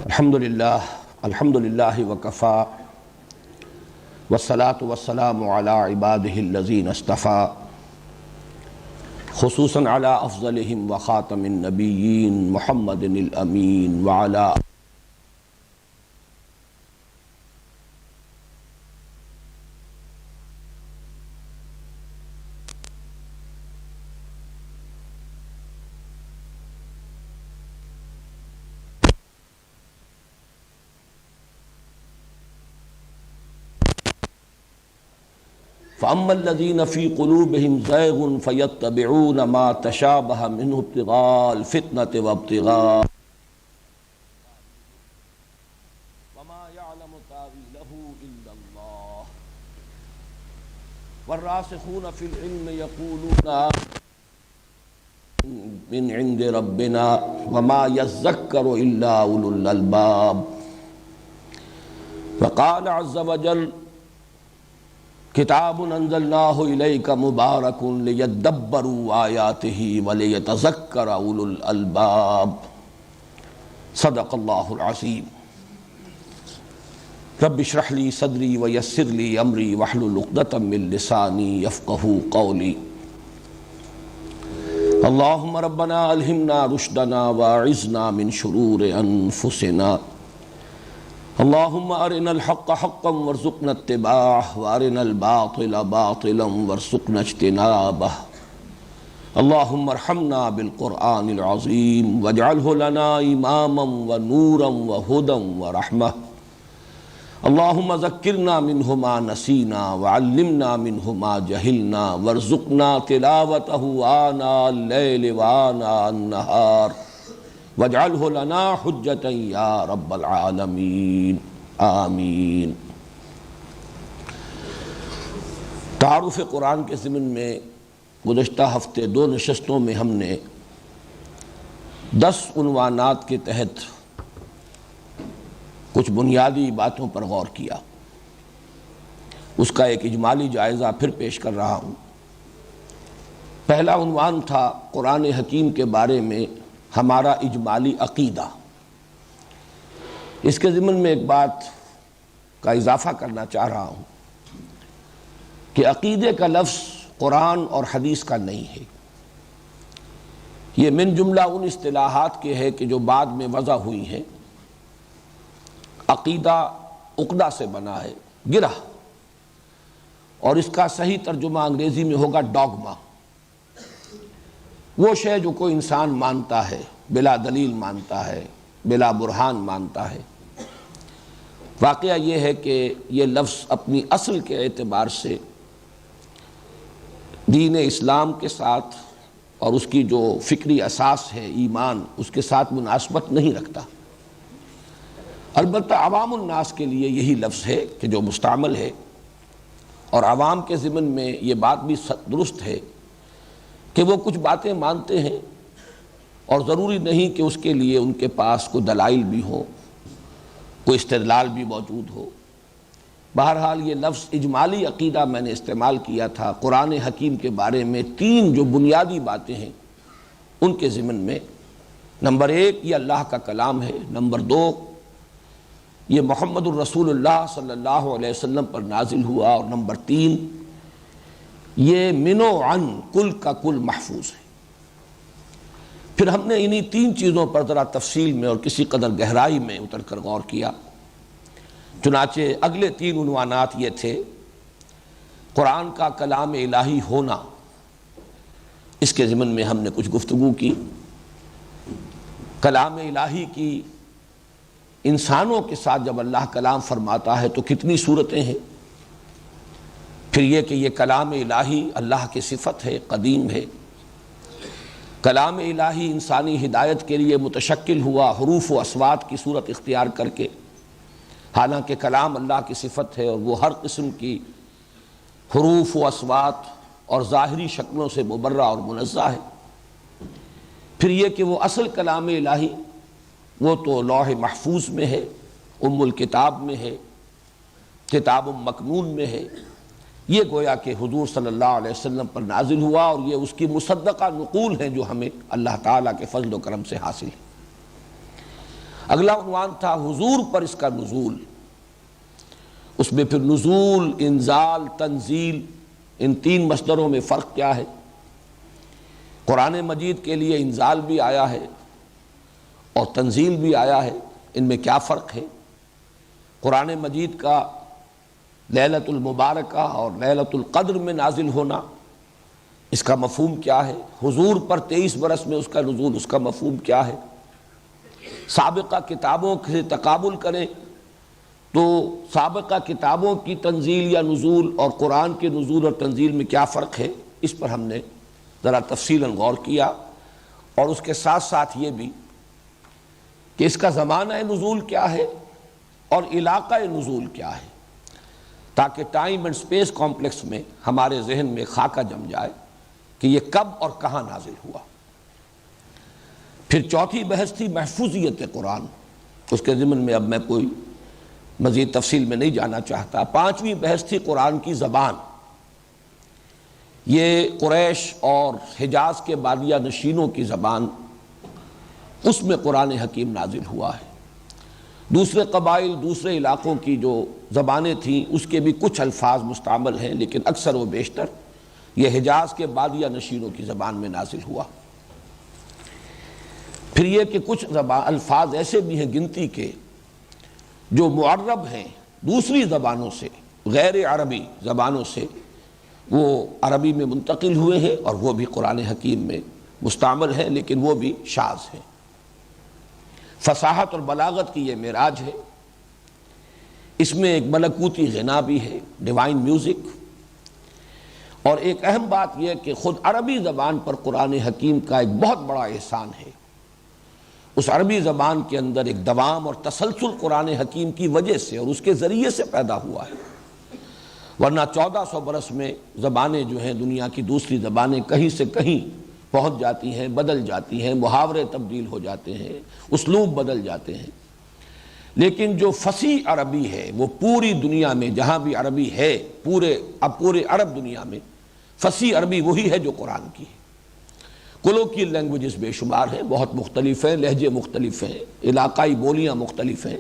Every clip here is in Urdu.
الحمدللہ وکفا والصلاة والسلام علی عبادہ الذین اصطفا خصوصاً علی افضلہم وخاتم النبیین محمد الامین وعلی فَأَمَّا الَّذِينَ فِي قُلُوبِهِمْ زَيْغٌ فَيَتَّبِعُونَ مَا تَشَابَهَ مِنْهُ ابْتِغَاءَ الْفِتْنَةِ وَابْتِغَاءَ وَمَا يَعْلَمُ تَأْوِيلَهُ إِلَّا اللَّهُ وَالرَّاسِخُونَ فِي الْعِلْمِ يَقُولُونَ مِنْ عِنْدِ رَبِّنَا وَمَا يَذَّكَّرُ إِلَّا أُولُو الْأَلْبَابِ وَقَالَ عَزَّ وَجَلَّ کتاب انزلناہ الیک مبارک لیدبروا آیاتہ ولیتذکر اولو الالباب صدق اللہ العظیم رب اشرح لی صدری ویسر لی امری واحلل عقدۃ من لسانی یفقہوا قولی اللہم ربنا الہمنا رشدنا واعذنا من شرور انفسنا اللہم ارنا الحق حقا وارزقنا اتباعہ وارنا الباطل باطلا وارزقنا اجتنابہ اللہم ارحمنا بالقرآن العظیم واجعلہ لنا اماما ونورا وہدا ورحمہ اللہم ذکرنا منہ ما نسینا وعلمنا منہ ما جہلنا وارزقنا تلاوتہ آناء اللیل وآناء النہار وَاجْعَلْهُ لَنَا حُجَّةً يَا رَبَّ الْعَالَمِينَ آمین۔ تعارف قرآن کے ضمن میں گزشتہ ہفتے 2 نشستوں میں ہم نے 10 عنوانات کے تحت کچھ بنیادی باتوں پر غور کیا۔ اس کا ایک اجمالی جائزہ پھر پیش کر رہا ہوں۔ پہلا عنوان تھا قرآن حکیم کے بارے میں ہمارا اجمالی عقیدہ۔ اس کے ضمن میں ایک بات کا اضافہ کرنا چاہ رہا ہوں کہ عقیدے کا لفظ قرآن اور حدیث کا نہیں ہے، یہ من جملہ ان اصطلاحات کے ہے کہ جو بعد میں وضع ہوئی ہیں۔ عقیدہ عقدہ سے بنا ہے، گرہ، اور اس کا صحیح ترجمہ انگریزی میں ہوگا ڈاگما، وہ شے جو کوئی انسان مانتا ہے، بلا دلیل مانتا ہے، بلا برہان مانتا ہے۔ واقعہ یہ ہے کہ یہ لفظ اپنی اصل کے اعتبار سے دین اسلام کے ساتھ اور اس کی جو فکری اساس ہے ایمان، اس کے ساتھ مناسبت نہیں رکھتا۔ البتہ عوام الناس کے لیے یہی لفظ ہے کہ جو مستعمل ہے، اور عوام کے ضمن میں یہ بات بھی درست ہے کہ وہ کچھ باتیں مانتے ہیں اور ضروری نہیں کہ اس کے لیے ان کے پاس کوئی دلائل بھی ہو، کوئی استدلال بھی موجود ہو۔ بہرحال یہ لفظ اجمالی عقیدہ میں نے استعمال کیا تھا قرآن حکیم کے بارے میں 3 جو بنیادی باتیں ہیں ان کے ضمن میں۔ نمبر 1 یہ اللہ کا کلام ہے، نمبر 2 یہ محمد الرسول اللہ صلی اللہ علیہ وسلم پر نازل ہوا، اور نمبر 3 یہ من و عن کل کا کل محفوظ ہے۔ پھر ہم نے انہی 3 چیزوں پر ذرا تفصیل میں اور کسی قدر گہرائی میں اتر کر غور کیا۔ چنانچہ اگلے 3 عنوانات یہ تھے: قرآن کا کلام الہی ہونا، اس کے ضمن میں ہم نے کچھ گفتگو کی۔ کلام الہی کی انسانوں کے ساتھ جب اللہ کلام فرماتا ہے تو کتنی صورتیں ہیں۔ پھر یہ کہ یہ کلام الہی اللہ کی صفت ہے، قدیم ہے۔ کلام الہی انسانی ہدایت کے لیے متشکل ہوا حروف و اصوات کی صورت اختیار کر کے، حالانکہ کلام اللہ کی صفت ہے اور وہ ہر قسم کی حروف و اصوات اور ظاہری شکلوں سے مبرہ اور منزہ ہے۔ پھر یہ کہ وہ اصل کلام الہی وہ تو لوح محفوظ میں ہے، ام الکتاب میں ہے، کتاب مکنون میں ہے، یہ گویا کہ حضور صلی اللہ علیہ وسلم پر نازل ہوا، اور یہ اس کی مصدقہ نقول ہیں جو ہمیں اللہ تعالیٰ کے فضل و کرم سے حاصل ہے۔ اگلا عنوان تھا حضور پر اس کا نزول، اس میں پھر نزول، انزال، تنزیل، ان تین مصدروں میں فرق کیا ہے؟ قرآن مجید کے لیے انزال بھی آیا ہے اور تنزیل بھی آیا ہے، ان میں کیا فرق ہے؟ قرآن مجید کا لیلۃ المبارکہ اور لیلۃ القدر میں نازل ہونا، اس کا مفہوم کیا ہے؟ حضور پر 23 برس میں اس کا نزول، اس کا مفہوم کیا ہے؟ سابقہ کتابوں سے تقابل کریں تو سابقہ کتابوں کی تنزیل یا نزول اور قرآن کے نزول اور تنزیل میں کیا فرق ہے؟ اس پر ہم نے ذرا تفصیلاً غور کیا، اور اس کے ساتھ ساتھ یہ بھی کہ اس کا زمانہ نزول کیا ہے اور علاقہ نزول کیا ہے، تاکہ ٹائم اینڈ سپیس کمپلیکس میں ہمارے ذہن میں خاکہ جم جائے کہ یہ کب اور کہاں نازل ہوا۔ پھر چوتھی بحث تھی محفوظیت قرآن، اس کے ضمن میں اب میں کوئی مزید تفصیل میں نہیں جانا چاہتا۔ پانچویں بحث تھی قرآن کی زبان، یہ قریش اور حجاز کے بادیہ نشینوں کی زبان، اس میں قرآن حکیم نازل ہوا ہے۔ دوسرے قبائل، دوسرے علاقوں کی جو زبانیں تھیں اس کے بھی کچھ الفاظ مستعمل ہیں، لیکن اکثر و بیشتر یہ حجاز کے بادیہ نشینوں کی زبان میں نازل ہوا۔ پھر یہ کہ کچھ الفاظ ایسے بھی ہیں گنتی کے جو معرب ہیں دوسری زبانوں سے، غیر عربی زبانوں سے، وہ عربی میں منتقل ہوئے ہیں اور وہ بھی قرآن حکیم میں مستعمل ہیں، لیکن وہ بھی شاذ ہیں۔ فصاحت اور بلاغت کی یہ معراج ہے، اس میں ایک ملکوتی غنا بھی ہے، ڈیوائن میوزک، اور ایک اہم بات یہ کہ خود عربی زبان پر قرآن حکیم کا ایک بہت بڑا احسان ہے۔ اس عربی زبان کے اندر ایک دوام اور تسلسل قرآن حکیم کی وجہ سے اور اس کے ذریعے سے پیدا ہوا ہے، ورنہ 1400 برس میں زبانیں جو ہیں دنیا کی دوسری زبانیں کہیں سے کہیں پہنچ جاتی ہیں، بدل جاتی ہیں، محاورے تبدیل ہو جاتے ہیں، اسلوب بدل جاتے ہیں، لیکن جو فصیح عربی ہے وہ پوری دنیا میں جہاں بھی عربی ہے، پورے عرب دنیا میں فصیح عربی وہی ہے جو قرآن کی ہے۔ کولوکیل لینگویجز بے شمار ہیں، بہت مختلف ہیں، لہجے مختلف ہیں، علاقائی بولیاں مختلف ہیں،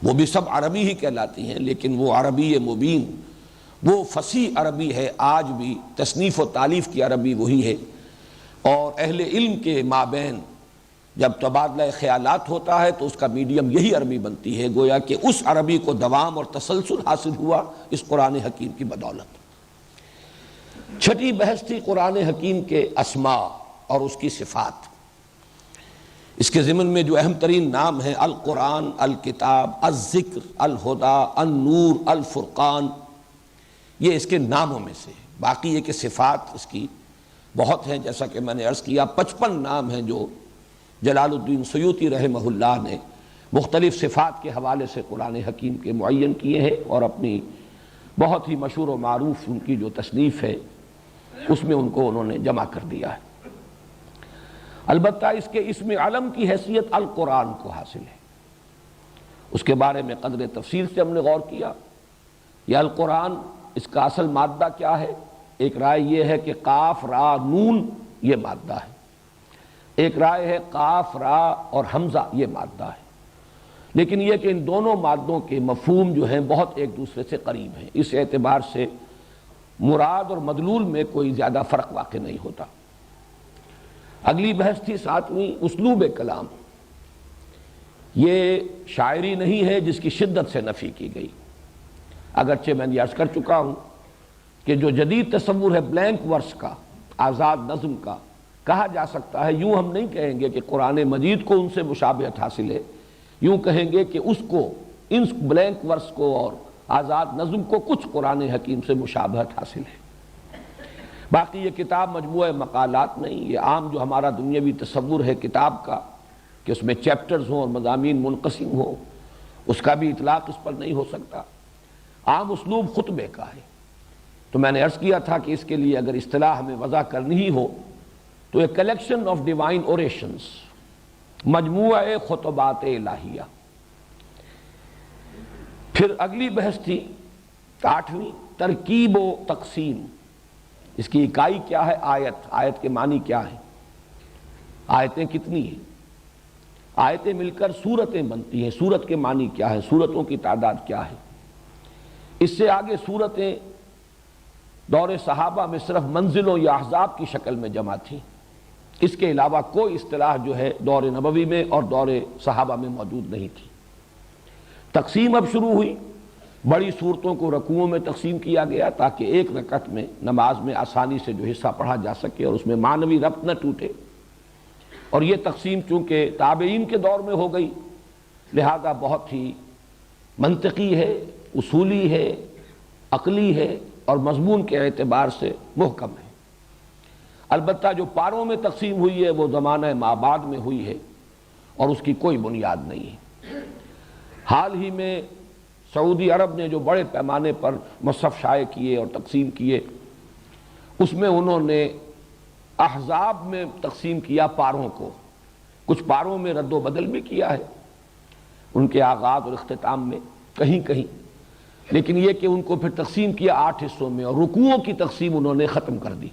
وہ بھی سب عربی ہی کہلاتی ہیں، لیکن وہ عربی مبین، وہ فصیح عربی ہے آج بھی، تصنیف و تالیف کی عربی وہی ہے، اور اہل علم کے مابین جب تبادلہ خیالات ہوتا ہے تو اس کا میڈیم یہی عربی بنتی ہے، گویا کہ اس عربی کو دوام اور تسلسل حاصل ہوا اس قرآن حکیم کی بدولت۔ چھٹی بحث تھی قرآن حکیم کے اسماء اور اس کی صفات، اس کے ضمن میں جو اہم ترین نام ہیں القرآن، الکتاب، الذکر، الہدیٰ، النور، الفرقان، یہ اس کے ناموں میں سے۔ باقی یہ کہ صفات اس کی بہت ہیں، جیسا کہ میں نے عرض کیا 55 نام ہیں جو جلال الدین سیوطی رحمہ اللہ نے مختلف صفات کے حوالے سے قرآن حکیم کے معین کیے ہیں، اور اپنی بہت ہی مشہور و معروف ان کی جو تصنیف ہے اس میں ان کو انہوں نے جمع کر دیا ہے۔ البتہ اس کے اسم علم کی حیثیت القرآن کو حاصل ہے، اس کے بارے میں قدر تفصیل سے ہم نے غور کیا۔ یہ القرآن، اس کا اصل مادہ کیا ہے؟ ایک رائے یہ ہے کہ قاف را نون یہ مادہ ہے، ایک رائے ہے قاف را اور حمزہ یہ مادہ ہے، لیکن یہ کہ ان دونوں مادوں کے مفہوم جو ہیں بہت ایک دوسرے سے قریب ہیں، اس اعتبار سے مراد اور مدلول میں کوئی زیادہ فرق واقع نہیں ہوتا۔ اگلی بحث تھی ساتویں اسلوب کلام، یہ شاعری نہیں ہے جس کی شدت سے نفی کی گئی، اگرچہ میں نے عرض کر چکا ہوں کہ جو جدید تصور ہے بلینک ورس کا، آزاد نظم کا، کہا جا سکتا ہے، یوں ہم نہیں کہیں گے کہ قرآن مجید کو ان سے مشابہت حاصل ہے، یوں کہیں گے کہ اس کو، ان بلینک ورس کو اور آزاد نظم کو کچھ قرآن حکیم سے مشابہت حاصل ہے۔ باقی یہ کتاب مجموعہ مقالات نہیں، یہ عام جو ہمارا دنیاوی تصور ہے کتاب کا کہ اس میں چیپٹرز ہوں اور مضامین منقسم ہوں، اس کا بھی اطلاق اس پر نہیں ہو سکتا۔ عام اسلوب خطبے کا ہے، تو میں نے عرض کیا تھا کہ اس کے لیے اگر اصطلاح ہمیں وضع کرنی ہی ہو تو ایک کلیکشن آف ڈیوائن اوریشنز، مجموعہ خطبات الہیہ۔ پھر اگلی بحث تھی 8ویں ترکیب و تقسیم، اس کی اکائی کیا ہے؟ آیت، آیت کے معنی کیا ہیں، آیتیں کتنی ہیں، آیتیں مل کر سورتیں بنتی ہیں۔ سورت کے معنی کیا ہے، سورتوں کی تعداد کیا ہے؟ اس سے آگے سورتیں دور صحابہ میں صرف منزلوں یا احزاب کی شکل میں جمع تھیں، اس کے علاوہ کوئی اصطلاح جو ہے دور نبوی میں اور دور صحابہ میں موجود نہیں تھی۔ تقسیم اب شروع ہوئی، بڑی صورتوں کو رکوعوں میں تقسیم کیا گیا تاکہ ایک رکعت میں نماز میں آسانی سے جو حصہ پڑھا جا سکے اور اس میں معنوی ربط نہ ٹوٹے، اور یہ تقسیم چونکہ تابعین کے دور میں ہو گئی لہذا بہت ہی منطقی ہے، اصولی ہے، عقلی ہے اور مضمون کے اعتبار سے محکم ہے۔ البتہ جو پاروں میں تقسیم ہوئی ہے وہ زمانہ مابعد میں ہوئی ہے اور اس کی کوئی بنیاد نہیں ہے۔ حال ہی میں سعودی عرب نے جو بڑے پیمانے پر مصحف شائع کیے اور تقسیم کیے، اس میں انہوں نے احزاب میں تقسیم کیا پاروں کو، کچھ پاروں میں رد و بدل بھی کیا ہے ان کے آغاز اور اختتام میں کہیں کہیں، لیکن یہ کہ ان کو پھر تقسیم کیا 8 حصوں میں اور رکوعوں کی تقسیم انہوں نے ختم کر دی۔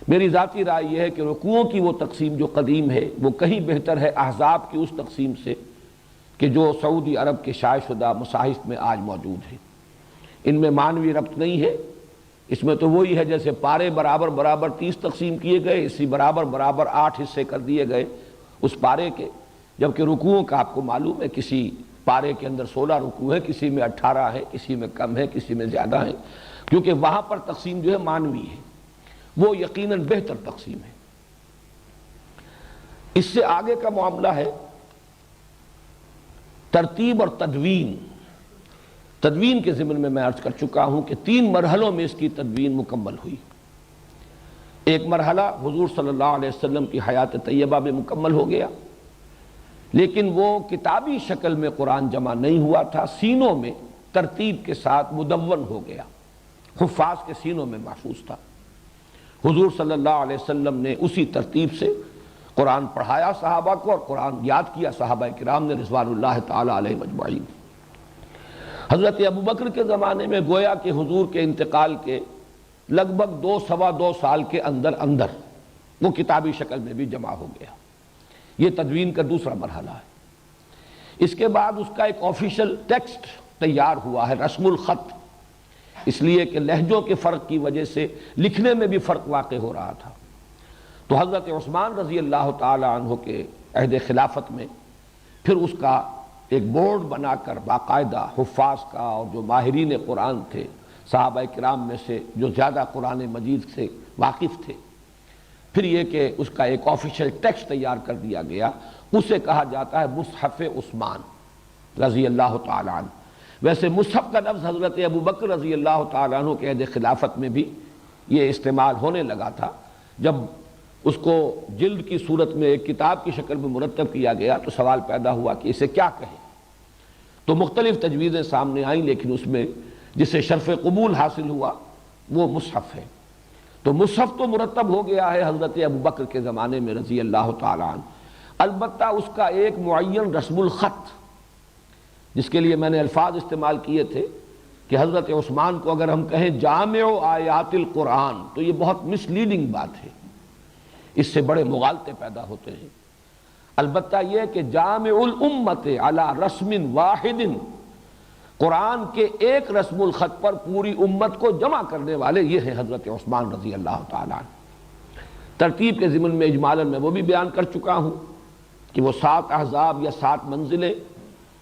میری ذاتی رائے یہ ہے کہ رکوعوں کی وہ تقسیم جو قدیم ہے وہ کہیں بہتر ہے احزاب کی اس تقسیم سے کہ جو سعودی عرب کے شائع شدہ مصاحف میں آج موجود ہے۔ ان میں معنوی ربط نہیں ہے، اس میں تو وہی ہے جیسے پارے برابر برابر 30 تقسیم کیے گئے، اسی برابر برابر 8 حصے کر دیے گئے اس پارے کے، جبکہ رکوعوں کا آپ کو معلوم ہے کسی پارے کے اندر 16 رکوع ہے، کسی میں 18 ہے، کسی میں کم ہے، کسی میں زیادہ ہے، کیونکہ وہاں پر تقسیم جو ہے معنوی ہے، وہ یقیناً بہتر تقسیم ہے۔ اس سے آگے کا معاملہ ہے ترتیب اور تدوین۔ تدوین کے ضمن میں عرض کر چکا ہوں کہ 3 مرحلوں میں اس کی تدوین مکمل ہوئی۔ ایک مرحلہ حضور صلی اللہ علیہ وسلم کی حیات طیبہ میں مکمل ہو گیا، لیکن وہ کتابی شکل میں قرآن جمع نہیں ہوا تھا، سینوں میں ترتیب کے ساتھ مدون ہو گیا، حفاظ کے سینوں میں محفوظ تھا۔ حضور صلی اللہ علیہ وسلم نے اسی ترتیب سے قرآن پڑھایا صحابہ کو اور قرآن یاد کیا صحابہ کرام نے رضوان اللہ تعالی علیہ اجمعین۔ حضرت ابوبکر کے زمانے میں گویا کہ حضور کے انتقال کے لگ بھگ 2 سال کے اندر وہ کتابی شکل میں بھی جمع ہو گیا۔ یہ تدوین کا دوسرا مرحلہ ہے۔ اس کے بعد اس کا ایک آفیشل ٹیکسٹ تیار ہوا ہے، رسم الخط، اس لیے کہ لہجوں کے فرق کی وجہ سے لکھنے میں بھی فرق واقع ہو رہا تھا۔ تو حضرت عثمان رضی اللہ تعالی عنہ کے عہد خلافت میں پھر اس کا ایک بورڈ بنا کر باقاعدہ حفاظ کا اور جو ماہرین قرآن تھے صحابہ کرام میں سے جو زیادہ قرآن مجید سے واقف تھے، پھر یہ کہ اس کا ایک آفیشل ٹیکسٹ تیار کر دیا گیا، اسے کہا جاتا ہے مصحف عثمان رضی اللہ تعالی عنہ۔ ویسے مصحف کا لفظ حضرت ابوبکر رضی اللہ تعالیٰ عنہ کے عہد خلافت میں بھی یہ استعمال ہونے لگا تھا۔ جب اس کو جلد کی صورت میں ایک کتاب کی شکل میں مرتب کیا گیا تو سوال پیدا ہوا کہ اسے کیا کہیں، تو مختلف تجویزیں سامنے آئیں، لیکن اس میں جسے شرف قبول حاصل ہوا وہ مصحف ہے۔ تو مصحف تو مرتب ہو گیا ہے حضرت ابوبکر کے زمانے میں رضی اللہ تعالیٰ عنہ، البتہ اس کا ایک معین رسم الخط، جس کے لیے میں نے الفاظ استعمال کیے تھے کہ حضرت عثمان کو اگر ہم کہیں جامع آیات القرآن تو یہ بہت مس لیڈنگ بات ہے، اس سے بڑے مغالطے پیدا ہوتے ہیں۔ البتہ یہ کہ جامع الامت علی رسم واحد، قرآن کے ایک رسم الخط پر پوری امت کو جمع کرنے والے یہ ہیں حضرت عثمان رضی اللہ تعالیٰ عنہ۔ ترتیب کے ضمن میں اجمالاً میں وہ بھی بیان کر چکا ہوں کہ وہ 7 احزاب یا 7 منزلیں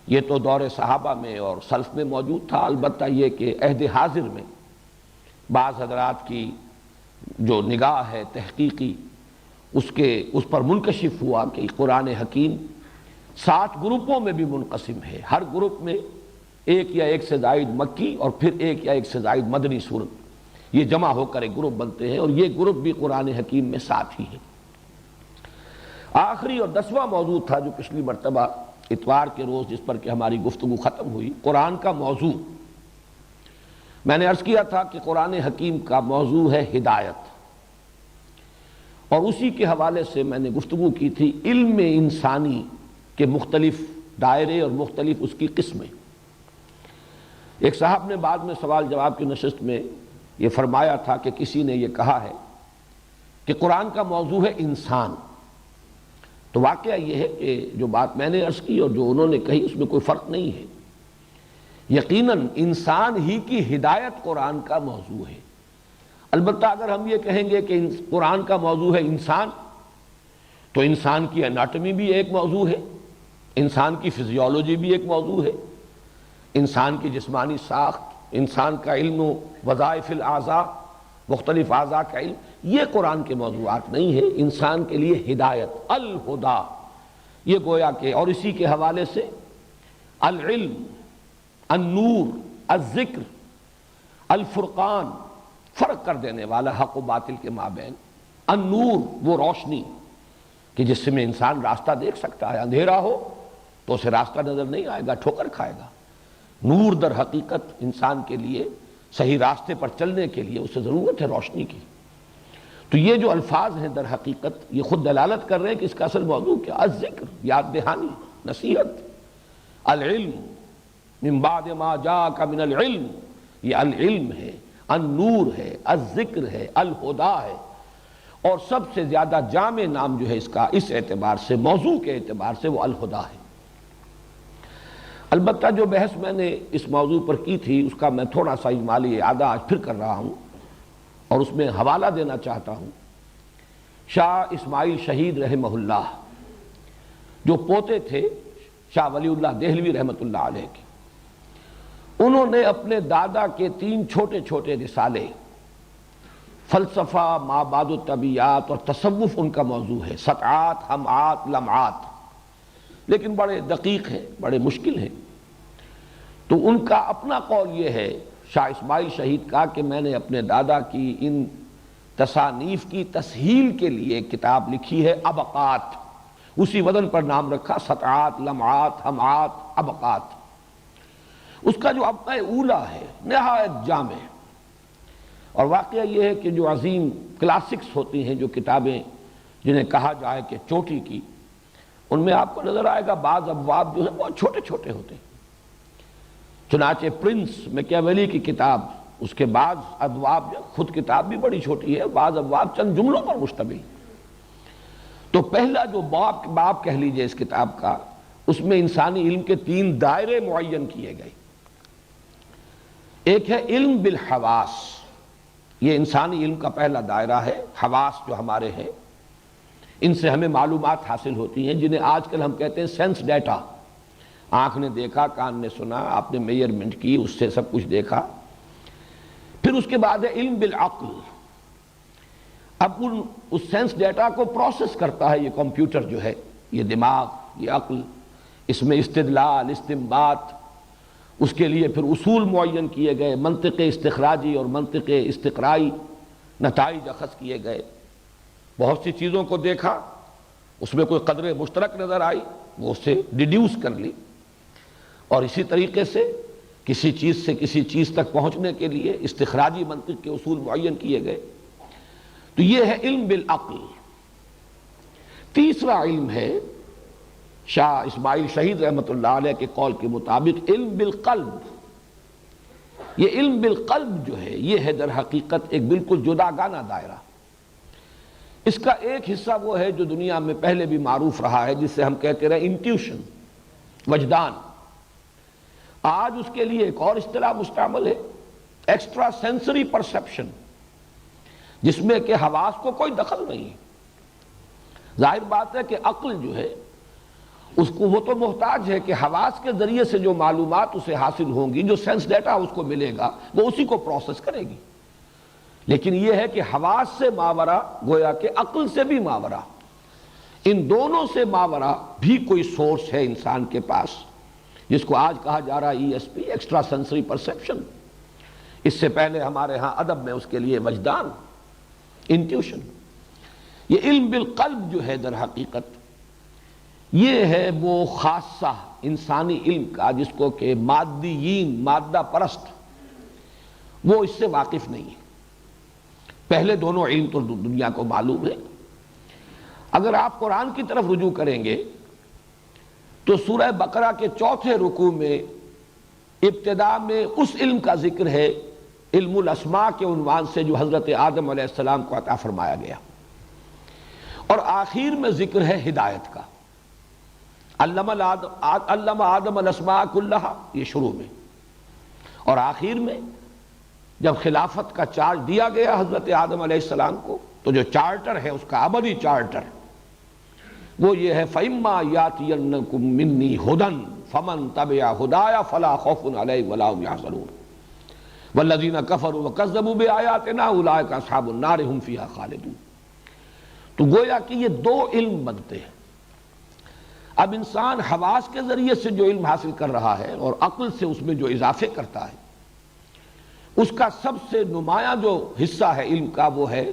یہ تو دور صحابہ میں اور سلف میں موجود تھا، البتہ یہ کہ عہد حاضر میں بعض حضرات کی جو نگاہ ہے تحقیقی اس پر منکشف ہوا کہ قرآن حکیم 7 گروپوں میں بھی منقسم ہے، ہر گروپ میں ایک یا ایک سے زائد مکی اور پھر ایک یا ایک سے زائد مدنی صورت، یہ جمع ہو کر ایک گروپ بنتے ہیں، اور یہ گروپ بھی قرآن حکیم میں 7 ہی ہے۔ آخری اور 10واں موضوع تھا جو پچھلی مرتبہ اتوار کے روز جس پر کہ ہماری گفتگو ختم ہوئی، قرآن کا موضوع۔ میں نے عرض کیا تھا کہ قرآن حکیم کا موضوع ہے ہدایت، اور اسی کے حوالے سے میں نے گفتگو کی تھی علم انسانی کے مختلف دائرے اور مختلف اس کی قسمیں۔ ایک صاحب نے بعد میں سوال جواب کی نشست میں یہ فرمایا تھا کہ کسی نے یہ کہا ہے کہ قرآن کا موضوع ہے انسان، تو واقعہ یہ ہے کہ جو بات میں نے عرض کی اور جو انہوں نے کہی اس میں کوئی فرق نہیں ہے. یقیناً انسان ہی کی ہدایت قرآن کا موضوع ہے. البتہ اگر ہم یہ کہیں گے کہ قرآن کا موضوع ہے انسان، تو انسان کی اناٹمی بھی ایک موضوع ہے، انسان کی فزیولوجی بھی ایک موضوع ہے، انسان کی جسمانی ساخت، انسان کا علم و وظائف الاعضاء، مختلف اعضاء کا علم، یہ قرآن کے موضوعات نہیں ہے. انسان کے لیے ہدایت، الہدا، یہ گویا کہ، اور اسی کے حوالے سے العلم، النور، الذکر، الفرقان، فرق کر دینے والا حق و باطل کے مابین. النور، وہ روشنی کہ جس میں انسان راستہ دیکھ سکتا ہے. اندھیرا ہو تو اسے راستہ نظر نہیں آئے گا، ٹھوکر کھائے گا. نور در حقیقت انسان کے لیے صحیح راستے پر چلنے کے لیے اسے ضرورت ہے روشنی کی. تو یہ جو الفاظ ہیں در حقیقت یہ خود دلالت کر رہے ہیں کہ اس کا اصل موضوع کیا؟ الذکر، یاد دہانی، نصیحت. العلم من بعد ما جاءک من العلم، یہ العلم ہے، النور ہے، الذکر ہے، الہدا ہے. اور سب سے زیادہ جامع نام جو ہے اس کا، اس اعتبار سے، موضوع کے اعتبار سے، وہ الہدا ہے. البتہ جو بحث میں نے اس موضوع پر کی تھی اس کا میں تھوڑا سا اجمالی اعادہ آج پھر کر رہا ہوں اور اس میں حوالہ دینا چاہتا ہوں. شاہ اسماعیل شہید رحمہ اللہ، جو پوتے تھے شاہ ولی اللہ دہلوی رحمۃ اللہ علیہ کے، انہوں نے اپنے دادا کے 3 چھوٹے چھوٹے رسالے، فلسفہ، مابعد الطبیعیات اور تصوف ان کا موضوع ہے. سطعات، ہمعات، لمعات، لیکن بڑے دقیق ہیں، بڑے مشکل ہیں. تو ان کا اپنا قول یہ ہے شاہ اسماعیل شہید کا کہ میں نے اپنے دادا کی ان تصانیف کی تسہیل کے لیے کتاب لکھی ہے ابقات. اسی وزن پر نام رکھا، سطعات، لمعات، ہمعات، ابقات. اس کا جو ابقہ اولا ہے نہایت جامع. اور واقعہ یہ ہے کہ جو عظیم کلاسکس ہوتی ہیں، جو کتابیں جنہیں کہا جائے کہ چوٹی کی، ان میں آپ کو نظر آئے گا بعض ابواب جو ہیں بہت چھوٹے چھوٹے ہوتے ہیں. چنانچہ پرنس میکیاویلی کی کتاب، اس کے بعض ابواب جو خود کتاب بھی بڑی چھوٹی ہے، بعض ابواب چند جملوں پر مشتمل. تو پہلا جو باب کہہ لیجئے اس کتاب کا، اس میں انسانی علم کے 3 دائرے معین کیے گئے. ایک ہے علم بالحواس، یہ انسانی علم کا پہلا دائرہ ہے. حواس جو ہمارے ہیں، ان سے ہمیں معلومات حاصل ہوتی ہیں، جنہیں آج کل ہم کہتے ہیں سینس ڈیٹا. آنکھ نے دیکھا، کان نے سنا، آپ نے میئرمنٹ کی، اس سے سب کچھ دیکھا. پھر اس کے بعد ہے علم بالعقل. اب اس سینس ڈیٹا کو پروسیس کرتا ہے یہ کمپیوٹر جو ہے، یہ دماغ، یہ عقل. اس میں استدلال، استنباط، اس کے لیے پھر اصول معین کیے گئے، منطق استخراجی اور منطق استقرائی نتائج اخذ کیے گئے. بہت سی چیزوں کو دیکھا، اس میں کوئی قدر مشترک نظر آئی، وہ اس سے ڈیڈیوس کر لی. اور اسی طریقے سے کسی چیز سے کسی چیز تک پہنچنے کے لیے استخراجی منطق کے اصول معین کیے گئے. تو یہ ہے علم بالعقل. تیسرا علم ہے شاہ اسماعیل شہید رحمۃ اللہ علیہ کے قول کے مطابق علم بالقلب. یہ علم بالقلب جو ہے یہ ہے در حقیقت ایک بالکل جداگانہ دائرہ. اس کا ایک حصہ وہ ہے جو دنیا میں پہلے بھی معروف رہا ہے، جس سے ہم کہتے رہے انٹیوشن، وجدان. آج اس کے لیے ایک اور اصطلاح مستعمل ہے، ایکسٹرا سینسری پرسیپشن، جس میں کہ حواس کو کوئی دخل نہیں. ظاہر بات ہے کہ عقل جو ہے اس کو، وہ تو محتاج ہے کہ حواس کے ذریعے سے جو معلومات اسے حاصل ہوں گی، جو سینس ڈیٹا اس کو ملے گا، وہ اسی کو پروسیس کرے گی. لیکن یہ ہے کہ حواس سے ماورا، گویا کہ عقل سے بھی ماورا، ان دونوں سے ماورا بھی کوئی سورس ہے انسان کے پاس، جس کو آج کہا جا رہا ہے ESP، ایکسٹرا سینسری پرسیپشن. اس سے پہلے ہمارے ہاں ادب میں اس کے لیے وجدان، انٹیوشن. یہ علم بالقلب جو ہے در حقیقت یہ ہے وہ خاصہ انسانی علم کا جس کو کہ مادیین، مادہ پرست، وہ اس سے واقف نہیں ہے. پہلے دونوں علم تو دنیا کو معلوم ہے. اگر آپ قرآن کی طرف رجوع کریں گے تو سورہ بقرہ کے 4 رکوع میں ابتدا میں اس علم کا ذکر ہے، علم الاسماء کے عنوان سے، جو حضرت آدم علیہ السلام کو عطا فرمایا گیا. اور آخر میں ذکر ہے ہدایت کا، علم آدم الاسماء کلہا، یہ شروع میں، اور آخر میں جب خلافت کا چارج دیا گیا حضرت آدم علیہ السلام کو، تو جو چارٹر ہے اس کا ابدی چارٹر وہ یہ ہے فَإِمَّا يَأْتِيَنَّكُم مِّنِّي هُدًى فَمَن تَبِعَ هُدَايَ فَلَا خَوْفٌ عَلَيْهِمْ وَلَا هُمْ يَحْزَنُونَ وَالَّذِينَ كَفَرُوا وَكَذَّبُوا بِآيَاتِنَا أُولَٰئِكَ أَصْحَابُ النَّارِ هُمْ فِيهَا خَالِدُونَ۔ تو گویا کہ یہ دو علم بنتے ہیں۔ اب انسان حواس کے ذریعے سے جو علم حاصل کر رہا ہے اور عقل سے اس میں جو اضافے کرتا ہے، اس کا سب سے نمایاں جو حصہ ہے علم کا وہ ہے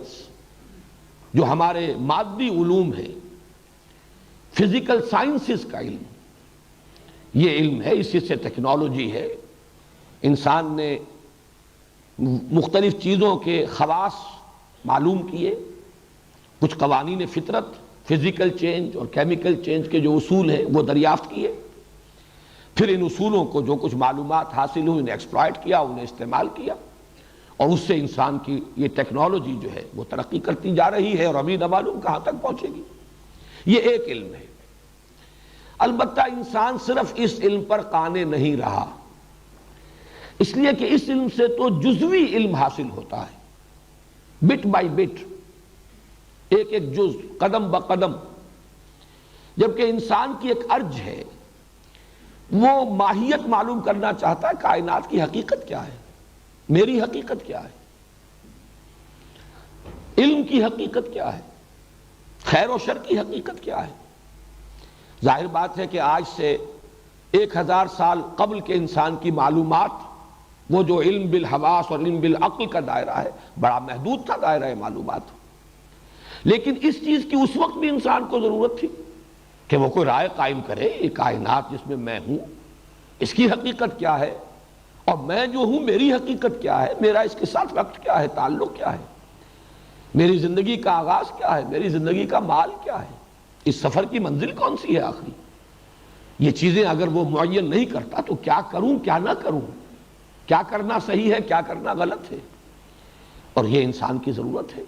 جو ہمارے مادی علوم ہے، فزیکل سائنسز کا علم۔ یہ علم ہے، اسی سے ٹیکنالوجی ہے۔ انسان نے مختلف چیزوں کے خواص معلوم کیے، کچھ قوانین فطرت، فزیکل چینج اور کیمیکل چینج کے جو اصول ہیں وہ دریافت کیے، پھر ان اصولوں کو جو کچھ معلومات حاصل ہوئی انہیں ایکسپلائٹ کیا، انہیں استعمال کیا، اور اس سے انسان کی یہ ٹیکنالوجی جو ہے وہ ترقی کرتی جا رہی ہے، اور ابھی نہ معلوم کہاں تک پہنچے گی۔ یہ ایک علم ہے۔ البتہ انسان صرف اس علم پر قانع نہیں رہا، اس لیے کہ اس علم سے تو جزوی علم حاصل ہوتا ہے، بٹ بائی بٹ، ایک ایک جز، قدم بقدم، جبکہ انسان کی ایک ارج ہے، وہ ماہیت معلوم کرنا چاہتا ہے، کائنات کی حقیقت کیا ہے، میری حقیقت کیا ہے، علم کی حقیقت کیا ہے، خیر و شر کی حقیقت کیا ہے۔ ظاہر بات ہے کہ آج سے 1000 سال قبل کے انسان کی معلومات، وہ جو علم بالحواس اور علم بالعقل کا دائرہ ہے، بڑا محدود تھا دائرہ معلومات، لیکن اس چیز کی اس وقت بھی انسان کو ضرورت تھی کہ وہ کوئی رائے قائم کرے، یہ کائنات جس میں میں ہوں اس کی حقیقت کیا ہے، اور میں جو ہوں میری حقیقت کیا ہے، میرا اس کے ساتھ وقت کیا ہے، تعلق کیا ہے، میری زندگی کا آغاز کیا ہے، میری زندگی کا مال کیا ہے، اس سفر کی منزل کون سی ہے آخری۔ یہ چیزیں اگر وہ معین نہیں کرتا تو کیا کروں کیا نہ کروں، کیا کرنا صحیح ہے کیا کرنا غلط ہے، اور یہ انسان کی ضرورت ہے۔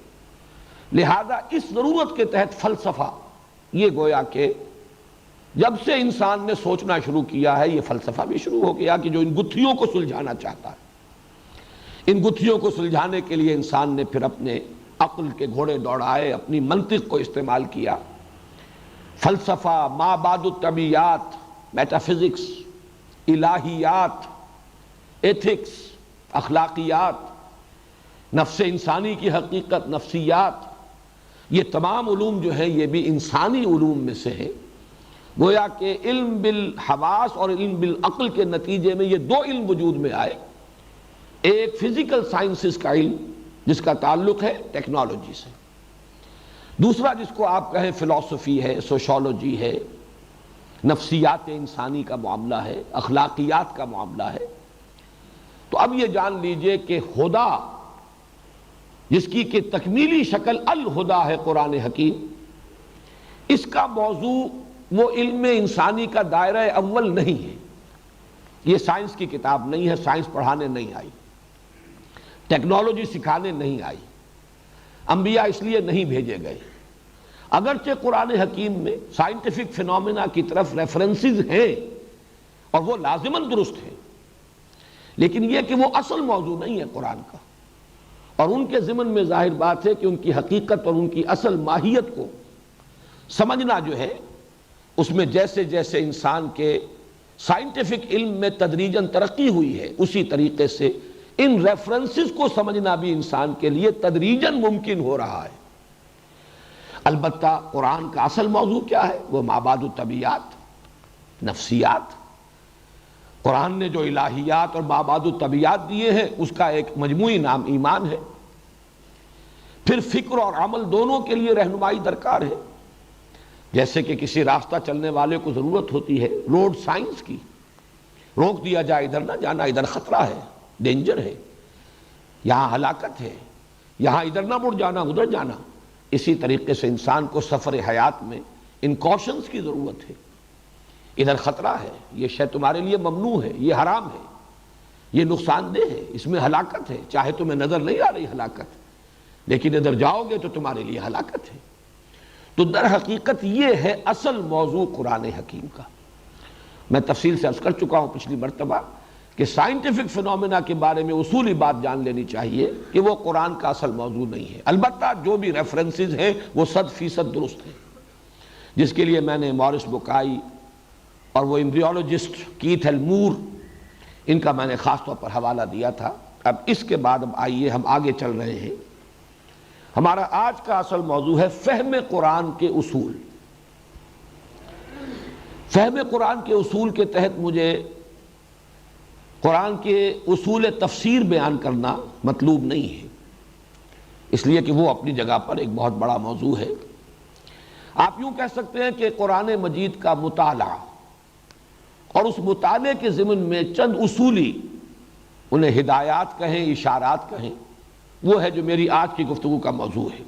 لہذا اس ضرورت کے تحت فلسفہ، یہ گویا کہ جب سے انسان نے سوچنا شروع کیا ہے، یہ فلسفہ بھی شروع ہو گیا کہ جو ان گتھیوں کو سلجھانا چاہتا ہے۔ ان گتھیوں کو سلجھانے کے لیے انسان نے پھر اپنے عقل کے گھوڑے دوڑائے، اپنی منطق کو استعمال کیا۔ فلسفہ، ما بعد الطبیعیات، میٹافزکس، الہیات، ایتھکس، اخلاقیات، نفس انسانی کی حقیقت، نفسیات، یہ تمام علوم جو ہیں یہ بھی انسانی علوم میں سے ہے۔ گویا کہ علم بالحواس اور علم بالعقل کے نتیجے میں یہ دو علم وجود میں آئے، ایک فزیکل سائنسز کا علم جس کا تعلق ہے ٹیکنالوجی سے، دوسرا جس کو آپ کہیں فلسفی ہے، سوشالوجی ہے، نفسیات انسانی کا معاملہ ہے، اخلاقیات کا معاملہ ہے۔ تو اب یہ جان لیجئے کہ خدا، جس کی کہ تکمیلی شکل الہدا ہے قرآن حکیم، اس کا موضوع وہ علم انسانی کا دائرہ اول نہیں ہے۔ یہ سائنس کی کتاب نہیں ہے، سائنس پڑھانے نہیں آئی، ٹیکنالوجی سکھانے نہیں آئی، انبیاء اس لیے نہیں بھیجے گئے۔ اگرچہ قرآن حکیم میں سائنٹیفک فینومینا کی طرف ریفرنسز ہیں اور وہ لازماً درست ہیں، لیکن یہ کہ وہ اصل موضوع نہیں ہے قرآن کا، اور ان کے ضمن میں ظاہر بات ہے کہ ان کی حقیقت اور ان کی اصل ماہیت کو سمجھنا جو ہے، اس میں جیسے جیسے انسان کے سائنٹیفک علم میں تدریجاً ترقی ہوئی ہے، اسی طریقے سے ان ریفرنسز کو سمجھنا بھی انسان کے لیے تدریجاً ممکن ہو رہا ہے۔ البتہ قرآن کا اصل موضوع کیا ہے؟ وہ مابعد الطبیعیات، نفسیات۔ قرآن نے جو الہیات اور مابعد الطبیعیات دیے ہیں اس کا ایک مجموعی نام ایمان ہے۔ پھر فکر اور عمل دونوں کے لیے رہنمائی درکار ہے، جیسے کہ کسی راستہ چلنے والے کو ضرورت ہوتی ہے روڈ سائنس کی، روک دیا جائے ادھر نہ جانا، ادھر خطرہ ہے، ڈینجر ہے، یہاں ہلاکت ہے، یہاں ادھر نہ مڑ جانا ادھر جانا۔ اسی طریقے سے انسان کو سفر حیات میں ان کوشنز کی ضرورت ہے، ادھر خطرہ ہے، یہ شے تمہارے لیے ممنوع ہے، یہ حرام ہے، یہ نقصان دہ ہے، اس میں ہلاکت ہے، چاہے تمہیں نظر نہیں آ رہی ہلاکت، لیکن ادھر جاؤ گے تو تمہارے لیے ہلاکت ہے۔ تو در حقیقت یہ ہے اصل موضوع قرآن حکیم کا۔ میں تفصیل سے عرض کر چکا ہوں پچھلی مرتبہ کہ سائنٹیفک فنومینا کے بارے میں اصولی بات جان لینی چاہیے کہ وہ قرآن کا اصل موضوع نہیں ہے، البتہ جو بھی ریفرنسز ہیں وہ 100% درست ہیں، جس کے لیے میں نے مورس بکائی اور وہ ایمبریولوجسٹ کیتھ ایلمور، ان کا میں نے خاص طور پر حوالہ دیا تھا۔ اب اس کے بعد اب آئیے ہم آگے چل رہے ہیں۔ ہمارا آج کا اصل موضوع ہے فہم قرآن کے اصول۔ فہم قرآن کے اصول کے تحت مجھے قرآن کے اصول تفسیر بیان کرنا مطلوب نہیں ہے، اس لیے کہ وہ اپنی جگہ پر ایک بہت بڑا موضوع ہے۔ آپ یوں کہہ سکتے ہیں کہ قرآن مجید کا مطالعہ اور اس مطالعے کے ضمن میں چند اصولی، انہیں ہدایات کہیں اشارات کہیں، وہ ہے جو میری آج کی گفتگو کا موضوع ہے،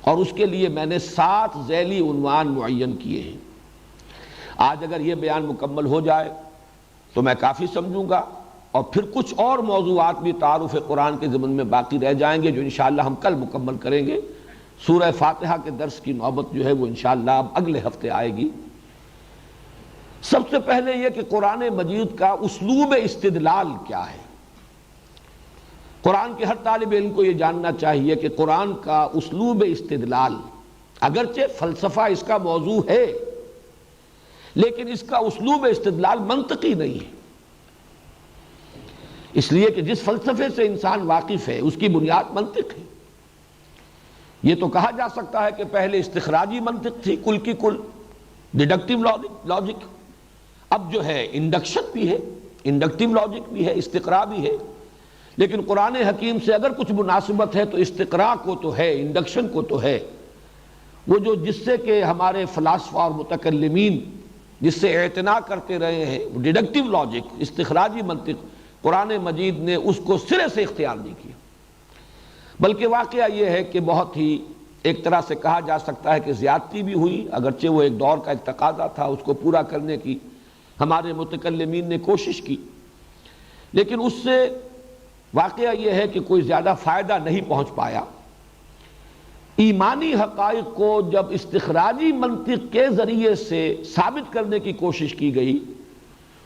اور اس کے لیے میں نے 7 ذیلی عنوان معین کیے ہیں۔ آج اگر یہ بیان مکمل ہو جائے تو میں کافی سمجھوں گا، اور پھر کچھ اور موضوعات بھی تعارف قرآن کے ضمن میں باقی رہ جائیں گے جو انشاءاللہ ہم کل مکمل کریں گے۔ سورہ فاتحہ کے درس کی نوبت جو ہے وہ انشاءاللہ اب اگلے ہفتے آئے گی۔ سب سے پہلے یہ کہ قرآن مجید کا اسلوب استدلال کیا ہے۔ قرآن کے ہر طالب علم کو یہ جاننا چاہیے کہ قرآن کا اسلوب استدلال، اگرچہ فلسفہ اس کا موضوع ہے، لیکن اس کا اسلوب استدلال منطقی نہیں ہے، اس لیے کہ جس فلسفے سے انسان واقف ہے اس کی بنیاد منطق ہے۔ یہ تو کہا جا سکتا ہے کہ پہلے استخراجی منطق تھی، کل کی کل ڈیڈکٹیو لاجک، اب جو ہے انڈکشن بھی ہے، انڈکٹیو لاجک بھی ہے، استقراء بھی ہے، لیکن قرآن حکیم سے اگر کچھ مناسبت ہے تو استقراء کو تو ہے، انڈکشن کو تو ہے۔ وہ جو جس سے کہ ہمارے فلاسفہ اور متکلمین جس سے اعتناء کرتے رہے ہیں، ڈیڈکٹیو لاجک، استخراجی منطق، قرآن مجید نے اس کو سرے سے اختیار نہیں کیا، بلکہ واقعہ یہ ہے کہ بہت ہی ایک طرح سے کہا جا سکتا ہے کہ زیادتی بھی ہوئی، اگرچہ وہ ایک دور کا ایک تقاضا تھا، اس کو پورا کرنے کی ہمارے متکلمین نے کوشش کی، لیکن اس سے واقعہ یہ ہے کہ کوئی زیادہ فائدہ نہیں پہنچ پایا۔ ایمانی حقائق کو جب استخراجی منطق کے ذریعے سے ثابت کرنے کی کوشش کی گئی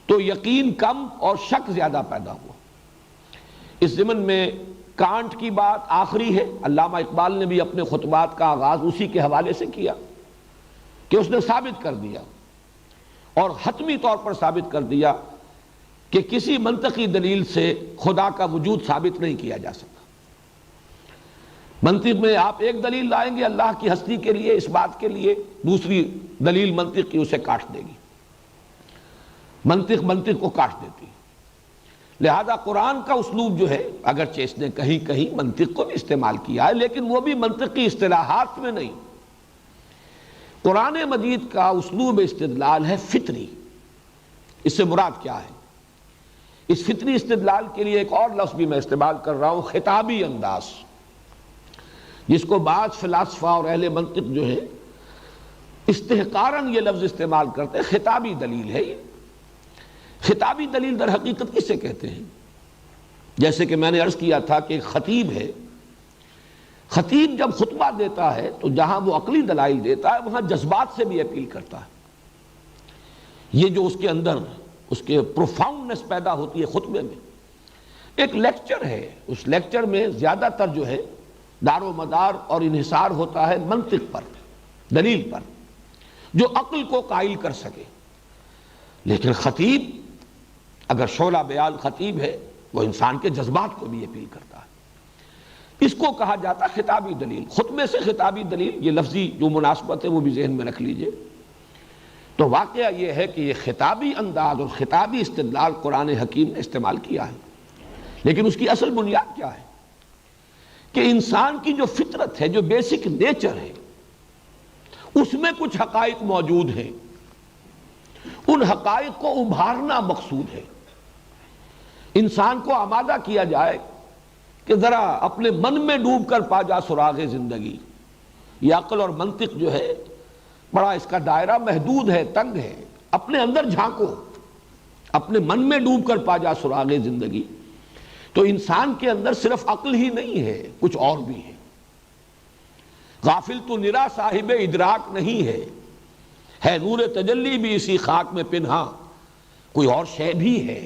تو یقین کم اور شک زیادہ پیدا ہوا۔ اس ضمن میں کانٹ کی بات آخری ہے، علامہ اقبال نے بھی اپنے خطبات کا آغاز اسی کے حوالے سے کیا کہ اس نے ثابت کر دیا اور حتمی طور پر ثابت کر دیا کہ کسی منطقی دلیل سے خدا کا وجود ثابت نہیں کیا جا سکتا۔ منطق میں آپ ایک دلیل لائیں گے اللہ کی ہستی کے لیے، اس بات کے لیے، دوسری دلیل منطق کی اسے کاٹ دے گی، منطق کو کاٹ دیتی۔ لہذا قرآن کا اسلوب جو ہے، اگرچہ اس نے کہیں کہیں منطق کو بھی استعمال کیا ہے، لیکن وہ بھی منطقی اصطلاحات میں نہیں۔ قرآن مجید کا اسلوب استدلال ہے فطری۔ اس سے مراد کیا ہے؟ اس فطری استدلال کے لیے ایک اور لفظ بھی میں استعمال کر رہا ہوں، خطابی انداز، جس کو بعض فلاسفہ اور اہل منطق جو ہے استحقاراً یہ لفظ استعمال کرتے ہیں، خطابی دلیل ہے۔ یہ خطابی دلیل در حقیقت کسے کہتے ہیں؟ جیسے کہ میں نے عرض کیا تھا کہ ایک خطیب ہے، خطیب جب خطبہ دیتا ہے تو جہاں وہ عقلی دلائل دیتا ہے وہاں جذبات سے بھی اپیل کرتا ہے۔ یہ جو اس کے اندر اس کے پروفاؤنڈنس پیدا ہوتی ہے خطبے میں، ایک لیکچر ہے، اس لیکچر میں زیادہ تر جو ہے دار و مدار اور انحصار ہوتا ہے منطق پر، دلیل پر، جو عقل کو قائل کر سکے۔ لیکن خطیب اگر شعلہ بیان خطیب ہے وہ انسان کے جذبات کو بھی اپیل کرتا ہے، اس کو کہا جاتا ہے خطابی دلیل۔ خطبے سے خطابی دلیل، یہ لفظی جو مناسبت ہے وہ بھی ذہن میں رکھ لیجئے۔ تو واقعہ یہ ہے کہ یہ خطابی انداز اور خطابی استدلال قرآن حکیم نے استعمال کیا ہے، لیکن اس کی اصل بنیاد کیا ہے؟ کہ انسان کی جو فطرت ہے، جو بیسک نیچر ہے، اس میں کچھ حقائق موجود ہیں، ان حقائق کو ابھارنا مقصود ہے۔ انسان کو آمادہ کیا جائے کہ ذرا اپنے من میں ڈوب کر پا جا سراغ زندگی۔ یہ عقل اور منطق جو ہے بڑا اس کا دائرہ محدود ہے، تنگ ہے، اپنے اندر جھانکو، اپنے من میں ڈوب کر پا جا سراغ زندگی۔ تو انسان کے اندر صرف عقل ہی نہیں ہے، کچھ اور بھی ہے۔ غافل تو نرا صاحب ادراک نہیں ہے نور تجلی بھی اسی خاک میں پنہاں، کوئی اور شے بھی ہے،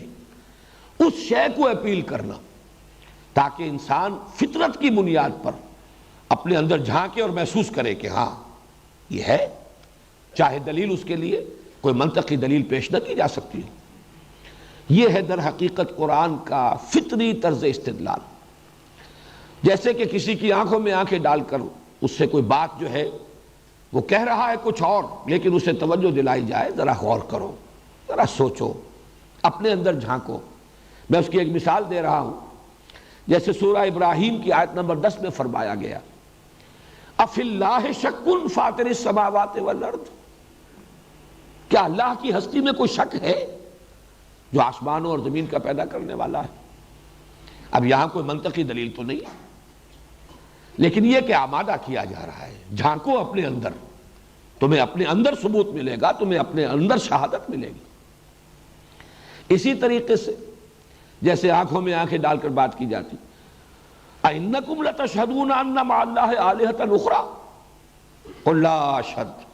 اس شے کو اپیل کرنا تاکہ انسان فطرت کی بنیاد پر اپنے اندر جھانکے اور محسوس کرے کہ ہاں یہ ہے، چاہے دلیل اس کے لیے کوئی منطقی دلیل پیش نہ کی جا سکتی ہو۔ یہ ہے در حقیقت قرآن کا فطری طرز استدلال۔ جیسے کہ کسی کی آنکھوں میں آنکھیں ڈال کر اس سے کوئی بات جو ہے وہ کہہ رہا ہے کچھ اور، لیکن اسے توجہ دلائی جائے، ذرا غور کرو، ذرا سوچو، اپنے اندر جھانکو۔ میں اس کی ایک مثال دے رہا ہوں، جیسے سورہ ابراہیم کی آیت نمبر 10 میں فرمایا گیا اَفِي اللَّهِ شَكٌّ فَاطِرِ السَّمَاوَاتِ وَالْأَرْضِ، کیا اللہ کی ہستی میں کوئی شک ہے جو آسمانوں اور زمین کا پیدا کرنے والا ہے؟ اب یہاں کوئی منطقی دلیل تو نہیں ہے، لیکن یہ کہ آمادہ کیا جا رہا ہے، جھانکو اپنے اندر، تمہیں اپنے اندر ثبوت ملے گا، تمہیں اپنے اندر شہادت ملے گی۔ اسی طریقے سے جیسے آنکھوں میں آنکھیں ڈال کر بات کی جاتی، اَإِنَّكُمْ لَتَشْهَدُونَ أَنَّ مَعَ اللَّهِ آلِهَةً أُخْرَىٰ قُل لَّا أَشْهَدُ،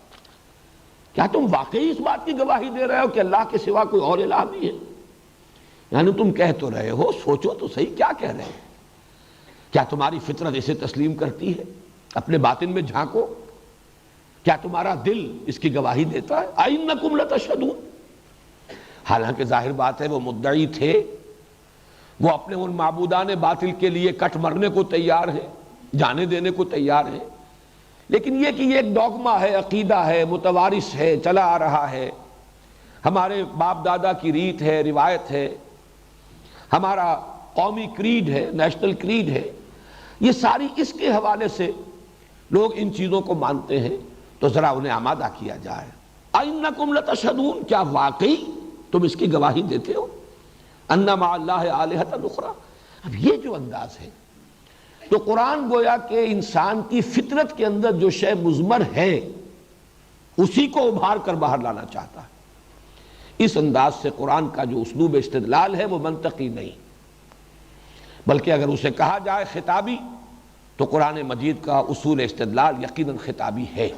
کیا تم واقعی اس بات کی گواہی دے رہے ہو کہ اللہ کے سوا کوئی اور الہ بھی ہے؟ یعنی تم کہہ تو رہے ہو، سوچو تو صحیح کیا کہہ رہے ہو؟ کیا تمہاری فطرت اسے تسلیم کرتی ہے؟ اپنے باطن میں جھانکو، کیا تمہارا دل اس کی گواہی دیتا ہے؟ اَإِنَّكُمْ لَتَشْهَدُونَ، حالانکہ ظاہر بات ہے وہ مدعی تھے، وہ اپنے ان معبودان باطل کے لیے کٹ مرنے کو تیار ہے، جانے دینے کو تیار ہے، لیکن یہ کہ یہ ایک ڈوگما ہے، عقیدہ ہے، متوارث ہے، چلا آ رہا ہے، ہمارے باپ دادا کی ریت ہے، روایت ہے، ہمارا قومی کریڈ ہے، نیشنل کریڈ ہے، یہ ساری اس کے حوالے سے لوگ ان چیزوں کو مانتے ہیں، تو ذرا انہیں آمادہ کیا جائے۔ اَإِنَّكُمْ لَتَشْهَدُونَ، کیا واقعی تم اس کی گواہی دیتے ہو اَنَّ مَعَ اللَّهِ آلِهَةً أُخْرَىٰ؟ اب یہ جو انداز ہے تو قرآن گویا کہ انسان کی فطرت کے اندر جو شے مضمر ہے اسی کو ابھار کر باہر لانا چاہتا ہے۔ اس انداز سے قرآن کا جو اسلوب استدلال ہے وہ منطقی نہیں، بلکہ اگر اسے کہا جائے خطابی تو قرآن مجید کا اصول استدلال یقیناً خطابی ہے،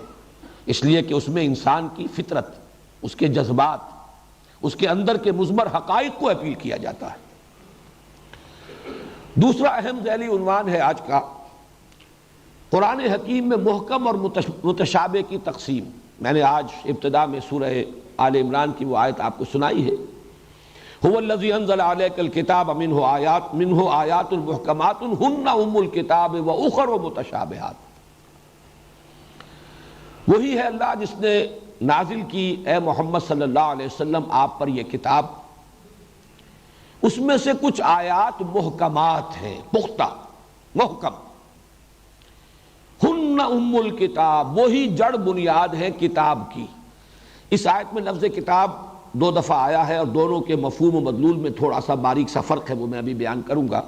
اس لیے کہ اس میں انسان کی فطرت، اس کے جذبات، اس کے اندر کے مضمر حقائق کو اپیل کیا جاتا ہے۔ دوسرا اہم ذیلی عنوان ہے آج کا، قرآن حکیم میں محکم اور متشابہ کی تقسیم۔ میں نے آج ابتدا میں سورہ آل عمران کی وہ آیت آپ کو سنائی ہے، هو الذی انزل علیک الکتاب منہ آیات محکمات ہن ام الکتاب واخر متشابہات۔ وہی ہے اللہ جس نے نازل کی اے محمد صلی اللہ علیہ وسلم آپ پر یہ کتاب، اس میں سے کچھ آیات محکمات ہیں، پختہ محکم، ہن ام الکتاب، وہی جڑ بنیاد ہے کتاب کی۔ اس آیت میں لفظ کتاب دو دفعہ آیا ہے اور دونوں کے مفہوم و مدلول میں تھوڑا سا باریک سا فرق ہے، وہ میں ابھی بیان کروں گا۔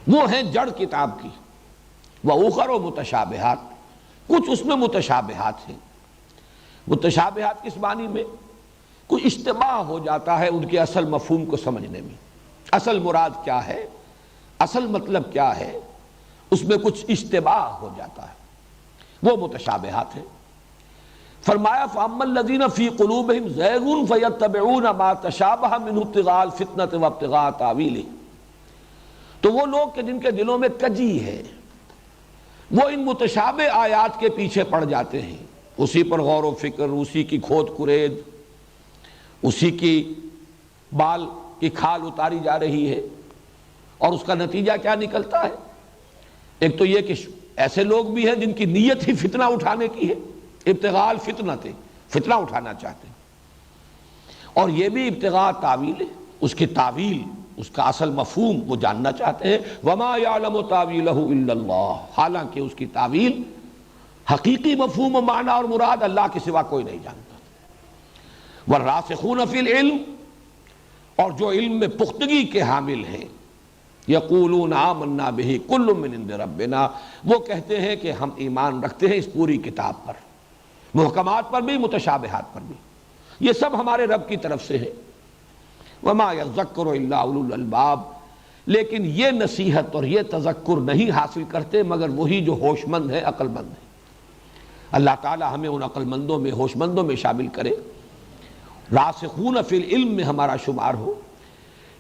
وہ ہیں جڑ کتاب کی، وَأُخَرُ متشابہات، کچھ اس میں متشابہات ہیں۔ متشابہات کس معنی میں؟ کوئی اشتباہ ہو جاتا ہے ان کے اصل مفہوم کو سمجھنے میں، اصل مراد کیا ہے، اصل مطلب کیا ہے، اس میں کچھ اشتباہ ہو جاتا ہے، وہ متشابہات ہیں۔ فرمایا فَأَمَّا الَّذِينَ فِي قُلُوبِهِمْ زَيْغٌ فَيَتَّبِعُونَ مَا تَشَابَهَ مِنْهُ ابْتِغَاءَ الْفِتْنَةِ وَابْتِغَاءَ تَأْوِيلِهِ، تو وہ لوگ کہ جن کے دلوں میں کجی ہے، وہ ان متشابہ آیات کے پیچھے پڑ جاتے ہیں، اسی پر غور و فکر، اسی کی کھود کرید، اسی کی بال کی کھال اتاری جا رہی ہے، اور اس کا نتیجہ کیا نکلتا ہے؟ ایک تو یہ کہ ایسے لوگ بھی ہیں جن کی نیت ہی فتنہ اٹھانے کی ہے، ابتغاء الفتنہ تھے، فتنہ اٹھانا چاہتے ہیں، اور یہ بھی ابتغاء تعویل ہے، اس کی تعویل، اس کا اصل مفہوم وہ جاننا چاہتے ہیں۔ وَمَا يَعْلَمُ تَعْوِيلَهُ إِلَّا اللَّهُ، حالانکہ اس کی تعویل، حقیقی مفہوم و معنی اور مراد اللہ کے سوا کوئی نہیں جانتا۔ وَالرَّاسِخُونَ فِي الْعِلْمِ، اور جو علم میں پختگی کے حامل ہیں، یقولون آمنا بہ کل من عند ربنا، وہ کہتے ہیں کہ ہم ایمان رکھتے ہیں اس پوری کتاب پر، محکمات پر بھی، متشابہات پر بھی، یہ سب ہمارے رب کی طرف سے ہے۔ وما یذکر الا اولو الالباب، لیکن یہ نصیحت اور یہ تذکر نہیں حاصل کرتے مگر وہی جو ہوش مند ہے، عقل مند ہے۔ اللہ تعالی ہمیں ان عقل مندوں میں، ہوش مندوں میں شامل کرے، راسخون فی العلم میں ہمارا شمار ہو۔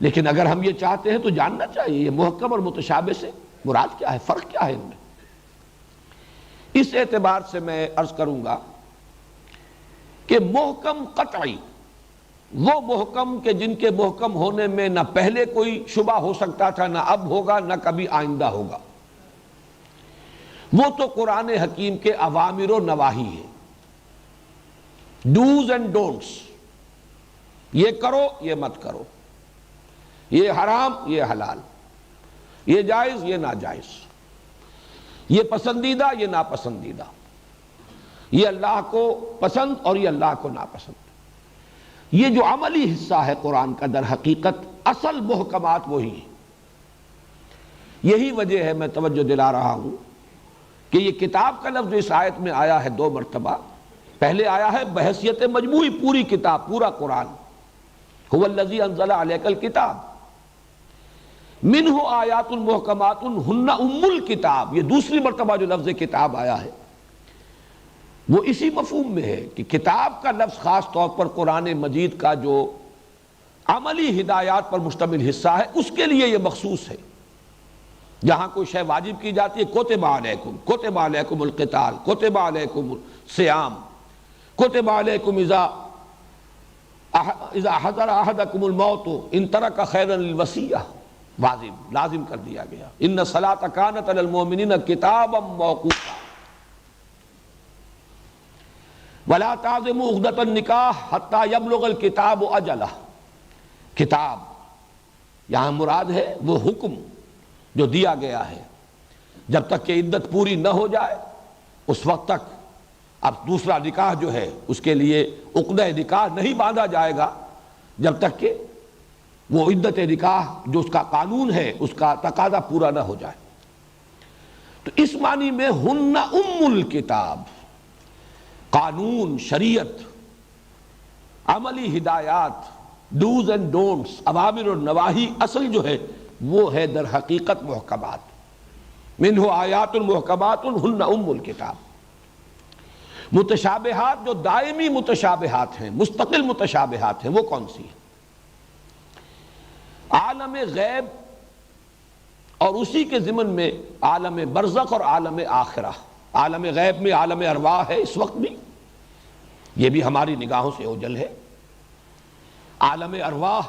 لیکن اگر ہم یہ چاہتے ہیں تو جاننا چاہیے یہ محکم اور متشابہ سے مراد کیا ہے، فرق کیا ہے ان میں۔ اس اعتبار سے میں عرض کروں گا کہ محکم قطعی وہ محکم کہ جن کے محکم ہونے میں نہ پہلے کوئی شبہ ہو سکتا تھا، نہ اب ہوگا، نہ کبھی آئندہ ہوگا، وہ تو قرآن حکیم کے اوامر و نواہی ہیں، ڈوز اینڈ ڈونٹس، یہ کرو یہ مت کرو، یہ حرام یہ حلال، یہ جائز یہ ناجائز، یہ پسندیدہ یہ ناپسندیدہ، یہ اللہ کو پسند اور یہ اللہ کو ناپسند۔ یہ جو عملی حصہ ہے قرآن کا در حقیقت اصل محکمات وہی ہیں۔ یہی وجہ ہے میں توجہ دلا رہا ہوں کہ یہ کتاب کا لفظ اس آیت میں آیا ہے 2 مرتبہ۔ پہلے آیا ہے بحیثیت مجموعی پوری کتاب، پورا قرآن، هو الذی انزل علیک الکتاب منہ آیات محکمات ہن ام الکتاب۔ یہ دوسری مرتبہ جو لفظ کتاب آیا ہے وہ اسی مفہوم میں ہے کہ کتاب کا لفظ خاص طور پر قرآن مجید کا جو عملی ہدایات پر مشتمل حصہ ہے اس کے لیے یہ مخصوص ہے۔ جہاں کوئی شے واجب کی جاتی ہے، کتب علیکم القتال، کتب علیکم الصیام، کتب علیکم اذا حضر احدکم الموت ان ترک خیرا للوصیہ، واجب لازم کر دیا گیا، ان الصلاۃ کانت علی المؤمنین کتابا موقوتا، وَلَا تَعْزِمُوا عُقْدَةَ النِّكَاحِ حَتَّى يَبْلُغَ الْكِتَابُ أَجَلَهُ۔ کتاب یہاں مراد ہے وہ حکم جو دیا گیا ہے، جب تک کہ عدت پوری نہ ہو جائے اس وقت تک اب دوسرا نکاح جو ہے اس کے لیے عقدہ نکاح نہیں باندھا جائے گا جب تک کہ وہ عدت نکاح جو اس کا قانون ہے اس کا تقاضا پورا نہ ہو جائے۔ تو اس معنی میں ہن ام الکتاب، قانون، شریعت، عملی ہدایات، ڈوز اینڈ ڈونٹس، اوامر اور نواہی اصل جو ہے وہ ہے در حقیقت محکمات، منہ آیات محکمات ہن ام الکتاب۔ متشابہات جو دائمی متشابہات ہیں، مستقل متشابہات ہیں، وہ کون سی ہیں؟ عالم غیب اور اسی کے ضمن میں عالم برزخ اور عالم آخرہ۔ عالم غیب میں عالم ارواح ہے اس وقت بھی، یہ بھی ہماری نگاہوں سے اوجھل ہے۔ عالم ارواح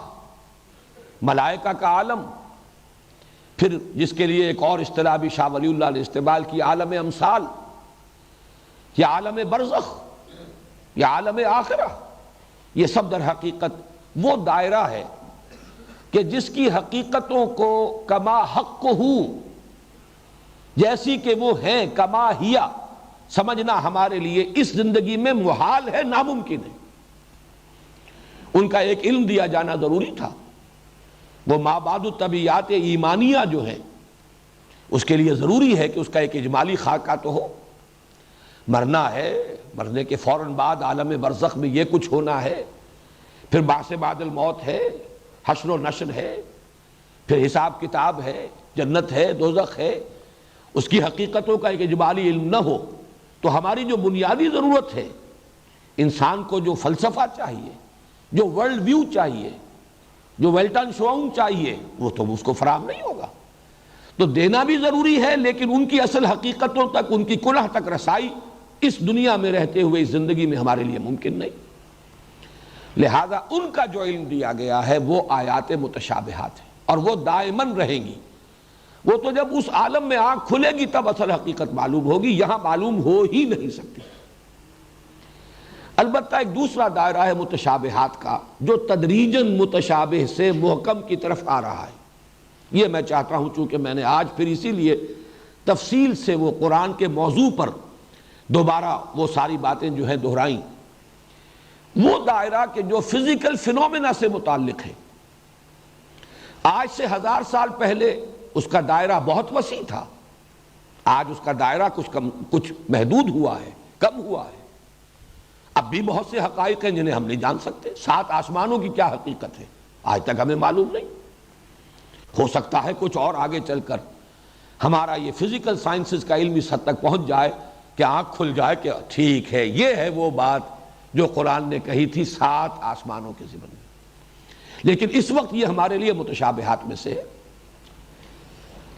ملائکہ کا عالم، پھر جس کے لیے ایک اور اصطلاح بھی شاہ ولی اللہ نے استعمال کی، عالم امثال، یا عالم برزخ یا عالم آخرہ، یہ سب در حقیقت وہ دائرہ ہے کہ جس کی حقیقتوں کو کما حق ہو، جیسی کہ وہ ہیں، کما ہیا، سمجھنا ہمارے لیے اس زندگی میں محال ہے، ناممکن ہے۔ ان کا ایک علم دیا جانا ضروری تھا۔ وہ مابعد الطبیعات ایمانیہ جو ہے اس کے لیے ضروری ہے کہ اس کا ایک اجمالی خاکہ تو ہو۔ مرنا ہے، مرنے کے فوراً بعد عالم برزخ میں یہ کچھ ہونا ہے، پھر بعث بعد الموت ہے، حشر و نشر ہے، پھر حساب کتاب ہے، جنت ہے، دوزخ ہے، اس کی حقیقتوں کا ایک اجمالی علم نہ ہو تو ہماری جو بنیادی ضرورت ہے، انسان کو جو فلسفہ چاہیے، جو ورلڈ ویو چاہیے، جو ویلٹن شوؤن چاہیے، وہ تو اس کو فراہم نہیں ہوگا۔ تو دینا بھی ضروری ہے، لیکن ان کی اصل حقیقتوں تک، ان کی کنہ تک رسائی اس دنیا میں رہتے ہوئے اس زندگی میں ہمارے لیے ممکن نہیں۔ لہذا ان کا جو علم دیا گیا ہے وہ آیات متشابہات ہیں، اور وہ دائماً رہیں گی۔ وہ تو جب اس عالم میں آنکھ کھلے گی تب اصل حقیقت معلوم ہوگی، یہاں معلوم ہو ہی نہیں سکتی۔ البتہ ایک دوسرا دائرہ ہے متشابہات کا جو تدریجاً متشابہ سے محکم کی طرف آ رہا ہے۔ یہ میں چاہتا ہوں، چونکہ میں نے آج پھر اسی لیے تفصیل سے وہ قرآن کے موضوع پر دوبارہ وہ ساری باتیں جو ہیں دہرائیں، وہ دائرہ کہ جو فزیکل فینومینا سے متعلق ہے۔ آج سے 1000 سال پہلے اس کا دائرہ بہت وسیع تھا، آج اس کا دائرہ کچھ محدود ہوا ہے، کم ہوا ہے۔ اب بھی بہت سے حقائق ہیں جنہیں ہم نہیں جان سکتے۔ 7 آسمانوں کی کیا حقیقت ہے آج تک ہمیں معلوم نہیں۔ ہو سکتا ہے کچھ اور آگے چل کر ہمارا یہ فزیکل سائنسز کا علم اس حد تک پہنچ جائے کہ آنکھ کھل جائے کہ ٹھیک ہے، یہ ہے وہ بات جو قرآن نے کہی تھی 7 آسمانوں کے ضمن میں۔ لیکن اس وقت یہ ہمارے لیے متشابہات میں سے ہے۔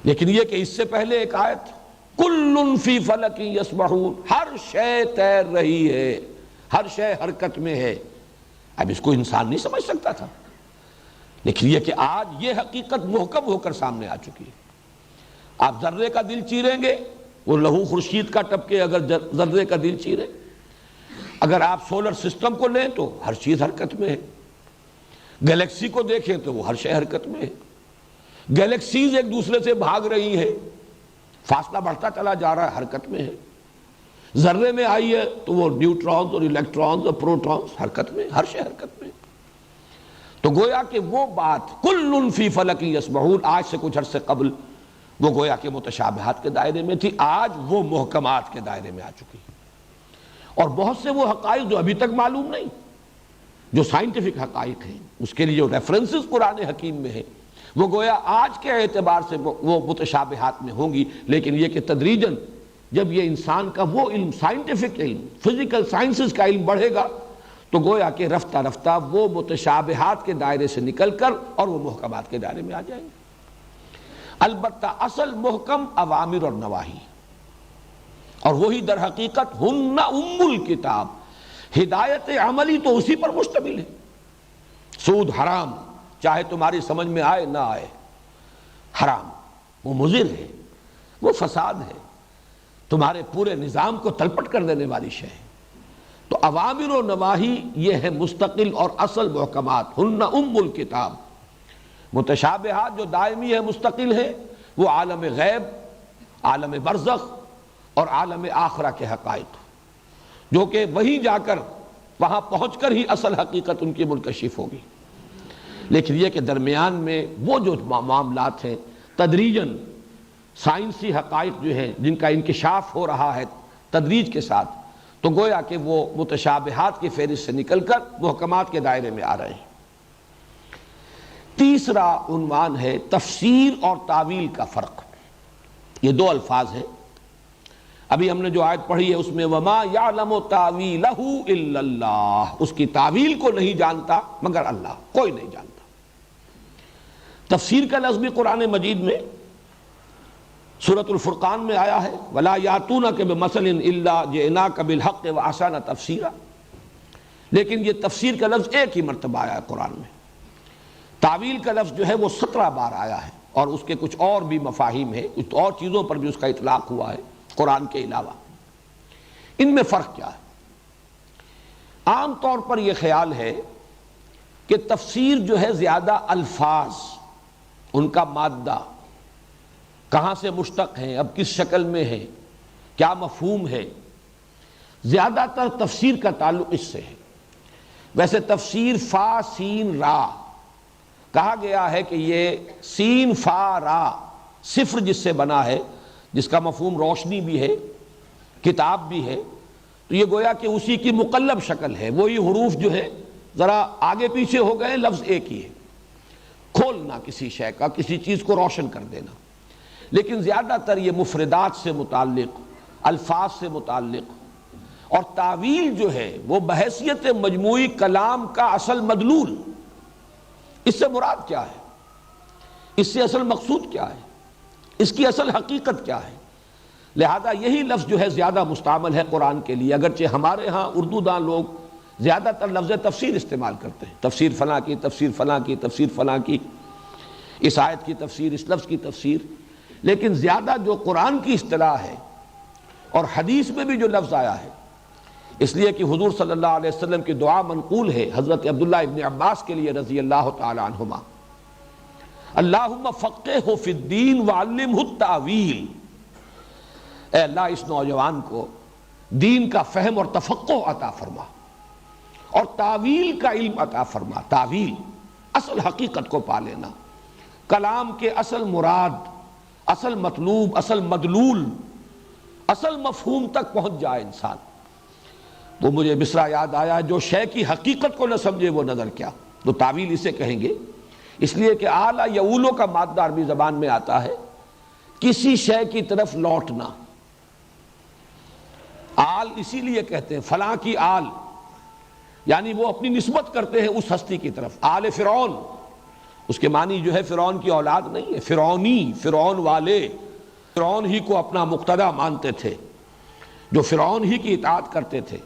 لیکن یہ کہ اس سے پہلے ایک آیت کل فی فلک یسبحون، ہر شے تیر رہی ہے، ہر شے حرکت میں ہے۔ اب اس کو انسان نہیں سمجھ سکتا تھا، لیکن یہ کہ آج یہ حقیقت محکم ہو کر سامنے آ چکی ہے۔ آپ ذرے کا دل چیریں گے، وہ لہو خورشید کا ٹپکے اگر ذرے کا دل چیرے، اگر آپ سولر سسٹم کو لیں تو ہر چیز حرکت میں ہے، گلیکسی کو دیکھیں تو وہ ہر شے حرکت میں ہے، گلیکسیز ایک دوسرے سے بھاگ رہی ہیں، فاصلہ بڑھتا چلا جا رہا ہے، حرکت میں ہے۔ ذرے میں آئی ہے تو وہ نیوٹرونز اور الیکٹرونز اور پروٹونز حرکت میں، ہر شے حرکت میں۔ تو گویا کہ وہ بات کل فی فلک یسبحون آج سے کچھ عرصے قبل وہ گویا کہ متشابہات کے دائرے میں تھی، آج وہ محکمات کے دائرے میں آ چکی۔ اور بہت سے وہ حقائق جو ابھی تک معلوم نہیں، جو سائنٹیفک حقائق ہیں، اس کے لیے جو ریفرنسز قرآن حکیم میں ہیں، وہ گویا آج کے اعتبار سے وہ متشابہات میں ہوں گی۔ لیکن یہ کہ تدریجاً جب یہ انسان کا وہ علم، سائنٹیفک علم، فزیکل سائنسز کا علم بڑھے گا تو گویا کہ رفتہ رفتہ وہ متشابہات کے دائرے سے نکل کر اور وہ محکمات کے دائرے میں آ جائیں گے۔ البتہ اصل محکم اوامر اور نواہی، اور وہی در حقیقت ہن ام الکتاب، ہدایت عملی تو اسی پر مشتمل ہے۔ سود حرام، چاہے تمہاری سمجھ میں آئے نہ آئے، حرام، وہ مضر ہے، وہ فساد ہے، تمہارے پورے نظام کو تلپٹ کر دینے والی شے ہے۔ تو اوامر و نواہی یہ ہے مستقل اور اصل محکمات، ہن ام الکتاب۔ متشابہات جو دائمی ہے، مستقل ہے، وہ عالم غیب، عالم برزخ اور عالم آخرہ کے حقائق، جو کہ وہیں جا کر، وہاں پہنچ کر ہی اصل حقیقت ان کی منکشف ہوگی۔ لیکن یہ کہ درمیان میں وہ جو معاملات ہیں تدریجاً سائنسی حقائق جو ہیں جن کا انکشاف ہو رہا ہے تدریج کے ساتھ، تو گویا کہ وہ متشابہات کی فہرست سے نکل کر محکمات کے دائرے میں آ رہے ہیں۔ تیسرا عنوان ہے تفسیر اور تعویل کا فرق۔ یہ 2 الفاظ ہیں۔ ابھی ہم نے جو آیت پڑھی ہے اس میں وَمَا يَعْلَمُ تَعْوِيلَهُ إِلَّا اللَّهُ، اس کی تعویل کو نہیں جانتا مگر اللہ، کوئی نہیں جانتا۔ تفسیر کا لفظ بھی قرآن مجید میں سورۃ الفرقان میں آیا ہے وَلَا يَأْتُونَكَ بِمَثَلٍ إِلَّا جِئْنَاكَ بِالْحَقِّ وَأَحْسَنَ تَفْسِيرًا، لیکن یہ تفسیر کا لفظ ایک ہی مرتبہ آیا ہے قرآن میں۔ تعویل کا لفظ جو ہے وہ 17 بار آیا ہے، اور اس کے کچھ اور بھی مفاہیم ہیں، کچھ اور چیزوں پر بھی اس کا اطلاق ہوا ہے قرآن کے علاوہ۔ ان میں فرق کیا ہے؟ عام طور پر یہ خیال ہے کہ تفسیر جو ہے زیادہ الفاظ، ان کا مادہ، کہاں سے مشتق ہیں، اب کس شکل میں ہے، کیا مفہوم ہے، زیادہ تر تفسیر کا تعلق اس سے ہے۔ ویسے تفسیر فا سین را کہا گیا ہے کہ یہ سین فا را، صفر جس سے بنا ہے، جس کا مفہوم روشنی بھی ہے، کتاب بھی ہے، تو یہ گویا کہ اسی کی مقلب شکل ہے، وہی حروف جو ہے ذرا آگے پیچھے ہو گئے، لفظ ایک ہی ہے، کھولنا کسی شے کا، کسی چیز کو روشن کر دینا۔ لیکن زیادہ تر یہ مفردات سے متعلق، الفاظ سے متعلق، اور تعویل جو ہے وہ بحیثیت مجموعی کلام کا اصل مدلول، اس سے مراد کیا ہے، اس سے اصل مقصود کیا ہے، اس کی اصل حقیقت کیا ہے۔ لہذا یہی لفظ جو ہے زیادہ مستعمل ہے قرآن کے لیے، اگرچہ ہمارے ہاں اردو داں لوگ زیادہ تر لفظ تفسیر استعمال کرتے ہیں، تفسیر فلاں کی، تفسیر فلاں کی، تفسیر فلاں کی، اس آیت کی تفسیر، اس لفظ کی تفسیر۔ لیکن زیادہ جو قرآن کی اصطلاح ہے اور حدیث میں بھی جو لفظ آیا ہے، اس لیے کہ حضور صلی اللہ علیہ وسلم کی دعا منقول ہے حضرت عبداللہ ابن عباس کے لیے رضی اللہ تعالی عنہما، اللہم فقہہ فی الدین وعلمہ التاویل، اے اللہ اس نوجوان کو دین کا فہم اور تفقہ عطا فرما اور تعویل کا علم عطا فرما۔ تعویل، اصل حقیقت کو پا لینا، کلام کے اصل مراد، اصل مطلوب، اصل مدلول، اصل مفہوم تک پہنچ جائے انسان۔ وہ مجھے مصرع یاد آیا، جو شے کی حقیقت کو نہ سمجھے وہ نظر کیا، تو تعویل اسے کہیں گے اس لیے کہ آلا یعولو کا مادہ عربی زبان میں آتا ہے کسی شے کی طرف لوٹنا. آل اسی لیے کہتے ہیں فلاں کی آل، یعنی وہ اپنی نسبت کرتے ہیں اس ہستی کی طرف. آل فرعون، اس کے معنی جو ہے فرعون کی اولاد نہیں ہے، فرعونی، فرعون والے، فرعون ہی کو اپنا مقتدی مانتے تھے، جو فرعون ہی کی اطاعت کرتے تھے،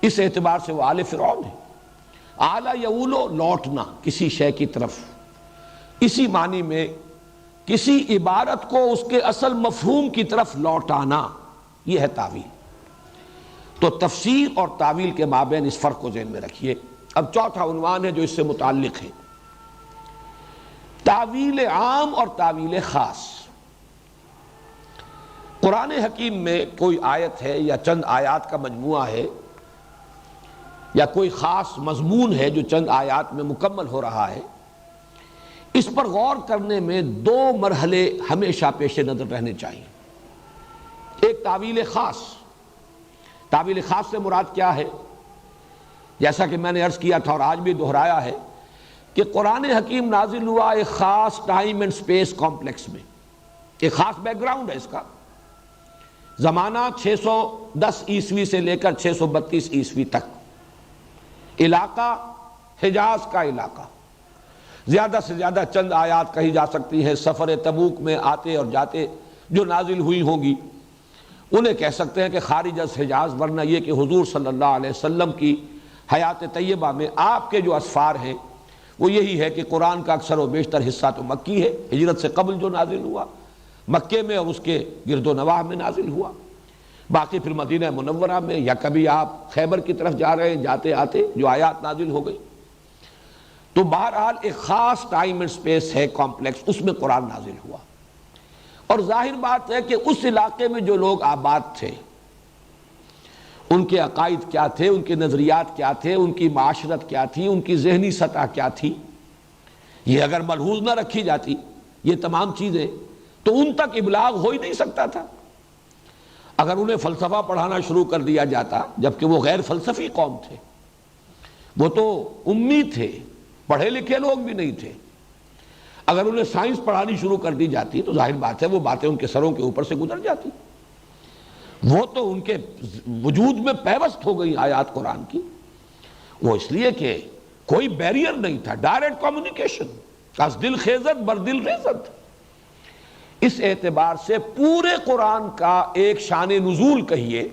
اس اعتبار سے وہ آل فرعون ہے. آلا یعولو لوٹنا کسی شے کی طرف، اسی معنی میں کسی عبارت کو اس کے اصل مفہوم کی طرف لوٹانا، یہ ہے تعویل. تو تفسیر اور تعویل کے مابین اس فرق کو ذہن میں رکھیے. اب چوتھا عنوان ہے جو اس سے متعلق ہے، تعویل عام اور تعویل خاص. قرآن حکیم میں کوئی آیت ہے یا چند آیات کا مجموعہ ہے یا کوئی خاص مضمون ہے جو چند آیات میں مکمل ہو رہا ہے، اس پر غور کرنے میں دو مرحلے ہمیشہ پیش نظر رہنے چاہیے. ایک تعویل خاص. تعویل خاص سے مراد کیا ہے؟ جیسا کہ میں نے عرض کیا تھا اور آج بھی دہرایا ہے کہ قرآن حکیم نازل ہوا ایک خاص ٹائم اینڈ سپیس کمپلیکس میں، ایک خاص بیک گراؤنڈ ہے اس کا. زمانہ 610 عیسوی سے لے کر 632 عیسوی تک. علاقہ حجاز کا علاقہ. زیادہ سے زیادہ چند آیات کہی جا سکتی ہیں سفر تبوک میں آتے اور جاتے جو نازل ہوئی ہوں گی، انہیں کہہ سکتے ہیں کہ خارج از حجاز، ورنہ یہ کہ حضور صلی اللہ علیہ وسلم کی حیات طیبہ میں آپ کے جو اسفار ہیں وہ یہی ہے کہ قرآن کا اکثر و بیشتر حصہ تو مکی ہے، ہجرت سے قبل جو نازل ہوا مکے میں اور اس کے گرد و نواح میں نازل ہوا. باقی پھر مدینہ منورہ میں یا کبھی آپ خیبر کی طرف جا رہے ہیں جاتے آتے جو آیات نازل ہو گئی. تو بہرحال ایک خاص ٹائم اینڈ سپیس ہے کمپلیکس، اس میں قرآن نازل ہوا. اور ظاہر بات ہے کہ اس علاقے میں جو لوگ آباد تھے ان کے عقائد کیا تھے، ان کے نظریات کیا تھے، ان کی معاشرت کیا تھی، ان کی ذہنی سطح کیا تھی، یہ اگر ملحوظ نہ رکھی جاتی یہ تمام چیزیں تو ان تک ابلاغ ہو ہی نہیں سکتا تھا. اگر انہیں فلسفہ پڑھانا شروع کر دیا جاتا، جبکہ وہ غیر فلسفی قوم تھے، وہ تو امی تھے، پڑھے لکھے لوگ بھی نہیں تھے، اگر انہیں سائنس پڑھانی شروع کر دی جاتی تو ظاہر بات ہے وہ باتیں ان کے سروں کے اوپر سے گزر جاتی. وہ تو ان کے وجود میں پیوست ہو گئی آیات قرآن کی. وہ اس لیے کہ کوئی بیریئر نہیں تھا، ڈائریکٹ کمیونیکیشن، از دل خیزت بر دل ریزت. اس اعتبار سے پورے قرآن کا ایک شان نزول کہیے،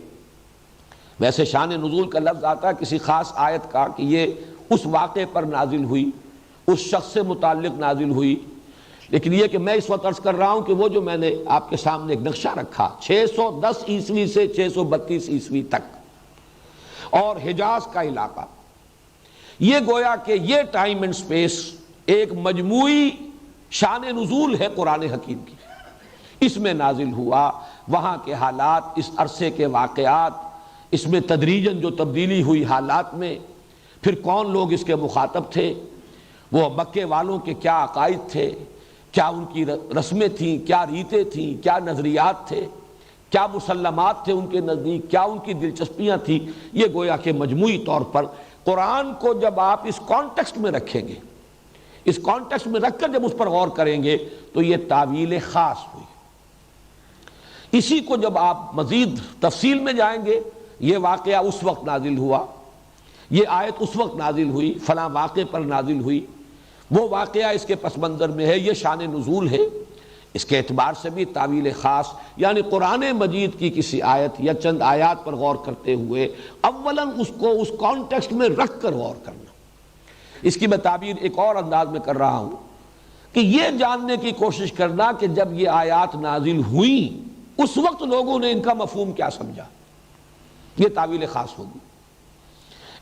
ویسے شان نزول کا لفظ آتا ہے کسی خاص آیت کا کہ یہ اس واقعے پر نازل ہوئی، اس شخص سے متعلق نازل ہوئی، لیکن یہ کہ میں اس وقت عرض کر رہا ہوں کہ وہ جو میں نے آپ کے سامنے ایک نقشہ رکھا 610 عیسوی سے 632 عیسوی تک اور حجاز کا علاقہ، یہ گویا کہ یہ ٹائم اینڈ سپیس ایک مجموعی شان نزول ہے قرآن حکیم کی. اس میں نازل ہوا، وہاں کے حالات، اس عرصے کے واقعات، اس میں تدریجاً جو تبدیلی ہوئی حالات میں، پھر کون لوگ اس کے مخاطب تھے، وہ مکے والوں کے کیا عقائد تھے، کیا ان کی رسمیں تھیں، کیا ریتیں تھیں، کیا نظریات تھے، کیا مسلمات تھے ان کے نزدیک، کیا ان کی دلچسپیاں تھیں. یہ گویا کہ مجموعی طور پر قرآن کو جب آپ اس کانٹیکسٹ میں رکھیں گے، اس کانٹیکسٹ میں رکھ کر جب اس پر غور کریں گے تو یہ تعویل خاص ہوئی. اسی کو جب آپ مزید تفصیل میں جائیں گے، یہ واقعہ اس وقت نازل ہوا، یہ آیت اس وقت نازل ہوئی، فلاں واقعے پر نازل ہوئی، وہ واقعہ اس کے پس منظر میں ہے، یہ شان نزول ہے. اس کے اعتبار سے بھی تعویل خاص یعنی قرآن مجید کی کسی آیت یا چند آیات پر غور کرتے ہوئے اولاً اس کو اس کانٹیکسٹ میں رکھ کر غور کرنا. اس کی میں تعبیر ایک اور انداز میں کر رہا ہوں کہ یہ جاننے کی کوشش کرنا کہ جب یہ آیات نازل ہوئیں اس وقت لوگوں نے ان کا مفہوم کیا سمجھا، یہ تعویل خاص ہوگی.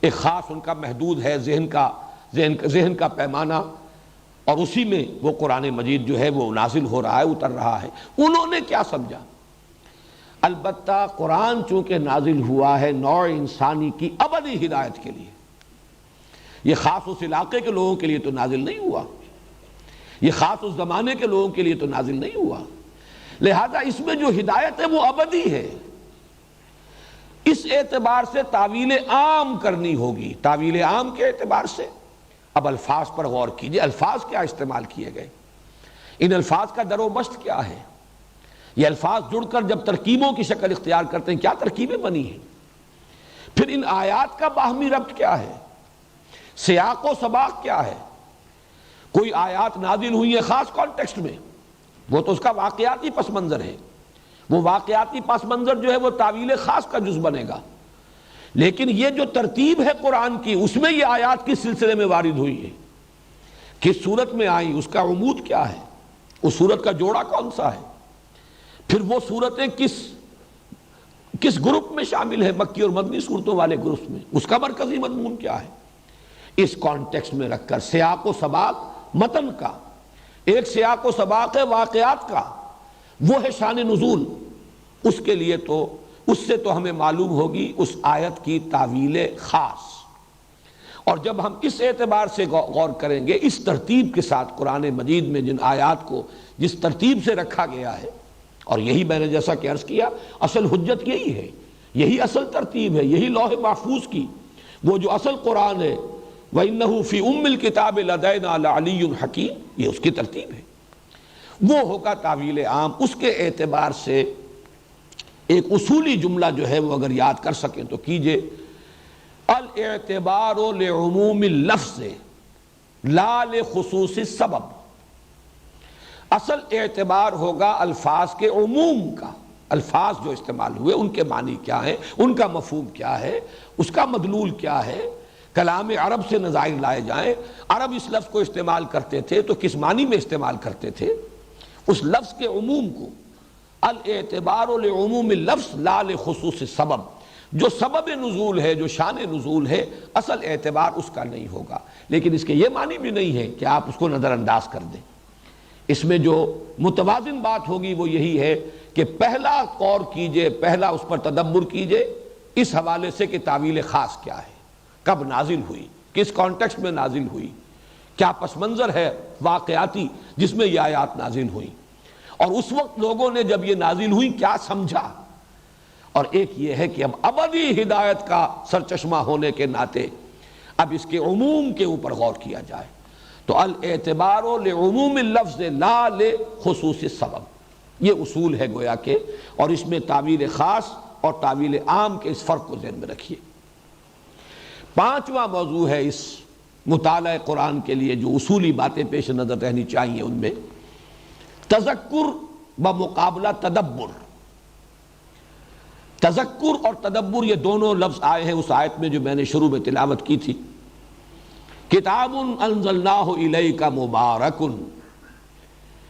ایک خاص ان کا محدود ہے ذہن کا پیمانہ، اور اسی میں وہ قرآن مجید جو ہے وہ نازل ہو رہا ہے، اتر رہا ہے. انہوں نے کیا سمجھا؟ البتہ قرآن چونکہ نازل ہوا ہے نوع انسانی کی ابدی ہدایت کے لیے، یہ خاص اس علاقے کے لوگوں کے لیے تو نازل نہیں ہوا، یہ خاص اس زمانے کے لوگوں کے لیے تو نازل نہیں ہوا، لہذا اس میں جو ہدایت ہے وہ ابدی ہے. اس اعتبار سے تعویل عام کرنی ہوگی. تعویل عام کے اعتبار سے اب الفاظ پر غور کیجئے، الفاظ کیا استعمال کیے گئے، ان الفاظ کا در و مشت کیا ہے، یہ الفاظ جڑ کر جب ترکیبوں کی شکل اختیار کرتے ہیں کیا ترکیبیں بنی ہیں، پھر ان آیات کا باہمی ربط کیا ہے، سیاق و سباق کیا ہے۔ کوئی آیات نازل ہوئی ہے خاص کانٹیکسٹ میں، وہ تو اس کا واقعاتی پس منظر ہے، وہ واقعاتی پس منظر جو ہے وہ تعویل خاص کا جز بنے گا، لیکن یہ جو ترتیب ہے قرآن کی اس میں یہ آیات کس سلسلے میں وارد ہوئی ہے، کس صورت میں آئی، اس کا عمود کیا ہے، اس صورت کا جوڑا کون سا ہے، پھر وہ صورتیں کس گروپ میں شامل ہے، مکی اور مدنی صورتوں والے گروپ میں، اس کا مرکزی مضمون کیا ہے۔ اس کانٹیکسٹ میں رکھ کر سیاق و سباق متن کا، ایک سیاق و سباق ہے واقعات کا، وہ ہے شان نزول، اس کے لیے تو اس سے تو ہمیں معلوم ہوگی اس آیت کی تعویل خاص، اور جب ہم اس اعتبار سے غور کریں گے اس ترتیب کے ساتھ قرآن مجید میں جن آیات کو جس ترتیب سے رکھا گیا ہے، اور یہی میں نے جیسا کہ عرض کیا اصل حجت یہی ہے، یہی اصل ترتیب ہے، یہی لوح محفوظ کی وہ جو اصل قرآن ہے وَإِنَّهُ فِي أُمِّ الْكِتَابِ لَدَيْنَا لَعَلِيٌّ حَكِيمٌ، یہ اس کی ترتیب ہے، وہ ہوگا تعویل عام۔ اس کے اعتبار سے ایک اصولی جملہ جو ہے وہ اگر یاد کر سکیں تو کیجئے، الاعتبار لعموم اللفظ لا لخصوص السبب، اصل اعتبار ہوگا الفاظ کے عموم کا، الفاظ جو استعمال ہوئے ان کے معنی کیا ہے، ان کا مفہوم کیا ہے، اس کا مدلول کیا ہے، کلام عرب سے نظائر لائے جائیں، عرب اس لفظ کو استعمال کرتے تھے تو کس معنی میں استعمال کرتے تھے، اس لفظ کے عموم کو، الاعتبار لعموم اللفظ لا لخصوص السبب، جو سبب نزول ہے، جو شان نزول ہے، اصل اعتبار اس کا نہیں ہوگا، لیکن اس کے یہ معنی بھی نہیں ہے کہ آپ اس کو نظر انداز کر دیں۔ اس میں جو متوازن بات ہوگی وہ یہی ہے کہ پہلا غور کیجئے، پہلا اس پر تدبر کیجئے اس حوالے سے کہ تعویل خاص کیا ہے، کب نازل ہوئی، کس کانٹیکسٹ میں نازل ہوئی، کیا پس منظر ہے واقعاتی جس میں یہ آیات نازل ہوئی، اور اس وقت لوگوں نے جب یہ نازل ہوئی کیا سمجھا، اور ایک یہ ہے کہ اب ابدی ہدایت کا سرچشمہ ہونے کے ناطے اب اس کے عموم کے اوپر غور کیا جائے، تو الاعتبار لعموم اللفظ لا لخصوص السبب، یہ اصول ہے گویا کہ، اور اس میں تعویل خاص اور تعویل عام کے اس فرق کو ذہن میں رکھیے۔ پانچواں موضوع ہے اس مطالعہ قرآن کے لیے جو اصولی باتیں پیش نظر رہنی چاہیے، ان میں تذکر بمقابلہ تدبر۔ تذکر اور تدبر یہ دونوں لفظ آئے ہیں اس آیت میں جو میں نے شروع میں تلاوت کی تھی، کتاب انزلناہ الیک مبارک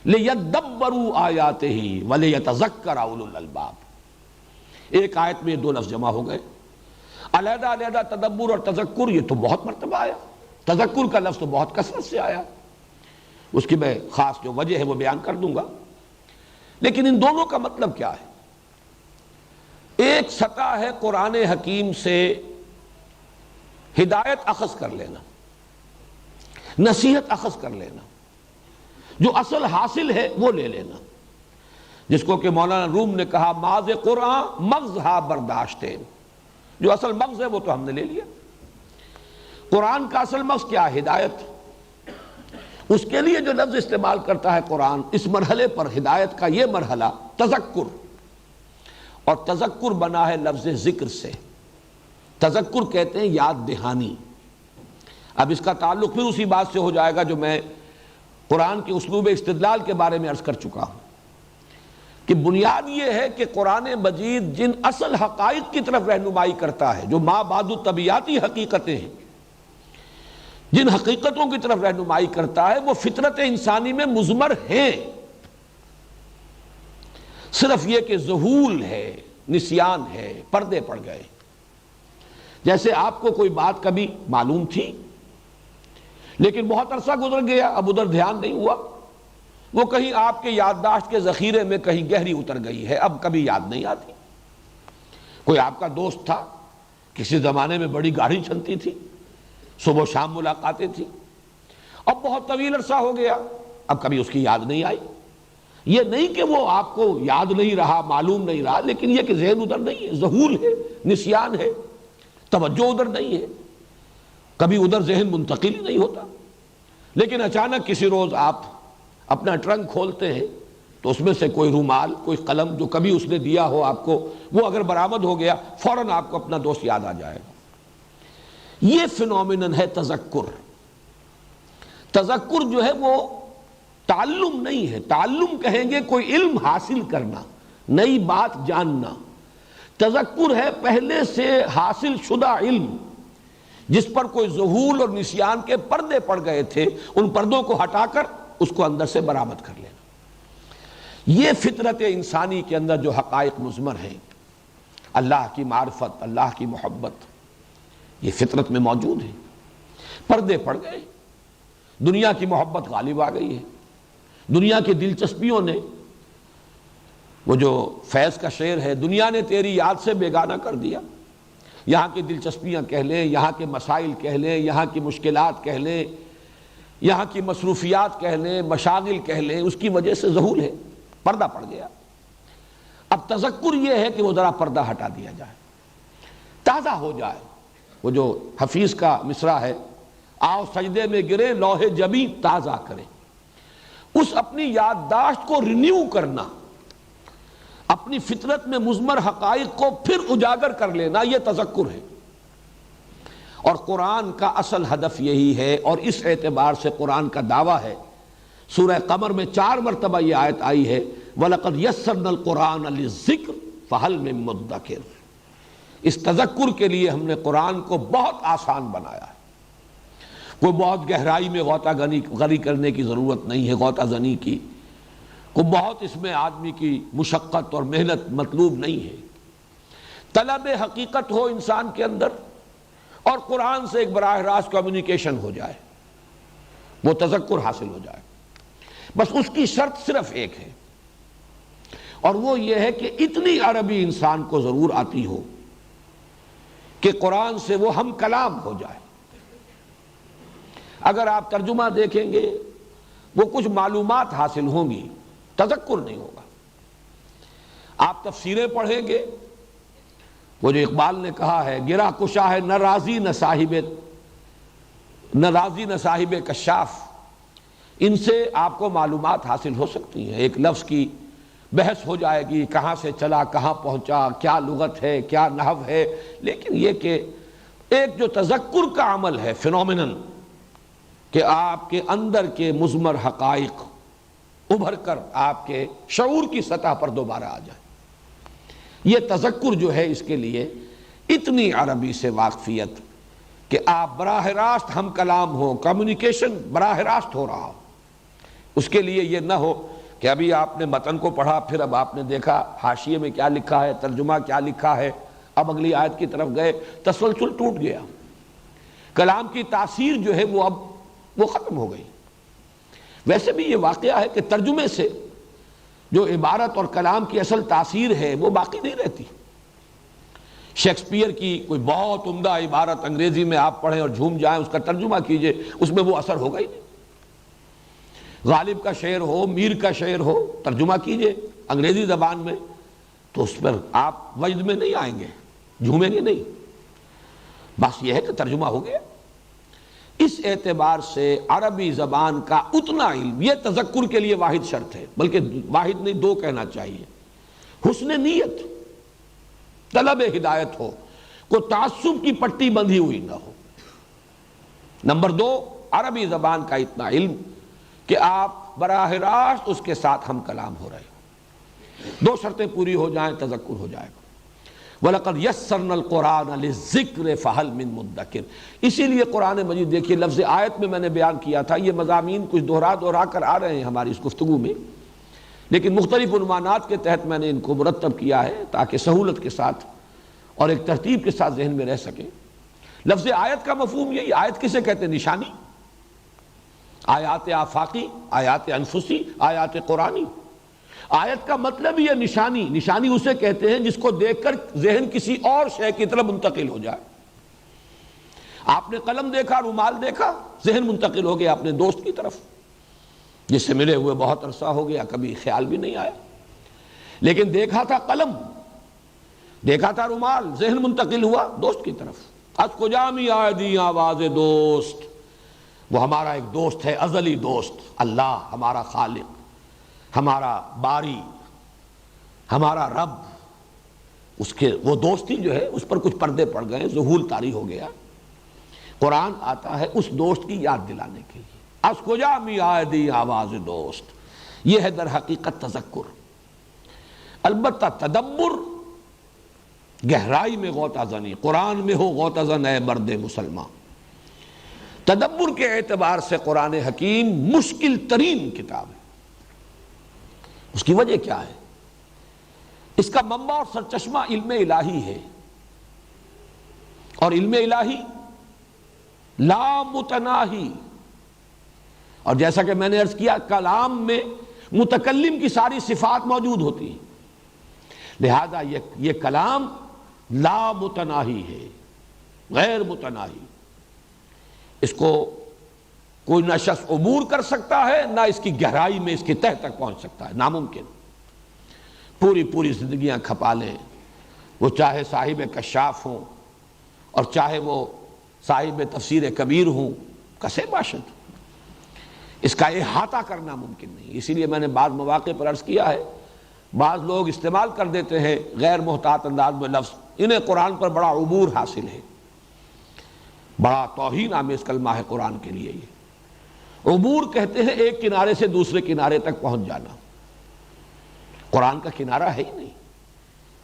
لیدبروا آیاتہ ولیتذکر اولو الالباب۔ ایک آیت میں یہ دو لفظ جمع ہو گئے، علیحدہ علیحدہ تدبر اور تذکر یہ تو بہت مرتبہ آیا، تذکر کا لفظ تو بہت کثرت سے آیا، اس کی میں خاص جو وجہ ہے وہ بیان کر دوں گا، لیکن ان دونوں کا مطلب کیا ہے؟ ایک سطح ہے قرآن حکیم سے ہدایت اخذ کر لینا، نصیحت اخذ کر لینا، جو اصل حاصل ہے وہ لے لینا، جس کو کہ مولانا روم نے کہا ماذ قرآن مغز ہا برداشتے، جو اصل مغز ہے وہ تو ہم نے لے لیا۔ قرآن کا اصل مغز کیا ہے؟ ہدایت۔ اس کے لیے جو لفظ استعمال کرتا ہے قرآن اس مرحلے پر، ہدایت کا یہ مرحلہ تذکر، اور تذکر بنا ہے لفظ ذکر سے، تذکر کہتے ہیں یاد دہانی۔ اب اس کا تعلق پھر اسی بات سے ہو جائے گا جو میں قرآن کے اسلوب استدلال کے بارے میں عرض کر چکا ہوں، کہ بنیاد یہ ہے کہ قرآن مجید جن اصل حقائق کی طرف رہنمائی کرتا ہے، جو ما بعد طبیعتی حقیقتیں ہیں، جن حقیقتوں کی طرف رہنمائی کرتا ہے وہ فطرت انسانی میں مضمر ہیں، صرف یہ کہ ذہول ہے، نسیان ہے، پردے پڑ گئے۔ جیسے آپ کو کوئی بات کبھی معلوم تھی لیکن بہت عرصہ گزر گیا، اب ادھر دھیان نہیں ہوا، وہ کہیں آپ کے یادداشت کے ذخیرے میں کہیں گہری اتر گئی ہے، اب کبھی یاد نہیں آتی۔ کوئی آپ کا دوست تھا، کسی زمانے میں بڑی گاڑی چلتی تھی، صبح و شام ملاقاتیں تھیں، اب بہت طویل عرصہ ہو گیا، اب کبھی اس کی یاد نہیں آئی۔ یہ نہیں کہ وہ آپ کو یاد نہیں رہا، معلوم نہیں رہا، لیکن یہ کہ ذہن ادھر نہیں ہے، ذہول ہے، نسیان ہے، توجہ ادھر نہیں ہے، کبھی ادھر ذہن منتقل ہی نہیں ہوتا۔ لیکن اچانک کسی روز آپ اپنا ٹرنک کھولتے ہیں تو اس میں سے کوئی رومال، کوئی قلم جو کبھی اس نے دیا ہو آپ کو، وہ اگر برآمد ہو گیا، فوراً آپ کو اپنا دوست یاد آ جائے گا۔ یہ فینومینن ہے تذکر۔ تذکر جو ہے وہ تعلم نہیں ہے، تعلم کہیں گے کوئی علم حاصل کرنا، نئی بات جاننا۔ تذکر ہے پہلے سے حاصل شدہ علم جس پر کوئی ذہول اور نسیان کے پردے پڑ گئے تھے، ان پردوں کو ہٹا کر اس کو اندر سے برآمد کر لینا۔ یہ فطرت انسانی کے اندر جو حقائق مضمر ہیں، اللہ کی معرفت، اللہ کی محبت، یہ فطرت میں موجود ہے۔ پردے پڑ گئے، دنیا کی محبت غالب آ گئی ہے، دنیا کی دلچسپیوں نے، وہ جو فیض کا شعر ہے، دنیا نے تیری یاد سے بیگانہ کر دیا، یہاں کی دلچسپیاں کہہ لیں، یہاں کے مسائل کہہ لیں، یہاں کی مشکلات کہہ لیں، یہاں کی مصروفیات کہہ لیں، مشاغل کہہ لیں، اس کی وجہ سے ذہول ہے، پردہ پڑ گیا۔ اب تذکر یہ ہے کہ وہ ذرا پردہ ہٹا دیا جائے، تازہ ہو جائے۔ وہ جو حفیظ کا مصرع ہے، آؤ سجدے میں گرے لوح جبیں تازہ کریں، اس اپنی یادداشت کو رینیو کرنا، اپنی فطرت میں مضمر حقائق کو پھر اجاگر کر لینا، یہ تذکر ہے۔ اور قرآن کا اصل ہدف یہی ہے، اور اس اعتبار سے قرآن کا دعویٰ ہے۔ سورہ قمر میں 4 مرتبہ یہ آیت آئی ہے، وَلَقَدْ يَسَّرْنَا الْقُرْآنَ لِلذِّكْرِ فَهَلْ مِن مُدَّكِرٍ۔ اس تذکر کے لیے ہم نے قرآن کو بہت آسان بنایا ہے، کوئی بہت گہرائی میں غوطہ غنی کرنے کی ضرورت نہیں ہے، غوطہ زنی کی، کوئی بہت اس میں آدمی کی مشقت اور محنت مطلوب نہیں ہے۔ طلب حقیقت ہو انسان کے اندر اور قرآن سے ایک براہ راست کمیونیکیشن ہو جائے، وہ تذکر حاصل ہو جائے، بس اس کی شرط صرف ایک ہے، اور وہ یہ ہے کہ اتنی عربی انسان کو ضرور آتی ہو کہ قرآن سے وہ ہم کلام ہو جائے۔ اگر آپ ترجمہ دیکھیں گے وہ کچھ معلومات حاصل ہوں گی، تذکر نہیں ہوگا۔ آپ تفسیریں پڑھیں گے، وہ جو اقبال نے کہا ہے، گرا کشا ہے نہ راضی نہ صاحب کشاف، ان سے آپ کو معلومات حاصل ہو سکتی ہیں۔ ایک لفظ کی بحث ہو جائے گی، کہاں سے چلا کہاں پہنچا، کیا لغت ہے کیا نحو ہے، لیکن یہ کہ ایک جو تذکر کا عمل ہے، فینومینن، کہ آپ کے اندر کے مضمر حقائق ابھر کر آپ کے شعور کی سطح پر دوبارہ آ جائیں، یہ تذکر جو ہے اس کے لیے اتنی عربی سے واقفیت کہ آپ براہ راست ہم کلام ہو، کمیونیکیشن براہ راست ہو رہا ہو۔ اس کے لیے یہ نہ ہو کہ ابھی آپ نے متن کو پڑھا، پھر اب آپ نے دیکھا حاشیے میں کیا لکھا ہے، ترجمہ کیا لکھا ہے، اب اگلی آیت کی طرف گئے، تسلسل ٹوٹ گیا، کلام کی تاثیر جو ہے وہ ختم ہو گئی۔ ویسے بھی یہ واقعہ ہے کہ ترجمے سے جو عبارت اور کلام کی اصل تاثیر ہے وہ باقی نہیں رہتی۔ شیکسپیئر کی کوئی بہت عمدہ عبارت انگریزی میں آپ پڑھیں اور جھوم جائیں، اس کا ترجمہ کیجئے، اس میں وہ اثر ہوگا ہی نہیں۔ غالب کا شعر ہو، میر کا شعر ہو، ترجمہ کیجئے انگریزی زبان میں، تو اس پر آپ وجد میں نہیں آئیں گے، جھومیں گے نہیں۔ بس یہ ہے کہ ترجمہ ہو گیا۔ اس اعتبار سے عربی زبان کا اتنا علم، یہ تذکر کے لیے واحد شرط ہے، بلکہ واحد نہیں 2 کہنا چاہیے۔ حسن نیت، طلب ہدایت ہو، کوئی تعصب کی پٹی بندھی ہوئی نہ ہو۔ نمبر 2، عربی زبان کا اتنا علم کہ آپ براہ راست اس کے ساتھ ہم کلام ہو رہے ہو۔ 2 شرطیں پوری ہو جائیں، تذکر ہو جائے گا۔ وَلَقَدْ يَسَّرْنَا الْقُرْآنَ لِلذِّكْرِ فَهَلْ مِن مُدَّكِرٍ۔ اسی لیے قرآن مجید دیکھیے، لفظ آیت میں نے بیان کیا تھا، یہ مضامین کچھ دہرا کر آ رہے ہیں ہماری اس گفتگو میں، لیکن مختلف عنوانات کے تحت میں نے ان کو مرتب کیا ہے تاکہ سہولت کے ساتھ اور ایک ترتیب کے ساتھ ذہن میں رہ سکے۔ لفظ آیت کا مفہوم یہی، آیت کسے کہتے ہیں؟ نشانی، آیات آفاقی، آیات انفسی، آیات قرآنی۔ آیت کا مطلب یہ نشانی، نشانی اسے کہتے ہیں جس کو دیکھ کر ذہن کسی اور شے کی طرف منتقل ہو جائے۔ آپ نے قلم دیکھا، رومال دیکھا، ذہن منتقل ہو گیا اپنے دوست کی طرف جس سے ملے ہوئے بہت عرصہ ہو گیا، کبھی خیال بھی نہیں آیا، لیکن دیکھا تھا قلم، دیکھا تھا رومال، ذہن منتقل ہوا دوست کی طرف۔ از کجا می آئے دی آواز دوست، وہ ہمارا ایک دوست ہے، ازلی دوست، اللہ ہمارا خالق، ہمارا باری، ہمارا رب۔ اس کے وہ دوستی جو ہے اس پر کچھ پردے پڑ گئے، ذہول طاری ہو گیا۔ قرآن آتا ہے اس دوست کی یاد دلانے کے لیے۔ از کجا می آئے آواز دوست، یہ ہے در حقیقت تذکر۔ البتہ تدبر گہرائی میں غوطہ زنی، قرآن میں ہو غوطہ زن اے مرد مسلمان۔ تدبر کے اعتبار سے قرآن حکیم مشکل ترین کتاب ہے۔ اس کی وجہ کیا ہے؟ اس کا منبع اور سرچشمہ علم الہی ہے، اور علم الہی لا متناہی، اور جیسا کہ میں نے عرض کیا کلام میں متکلم کی ساری صفات موجود ہوتی ہیں، لہذا یہ کلام لا متناہی ہے، غیر متناہی۔ اس کو کوئی نہ شخص عبور کر سکتا ہے، نہ اس کی گہرائی میں اس کی تہ تک پہنچ سکتا ہے، ناممکن۔ پوری زندگیاں کھپا لیں، وہ چاہے صاحب کشاف ہوں اور چاہے وہ صاحب تفسیر کبیر ہوں، کسے باشد، اس کا احاطہ کرنا ممکن نہیں۔ اسی لیے میں نے بعض مواقع پر عرض کیا ہے، بعض لوگ استعمال کر دیتے ہیں غیر محتاط انداز میں لفظ، انہیں قرآن پر بڑا عبور حاصل ہے، بڑا توہین آمیز کلمہ ہے قرآن کے لیے۔ یہ عبور کہتے ہیں ایک کنارے سے دوسرے کنارے تک پہنچ جانا، قرآن کا کنارہ ہے ہی نہیں۔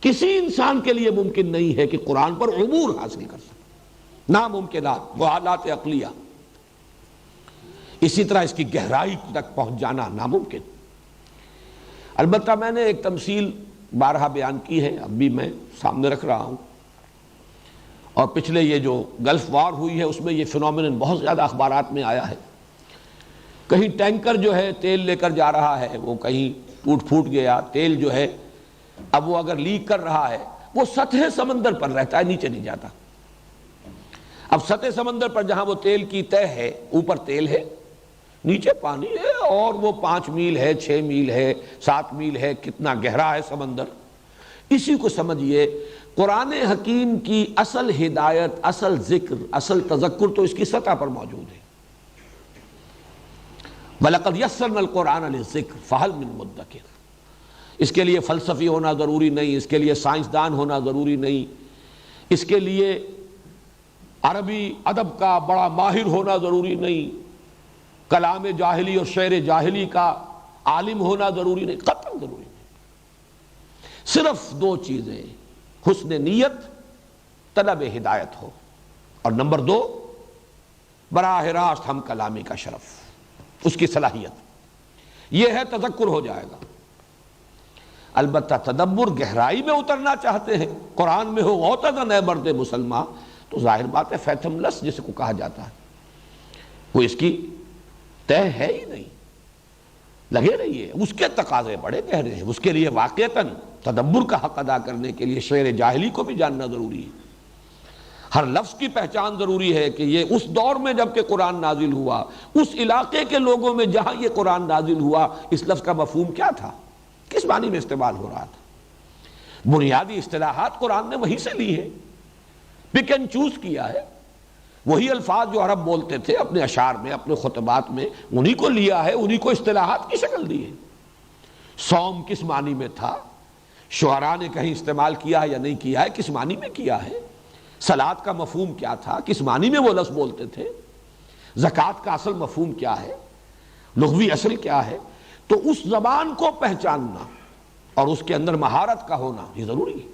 کسی انسان کے لیے ممکن نہیں ہے کہ قرآن پر عبور حاصل کر سکے، ناممکنات، محالات عقلیہ۔ اسی طرح اس کی گہرائی تک پہنچ جانا ناممکن۔ البتہ میں نے ایک تمثیل بارہا بیان کی ہے، اب بھی میں سامنے رکھ رہا ہوں، اور پچھلے یہ جو گلف وار ہوئی ہے اس میں یہ فنومینن بہت زیادہ اخبارات میں آیا ہے۔ کہیں ٹینکر جو ہے تیل لے کر جا رہا ہے، وہ کہیں ٹوٹ پھوٹ گیا، تیل جو ہے اب وہ اگر لیک کر رہا ہے وہ سطح سمندر پر رہتا ہے، نیچے نہیں جاتا۔ اب سطح سمندر پر جہاں وہ تیل کی تہ ہے، اوپر تیل ہے، نیچے پانی ہے، اور وہ 5 میل ہے، 6 میل ہے، 7 میل ہے، کتنا گہرا ہے سمندر۔ اسی کو سمجھیے قرآن حکیم کی اصل ہدایت، اصل ذکر، اصل تذکر تو اس کی سطح پر موجود ہے۔ وَلَقَدْ يَسَّرْنَا الْقُرْآنَ لِلذِّكْرِ فَهَلْ مِن مُدَّكِرٍ۔ اس کے لیے فلسفی ہونا ضروری نہیں، اس کے لیے سائنسدان ہونا ضروری نہیں، اس کے لیے عربی ادب کا بڑا ماہر ہونا ضروری نہیں، کلام جاہلی اور شعر جاہلی کا عالم ہونا ضروری نہیں، قطعاً ضروری نہیں۔ صرف 2 چیزیں، حسن نیت، طلب ہدایت ہو، اور نمبر 2 براہ راست ہم کلامی کا شرف، اس کی صلاحیت، یہ ہے تذکر ہو جائے گا۔ البتہ تدبر گہرائی میں اترنا چاہتے ہیں، قرآن میں ہو غوطہ نئے مرد مسلمان، تو ظاہر بات ہے فیتھم لس جس کو کہا جاتا ہے، وہ اس کی طے ہے ہی نہیں، لگے رہیے۔ اس کے تقاضے بڑے گہرے ہیں، اس کے لیے واقعتاً تدبر کا حق ادا کرنے کے لیے شعر جاہلی کو بھی جاننا ضروری ہے، ہر لفظ کی پہچان ضروری ہے کہ یہ اس دور میں جب کہ قرآن نازل ہوا، اس علاقے کے لوگوں میں جہاں یہ قرآن نازل ہوا، اس لفظ کا مفہوم کیا تھا، کس معنی میں استعمال ہو رہا تھا۔ بنیادی اصطلاحات قرآن نے وہیں سے لی ہے، پک اینڈ چوز کیا ہے، وہی الفاظ جو عرب بولتے تھے اپنے اشعار میں، اپنے خطبات میں، انہی کو لیا ہے، انہی کو اصطلاحات کی شکل دی ہے۔ صوم کس معنی میں تھا، شعراء نے کہیں استعمال کیا ہے یا نہیں کیا ہے، کس معنی میں کیا ہے، صلاۃ کا مفہوم کیا تھا، کس معنی میں وہ لفظ بولتے تھے، زکوٰۃ کا اصل مفہوم کیا ہے، لغوی اصل کیا ہے، تو اس زبان کو پہچاننا اور اس کے اندر مہارت کا ہونا یہ ضروری ہے۔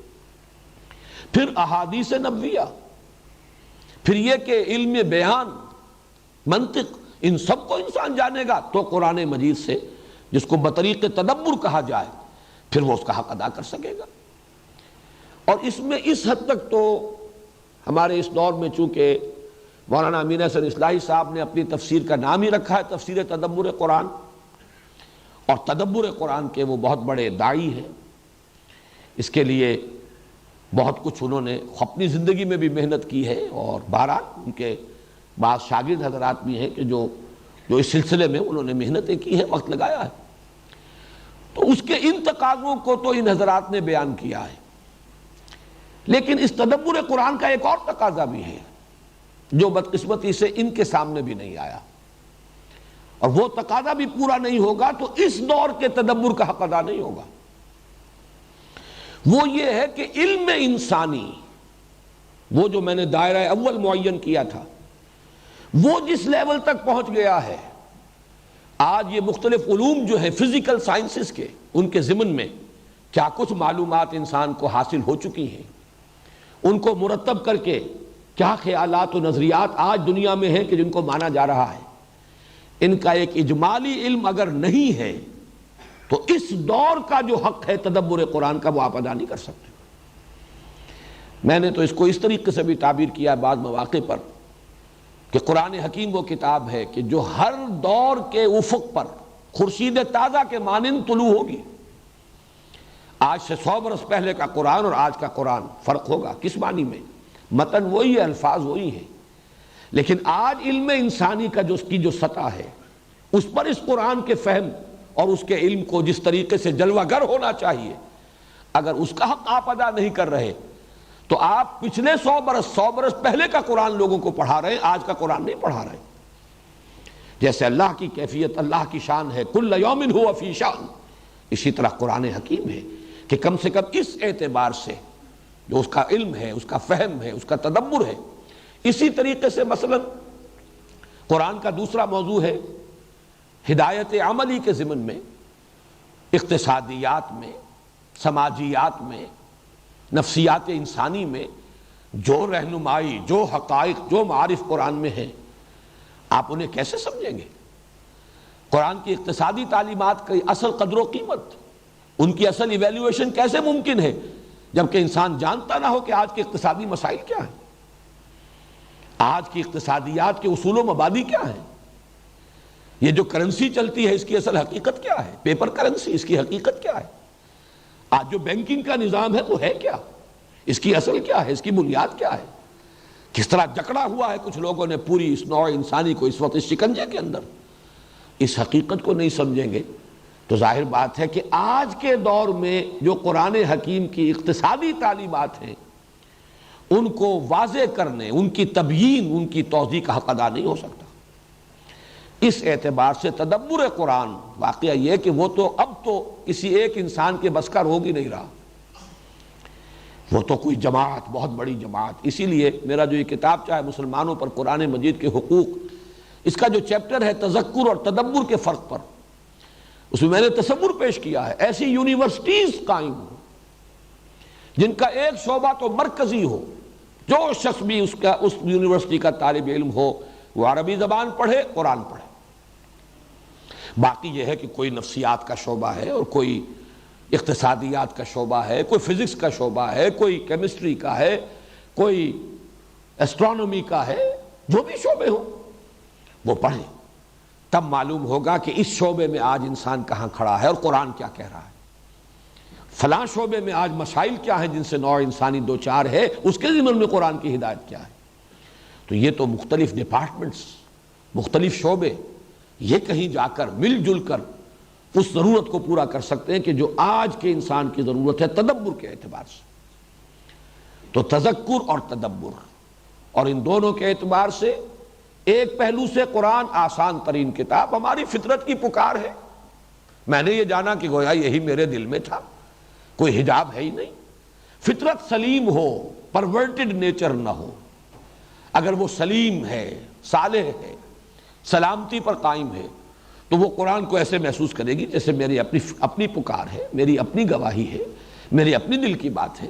پھر احادیث نبویہ، پھر یہ کہ علم بیان، منطق، ان سب کو انسان جانے گا تو قرآن مجید سے، جس کو بطریق تدبر کہا جائے، پھر وہ اس کا حق ادا کر سکے گا۔ اور اس میں اس حد تک تو ہمارے اس دور میں چونکہ مولانا امین احسن اصلاحی صاحب نے اپنی تفسیر کا نام ہی رکھا ہے تفسیر تدبر قرآن، اور تدبر قرآن کے وہ بہت بڑے داعی ہیں، اس کے لیے بہت کچھ انہوں نے اپنی زندگی میں بھی محنت کی ہے، اور بہرحال ان کے بعض شاگرد حضرات بھی ہیں کہ جو اس سلسلے میں انہوں نے محنتیں کی ہے، وقت لگایا ہے، تو اس کے ان تقاضوں کو تو ان حضرات نے بیان کیا ہے۔ لیکن اس تدبر قرآن کا ایک اور تقاضا بھی ہے جو بدقسمتی سے ان کے سامنے بھی نہیں آیا، اور وہ تقاضا بھی پورا نہیں ہوگا تو اس دور کے تدبر کا حق ادا نہیں ہوگا۔ وہ یہ ہے کہ علم انسانی، وہ جو میں نے دائرہ اول معین کیا تھا، وہ جس لیول تک پہنچ گیا ہے، آج یہ مختلف علوم جو ہے فزیکل سائنسز کے، ان کے ضمن میں کیا کچھ معلومات انسان کو حاصل ہو چکی ہیں، ان کو مرتب کر کے کیا خیالات و نظریات آج دنیا میں ہیں کہ جن کو مانا جا رہا ہے، ان کا ایک اجمالی علم اگر نہیں ہے تو اس دور کا جو حق ہے تدبر قرآن کا وہ آپ ادا نہیں کر سکتے۔ میں نے تو اس کو اس طریقے سے بھی تعبیر کیا بعض مواقع پر کہ قرآن حکیم وہ کتاب ہے کہ جو ہر دور کے افق پر خورشید تازہ کے مانند طلوع ہوگی۔ آج سے 100 برس پہلے کا قرآن اور آج کا قرآن فرق ہوگا، کس معنی میں؟ متن وہی ہے، الفاظ وہی ہیں، لیکن آج علم انسانی کا جو اس کی جو سطح ہے، اس پر اس قرآن کے فہم اور اس کے علم کو جس طریقے سے جلوہ گر ہونا چاہیے، اگر اس کا حق آپ ادا نہیں کر رہے تو آپ پچھلے 100 برس پہلے کا قرآن لوگوں کو پڑھا رہے ہیں، آج کا قرآن نہیں پڑھا رہے۔ جیسے اللہ کی کیفیت، اللہ کی شان ہے کل یوم ہوا فی شان، اسی طرح قرآن حکیم ہے کہ کم سے کم اس اعتبار سے جو اس کا علم ہے، اس کا فہم ہے، اس کا تدبر ہے۔ اسی طریقے سے مثلا قرآن کا دوسرا موضوع ہے ہدایت عملی کے ضمن میں، اقتصادیات میں، سماجیات میں، نفسیات انسانی میں جو رہنمائی، جو حقائق، جو معارف قرآن میں ہیں، آپ انہیں کیسے سمجھیں گے؟ قرآن کی اقتصادی تعلیمات کی اصل قدر و قیمت، ان کی اصل ایویلیویشن کیسے ممکن ہے جبکہ انسان جانتا نہ ہو کہ آج کے اقتصادی مسائل کیا ہیں، آج کی اقتصادیات کے اصول و مبادی کیا ہیں، یہ جو کرنسی چلتی ہے اس کی اصل حقیقت کیا ہے، پیپر کرنسی، اس کی حقیقت کیا ہے، آج جو بینکنگ کا نظام ہے وہ ہے کیا، اس کی اصل کیا ہے، اس کی بنیاد کیا ہے، کس طرح جکڑا ہوا ہے کچھ لوگوں نے پوری اس نوع انسانی کو اس وقت اس شکنجے کے اندر۔ اس حقیقت کو نہیں سمجھیں گے تو ظاہر بات ہے کہ آج کے دور میں جو قرآن حکیم کی اقتصادی تعلیمات ہیں ان کو واضح کرنے، ان کی تبیین، ان کی توضیح کا حق ادا نہیں ہو سکتا۔ اس اعتبار سے تدبر قرآن واقعہ یہ کہ وہ تو اب تو کسی ایک انسان کے بس کا روگ ہی نہیں رہا، وہ تو کوئی جماعت، بہت بڑی جماعت۔ اسی لیے میرا جو یہ کتاب چاہے مسلمانوں پر قرآن مجید کے حقوق، اس کا جو چیپٹر ہے تذکر اور تدبر کے فرق پر، اس میں نے تصور پیش کیا ہے ایسی یونیورسٹیز قائم ہو جن کا ایک شعبہ تو مرکزی ہو، جو شخص بھی اس یونیورسٹی کا طالب علم ہو وہ عربی زبان پڑھے، قرآن پڑھے۔ باقی یہ ہے کہ کوئی نفسیات کا شعبہ ہے اور کوئی اقتصادیات کا شعبہ ہے، کوئی فزکس کا شعبہ ہے، کوئی کیمسٹری کا ہے، کوئی ایسٹرونومی کا ہے، جو بھی شعبے ہوں وہ پڑھیں، تب معلوم ہوگا کہ اس شعبے میں آج انسان کہاں کھڑا ہے اور قرآن کیا کہہ رہا ہے، فلاں شعبے میں آج مسائل کیا ہیں جن سے نوع انسانی دو چار ہے، اس کے ضمن میں قرآن کی ہدایت کیا ہے۔ تو یہ تو مختلف ڈپارٹمنٹس، مختلف شعبے، یہ کہیں جا کر مل جل کر اس ضرورت کو پورا کر سکتے ہیں کہ جو آج کے انسان کی ضرورت ہے تدبر کے اعتبار سے۔ تو تذکر اور تدبر، اور ان دونوں کے اعتبار سے ایک پہلو سے قرآن آسان ترین کتاب، ہماری فطرت کی پکار ہے۔ میں نے یہ جانا کہ گویا یہی میرے دل میں تھا، کوئی حجاب ہے ہی نہیں۔ فطرت سلیم ہو، پرورٹڈ نیچر نہ ہو، اگر وہ سلیم ہے، صالح ہے، سلامتی پر قائم ہے تو وہ قرآن کو ایسے محسوس کرے گی جیسے میری اپنی پکار ہے، میری اپنی گواہی ہے، میری اپنی دل کی بات ہے۔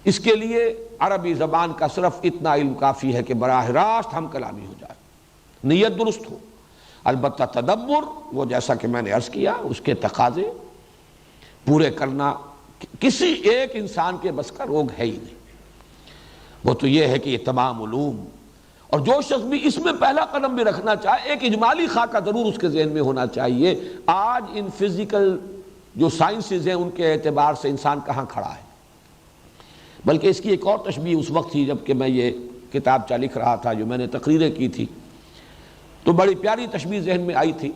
اس کے لیے عربی زبان کا صرف اتنا علم کافی ہے کہ براہ راست ہم کلامی ہو جائے، نیت درست ہو۔ البتہ تدبر، وہ جیسا کہ میں نے عرض کیا، اس کے تقاضے پورے کرنا کسی ایک انسان کے بس کا روگ ہے ہی نہیں۔ وہ تو یہ ہے کہ یہ تمام علوم، اور جو شخص بھی اس میں پہلا قدم بھی رکھنا چاہے ایک اجمالی خاکہ ضرور اس کے ذہن میں ہونا چاہیے، آج ان فزیکل جو سائنسز ہیں ان کے اعتبار سے انسان کہاں کھڑا ہے۔ بلکہ اس کی ایک اور تشبیہ اس وقت تھی جب کہ میں یہ کتاب لکھ رہا تھا، جو میں نے تقریریں کی تھی، تو بڑی پیاری تشبیہ ذہن میں آئی تھی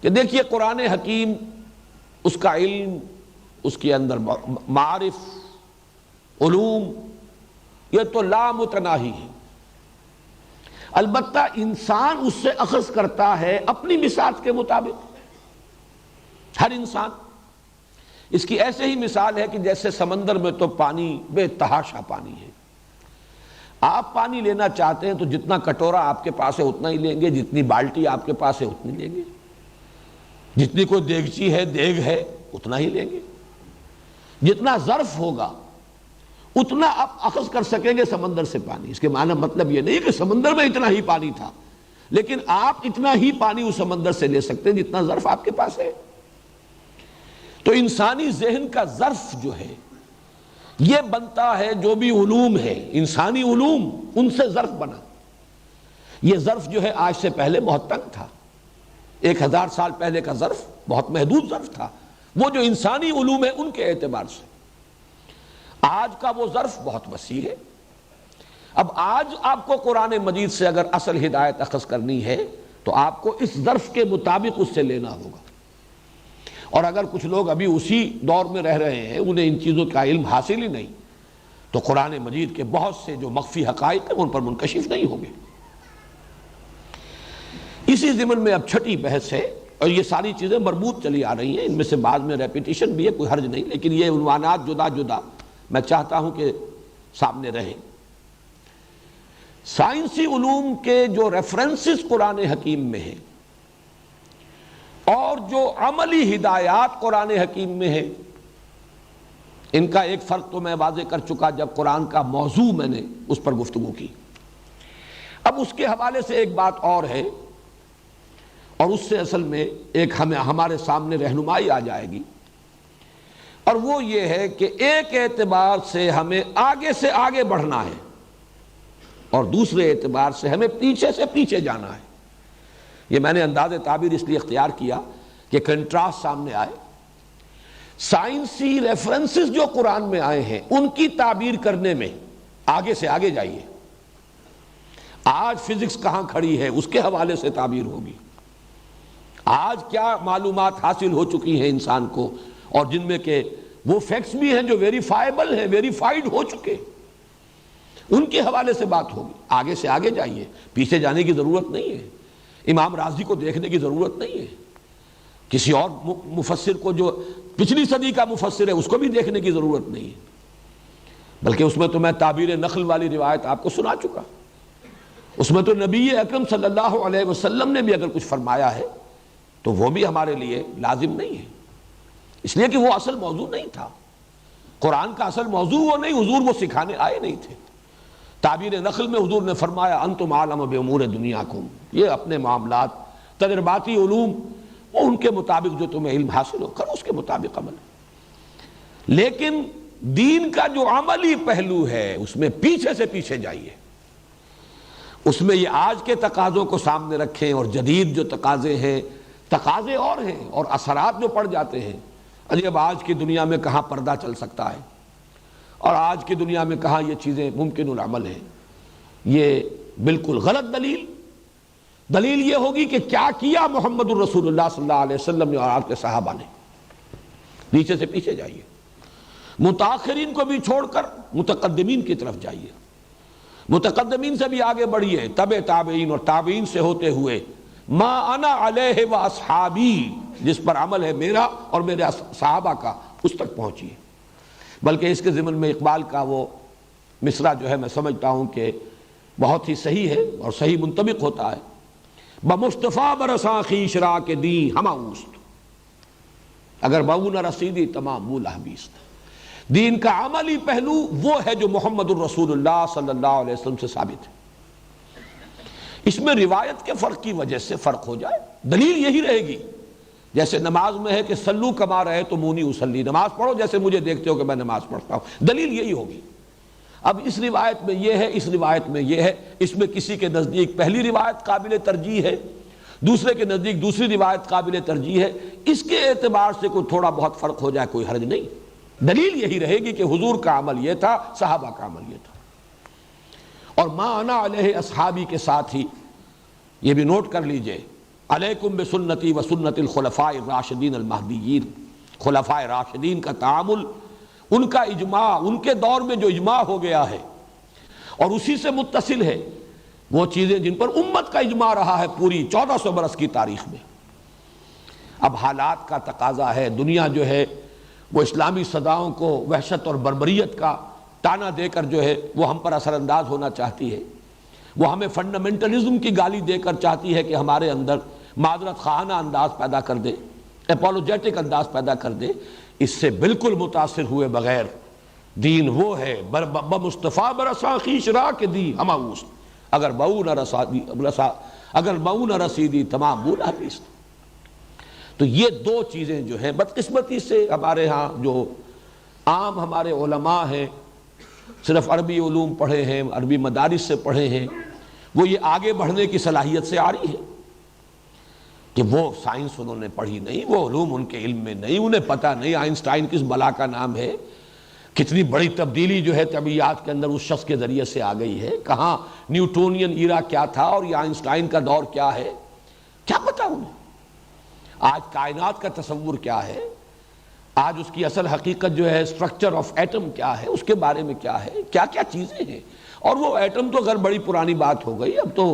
کہ دیکھیے قرآن حکیم، اس کا علم، اس کے اندر معارف، علوم، یہ تو لامتناہی ہے۔ البتہ انسان اس سے اخذ کرتا ہے اپنی بساط کے مطابق، ہر انسان۔ اس کی ایسے ہی مثال ہے کہ جیسے سمندر میں تو پانی بے تحاشا پانی ہے، آپ پانی لینا چاہتے ہیں تو جتنا کٹورا آپ کے پاس ہے اتنا ہی لیں گے، جتنی بالٹی آپ کے پاس ہے اتنی لیں گے، جتنی کوئی دیگچی ہے، دیگ ہے، اتنا ہی لیں گے، جتنا ظرف ہوگا اتنا آپ اخذ کر سکیں گے سمندر سے پانی۔ اس کے معنی مطلب یہ نہیں کہ سمندر میں اتنا ہی پانی تھا، لیکن آپ اتنا ہی پانی اس سمندر سے لے سکتے ہیں جتنا ظرف آپ کے پاس ہے۔ تو انسانی ذہن کا ظرف جو ہے یہ بنتا ہے، جو بھی علوم ہے انسانی علوم ان سے ظرف بنا۔ یہ ظرف جو ہے آج سے پہلے بہت تنگ تھا، 1000 سال پہلے کا ظرف بہت محدود ظرف تھا، وہ جو انسانی علوم ہے ان کے اعتبار سے۔ آج کا وہ ظرف بہت وسیع ہے۔ اب آج آپ کو قرآن مجید سے اگر اصل ہدایت اخذ کرنی ہے تو آپ کو اس ظرف کے مطابق اس سے لینا ہوگا۔ اور اگر کچھ لوگ ابھی اسی دور میں رہ رہے ہیں، انہیں ان چیزوں کا علم حاصل ہی نہیں، تو قرآن مجید کے بہت سے جو مخفی حقائق ہیں ان پر منکشف نہیں ہوں گے۔ اسی ضمن میں اب چھٹی بحث ہے، اور یہ ساری چیزیں مربوط چلی آ رہی ہیں، ان میں سے بعض میں ریپیٹیشن بھی ہے، کوئی حرج نہیں، لیکن یہ عنوانات جدا جدا میں چاہتا ہوں کہ سامنے رہیں۔ سائنسی علوم کے جو ریفرنسز قرآن حکیم میں ہیں اور جو عملی ہدایات قرآن حکیم میں ہیں، ان کا ایک فرق تو میں واضح کر چکا جب قرآن کا موضوع میں نے اس پر گفتگو کی۔ اب اس کے حوالے سے ایک بات اور ہے، اور اس سے اصل میں ایک ہمارے سامنے رہنمائی آ جائے گی، اور وہ یہ ہے کہ ایک اعتبار سے ہمیں آگے سے آگے بڑھنا ہے اور دوسرے اعتبار سے ہمیں پیچھے سے پیچھے جانا ہے۔ یہ میں نے انداز تعبیر اس لیے اختیار کیا کہ کنٹراسٹ سامنے آئے۔ سائنسی ریفرنسز جو قرآن میں آئے ہیں ان کی تعبیر کرنے میں آگے سے آگے جائیے۔ آج فزکس کہاں کھڑی ہے اس کے حوالے سے تعبیر ہوگی، آج کیا معلومات حاصل ہو چکی ہیں انسان کو، اور جن میں کہ وہ فیکٹس بھی ہیں جو ویریفائبل ہیں، ویریفائڈ ہو چکے، ان کے حوالے سے بات ہوگی۔ آگے سے آگے جائیے، پیچھے جانے کی ضرورت نہیں ہے، امام رازی کو دیکھنے کی ضرورت نہیں ہے، کسی اور مفسر کو جو پچھلی صدی کا مفسر ہے اس کو بھی دیکھنے کی ضرورت نہیں ہے، بلکہ اس میں تو میں تعبیر نخل والی روایت آپ کو سنا چکا، اس میں تو نبی اکرم صلی اللہ علیہ وسلم نے بھی اگر کچھ فرمایا ہے تو وہ بھی ہمارے لیے لازم نہیں ہے، اس لیے کہ وہ اصل موضوع نہیں تھا۔ قرآن کا اصل موضوع وہ نہیں، حضور وہ سکھانے آئے نہیں تھے۔ تعبیر نخل میں حضور نے فرمایا انتم عالم بامور دنیاکم، یہ اپنے معاملات تجرباتی علوم وہ ان کے مطابق جو تمہیں علم حاصل ہو کرو، اس کے مطابق عمل۔ لیکن دین کا جو عملی پہلو ہے اس میں پیچھے سے پیچھے جائیے، اس میں یہ آج کے تقاضوں کو سامنے رکھیں، اور جدید جو تقاضے ہیں، تقاضے اور ہیں اور اثرات جو پڑ جاتے ہیں۔ اب آج کی دنیا میں کہاں پردہ چل سکتا ہے، اور آج کی دنیا میں کہاں یہ چیزیں ممکن العمل ہیں، یہ بالکل غلط دلیل یہ ہوگی کہ کیا کیا محمد الرسول اللہ صلی اللہ علیہ وسلم نے اور آپ کے صحابہ نے۔ نیچے سے پیچھے جائیے، متاخرین کو بھی چھوڑ کر متقدمین کی طرف جائیے، متقدمین سے بھی آگے بڑھیے، تبع تابعین اور تابعین سے ہوتے ہوئے ما انا علیہ و اصحابی، جس پر عمل ہے میرا اور میرے صحابہ کا، اس تک پہنچیے۔ بلکہ اس کے ضمن میں اقبال کا وہ مصرع جو ہے میں سمجھتا ہوں کہ بہت ہی صحیح ہے اور صحیح منطبق ہوتا ہے، بمصطفیٰ برساں خویش را کے دین ہمہ اوست، اگر بہو نہ رسیدی تمام بول حبیست۔ دین کا عملی پہلو وہ ہے جو محمد الرسول اللہ صلی اللہ علیہ وسلم سے ثابت ہے۔ اس میں روایت کے فرق کی وجہ سے فرق ہو جائے، دلیل یہی رہے گی، جیسے نماز میں ہے کہ سلو کما رہے تو مونی اسلی، نماز پڑھو جیسے مجھے دیکھتے ہو کہ میں نماز پڑھتا ہوں، دلیل یہی ہوگی۔ اب اس روایت میں یہ ہے، اس روایت میں یہ ہے، اس میں کسی کے نزدیک پہلی روایت قابل ترجیح ہے، دوسرے کے نزدیک دوسری روایت قابل ترجیح ہے، اس کے اعتبار سے کوئی تھوڑا بہت فرق ہو جائے کوئی حرج نہیں، دلیل یہی رہے گی کہ حضور کا عمل یہ تھا، صحابہ کا عمل یہ تھا۔ اور ما انا علیہ اصحابی کے ساتھ ہی یہ بھی نوٹ کر لیجئے، علیکم بسنتی و سنت الخلفاء الراشدین المہدیین، خلفاء راشدین کا تعامل، ان کا اجماع، ان کے دور میں جو اجماع ہو گیا ہے اور اسی سے متصل ہے وہ چیزیں جن پر امت کا اجماع رہا ہے پوری 1400 برس کی تاریخ میں۔ اب حالات کا تقاضا ہے، دنیا جو ہے وہ اسلامی صداؤں کو وحشت اور بربریت کا تانا دے کر جو ہے وہ ہم پر اثر انداز ہونا چاہتی ہے، وہ ہمیں فنڈامنٹلزم کی گالی دے کر چاہتی ہے کہ ہمارے اندر معذرت خواہانہ انداز پیدا کر دے، اپولوجیٹک انداز پیدا کر دے۔ اس سے بالکل متاثر ہوئے بغیر دین وہ ہے بمصطفیٰ برساں خویش را کے دی ہما اوست، اگر بہو نہ رسیدی تمام بولا پیست۔ تو یہ دو چیزیں جو ہیں بدقسمتی سے ہمارے ہاں جو عام ہمارے علماء ہیں، صرف عربی علوم پڑھے ہیں، عربی مدارس سے پڑھے ہیں، وہ یہ آگے بڑھنے کی صلاحیت سے آ رہی ہے کہ وہ سائنس انہوں نے پڑھی نہیں، وہ علوم ان کے علم میں نہیں، انہیں پتہ نہیں آئنسٹائن کس بلا کا نام ہے، کتنی بڑی تبدیلی جو ہے طبیعیات کے اندر اس شخص کے ذریعے سے آ گئی ہے، کہاں نیوٹونین ایرا کیا تھا اور یہ آئنسٹائن کا دور کیا ہے، کیا پتہ انہیں؟ آج کائنات کا تصور کیا ہے، آج اس کی اصل حقیقت جو ہے اسٹرکچر آف ایٹم کیا ہے، اس کے بارے میں کیا ہے، کیا کیا چیزیں ہیں۔ اور وہ ایٹم تو غیر بڑی پرانی بات ہو گئی، اب تو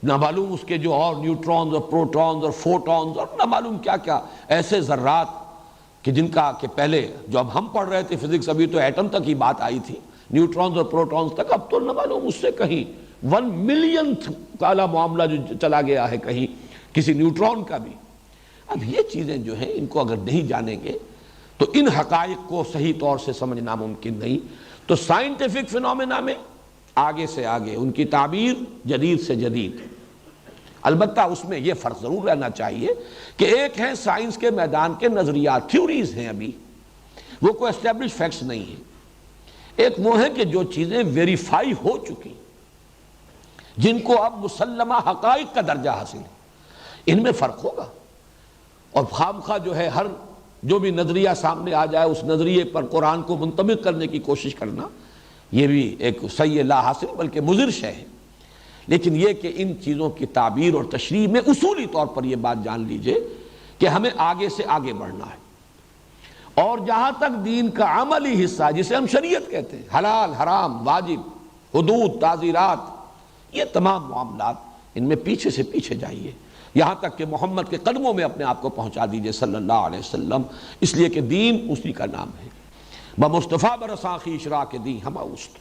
نہ معلوم اس کے جو اور نیوٹرونز اور پروٹونز اور فوٹونز اور نہ معلوم کیا کیا ایسے ذرات کہ جن کا کہ پہلے جو اب ہم پڑھ رہے تھے فزکس، ابھی تو ایٹم تک ہی بات آئی تھی، نیوٹرونز اور پروٹونز تک، اب تو نہ معلوم اس سے کہیں 1 ملینتھ والا معاملہ جو چلا گیا ہے کہیں کسی نیوٹرون کا بھی۔ اب یہ چیزیں جو ہیں ان کو اگر نہیں جانیں گے تو ان حقائق کو صحیح طور سے سمجھنا ممکن نہیں۔ تو سائنٹیفک فنومینا میں آگے سے آگے ان کی تعبیر جدید سے جدید، البتہ اس میں یہ فرق ضرور رہنا چاہیے کہ ایک ہے سائنس کے میدان کے نظریات، تھیوریز ہیں، ابھی وہ کوئی اسٹیبلش فیکٹس نہیں ہیں، ایک وہ ہے کہ جو چیزیں ویریفائی ہو چکی، جن کو اب مسلمہ حقائق کا درجہ حاصل ہے، ان میں فرق ہوگا۔ اور خامخواہ جو ہے ہر جو بھی نظریہ سامنے آ جائے اس نظریے پر قرآن کو منطبق کرنے کی کوشش کرنا، یہ بھی ایک صحیح لا حاصل بلکہ مضر شے ہے۔ لیکن یہ کہ ان چیزوں کی تعبیر اور تشریح میں اصولی طور پر یہ بات جان لیجئے کہ ہمیں آگے سے آگے بڑھنا ہے، اور جہاں تک دین کا عملی حصہ جسے ہم شریعت کہتے ہیں، حلال حرام واجب حدود تعزیرات، یہ تمام معاملات ان میں پیچھے سے پیچھے جائیے، یہاں تک کہ محمد کے قدموں میں اپنے آپ کو پہنچا دیجئے صلی اللہ علیہ وسلم، اس لیے کہ دین اسی کا نام ہے، بمصطفیٰ برساں خویش را کے دی ہما اوست۔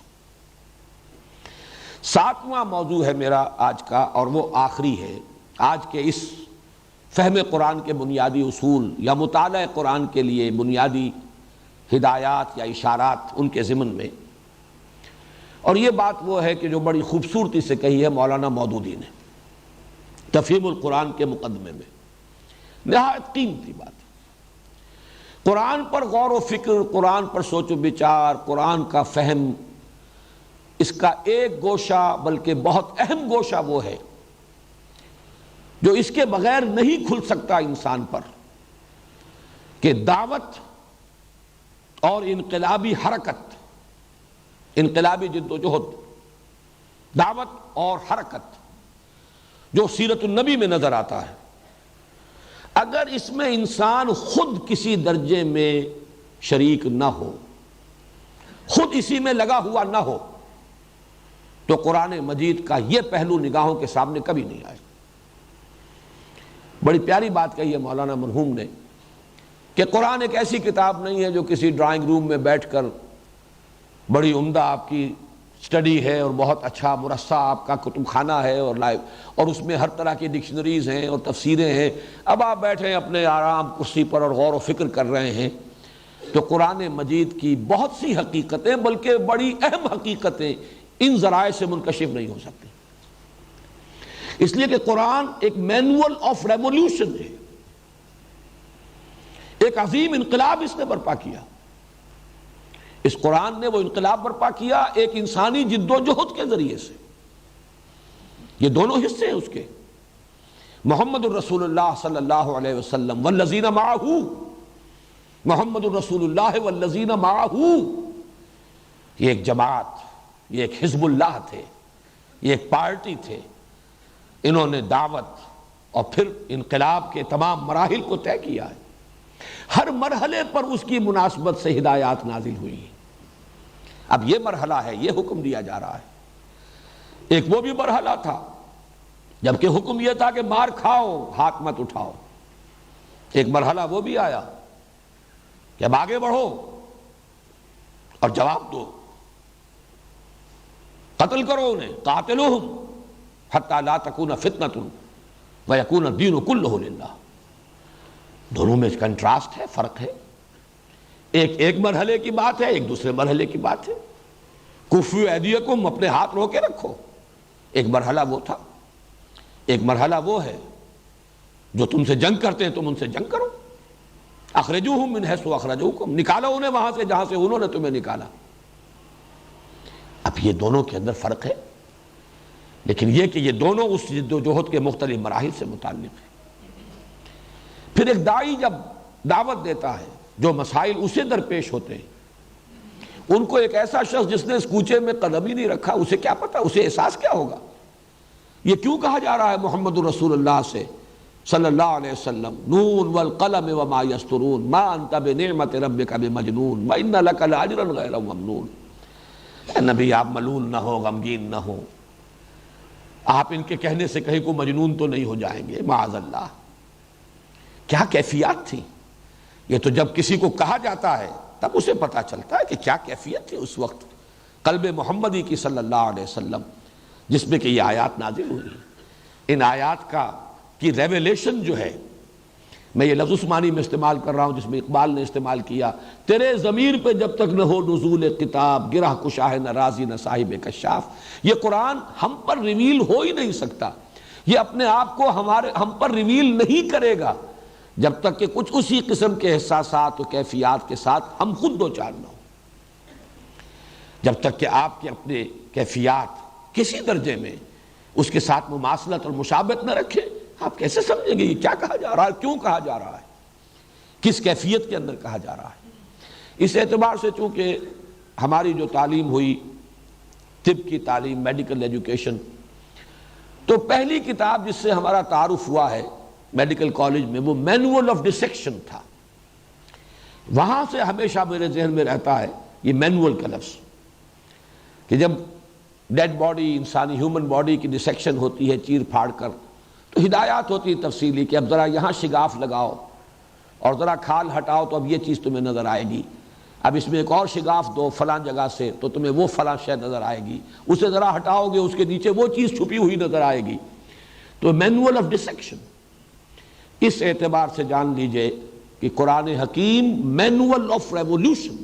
7واں موضوع ہے میرا آج کا، اور وہ آخری ہے آج کے اس فہم قرآن کے بنیادی اصول یا مطالعہ قرآن کے لیے بنیادی ہدایات یا اشارات ان کے ضمن میں۔ اور یہ بات وہ ہے کہ جو بڑی خوبصورتی سے کہی ہے مولانا مودودی نے تفہیم القرآن کے مقدمے میں، نہایت قیمتی بات ہے۔ قرآن پر غور و فکر، قرآن پر سوچ و بچار، قرآن کا فہم، اس کا ایک گوشہ بلکہ بہت اہم گوشہ وہ ہے جو اس کے بغیر نہیں کھل سکتا انسان پر، کہ دعوت اور انقلابی حرکت، انقلابی جد و جہد، دعوت اور حرکت جو سیرت النبی میں نظر آتا ہے، اگر اس میں انسان خود کسی درجے میں شریک نہ ہو، خود اسی میں لگا ہوا نہ ہو، تو قرآن مجید کا یہ پہلو نگاہوں کے سامنے کبھی نہیں آئے۔ بڑی پیاری بات کہی ہے مولانا مرحوم نے کہ قرآن ایک ایسی کتاب نہیں ہے جو کسی ڈرائنگ روم میں بیٹھ کر بڑی عمدہ آپ کی سٹڈی ہے اور بہت اچھا مرصع آپ کا کتب خانہ ہے اور لائیو، اور اس میں ہر طرح کی ڈکشنریز ہیں اور تفسیریں ہیں، اب آپ بیٹھے اپنے آرام کرسی پر اور غور و فکر کر رہے ہیں۔ تو قرآن مجید کی بہت سی حقیقتیں بلکہ بڑی اہم حقیقتیں ان ذرائع سے منکشف نہیں ہو سکتی، اس لیے کہ قرآن ایک مینول آف ریولیوشن ہے، ایک عظیم انقلاب اس نے برپا کیا۔ اس قرآن نے وہ انقلاب برپا کیا ایک انسانی جد و جہد کے ذریعے سے۔ یہ دونوں حصے ہیں اس کے، محمد الرسول اللہ صلی اللہ علیہ وسلم والذین معہ، محمد الرسول اللہ والذین معہ، یہ ایک جماعت، یہ ایک حزب اللہ تھے، یہ ایک پارٹی تھے، انہوں نے دعوت اور پھر انقلاب کے تمام مراحل کو طے کیا ہے، ہر مرحلے پر اس کی مناسبت سے ہدایات نازل ہوئی ہیں۔ اب یہ مرحلہ ہے، یہ حکم دیا جا رہا ہے ایک وہ بھی مرحلہ تھا جبکہ حکم یہ تھا کہ مار کھاؤ ہاتھ مت اٹھاؤ، ایک مرحلہ وہ بھی آیا کہ اب آگے بڑھو اور جواب دو، قتل کرو انہیں، قاتلوہم حتی لا تکون فتنۃ ویکون الدین کلہ للہ۔ دونوں میں کنٹراسٹ ہے، فرق ہے، ایک مرحلے کی بات ہے، ایک دوسرے مرحلے کی بات ہے۔ کفوا ایدیکم، اپنے ہاتھ رو کے رکھو، ایک مرحلہ وہ تھا، ایک مرحلہ وہ ہے جو تم سے جنگ کرتے ہیں تم ان سے جنگ کرو، اخرجوہم من حیث اخرجوکم، نکالو انہیں وہاں سے جہاں سے انہوں نے تمہیں نکالا۔ اب یہ دونوں کے اندر فرق ہے، لیکن یہ کہ یہ دونوں اس جد و جہد کے مختلف مراحل سے متعلق ہیں۔ پھر ایک داعی جب دعوت دیتا ہے، جو مسائل اسے درپیش ہوتے ہیں، ان کو ایک ایسا شخص جس نے اس کوچے میں قدم ہی نہیں رکھا، اسے کیا پتا، اسے احساس کیا ہوگا؟ یہ کیوں کہا جا رہا ہے محمد رسول اللہ سے صلی اللہ علیہ وسلم، نون والقلم وما یسطرون ما انت بنعمت ربک بمجنون وان لک لاجرا غیر ممنون۔ اے نبی آپ ملول نہ ہو، غمگین نہ ہو، آپ ان کے کہنے سے کہیں کو مجنون تو نہیں ہو جائیں گے، معاذ اللہ۔ کیا کیفیات تھی؟ یہ تو جب کسی کو کہا جاتا ہے تب اسے پتا چلتا ہے کہ کیا کیفیت تھی اس وقت قلب محمدی کی صلی اللہ علیہ وسلم، جس میں کہ یہ آیات نازل ہوئی۔ ان آیات کی ریویلیشن جو ہے، میں یہ لفظ عثمانی میں استعمال کر رہا ہوں جس میں اقبال نے استعمال کیا، تیرے ضمیر پہ جب تک نہ ہو نزول کتاب، گرہ کشا ہے نہ رازی نہ صاحب کشاف۔ یہ قرآن ہم پر ریویل ہو ہی نہیں سکتا، یہ اپنے آپ کو ہم پر ریویل نہیں کرے گا جب تک کہ کچھ اسی قسم کے احساسات و کیفیات کے ساتھ ہم خود دو چار نہ ہوں۔ جب تک کہ آپ کے اپنے کیفیات کسی درجے میں اس کے ساتھ مماثلت اور مشابہت نہ رکھیں، آپ کیسے سمجھیں گے یہ کیا کہا جا رہا ہے، کیوں کہا جا رہا ہے، کس کیفیت کے اندر کہا جا رہا ہے۔ اس اعتبار سے چونکہ ہماری جو تعلیم ہوئی، طب کی تعلیم، میڈیکل ایجوکیشن، تو پہلی کتاب جس سے ہمارا تعارف ہوا ہے میڈیکل کالج میں وہ مینول آف ڈسیکشن تھا۔ وہاں سے ہمیشہ میرے ذہن میں رہتا ہے یہ مینول کا لفظ، کہ جب ڈیڈ باڈی، انسانی ہیومن باڈی کی ڈسیکشن ہوتی ہے چیر پھاڑ کر، تو ہدایات ہوتی ہے تفصیلی کہ اب ذرا یہاں شگاف لگاؤ اور ذرا کھال ہٹاؤ تو اب یہ چیز تمہیں نظر آئے گی، اب اس میں ایک اور شگاف دو فلاں جگہ سے تو تمہیں وہ فلاں شے نظر آئے گی، اسے ذرا ہٹاؤ گے اس کے نیچے وہ چیز چھپی ہوئی نظر آئے گی۔ تو مینول آف ڈسیکشن، اس اعتبار سے جان لیجئے کہ قرآن حکیم مینول آف ریولوشن۔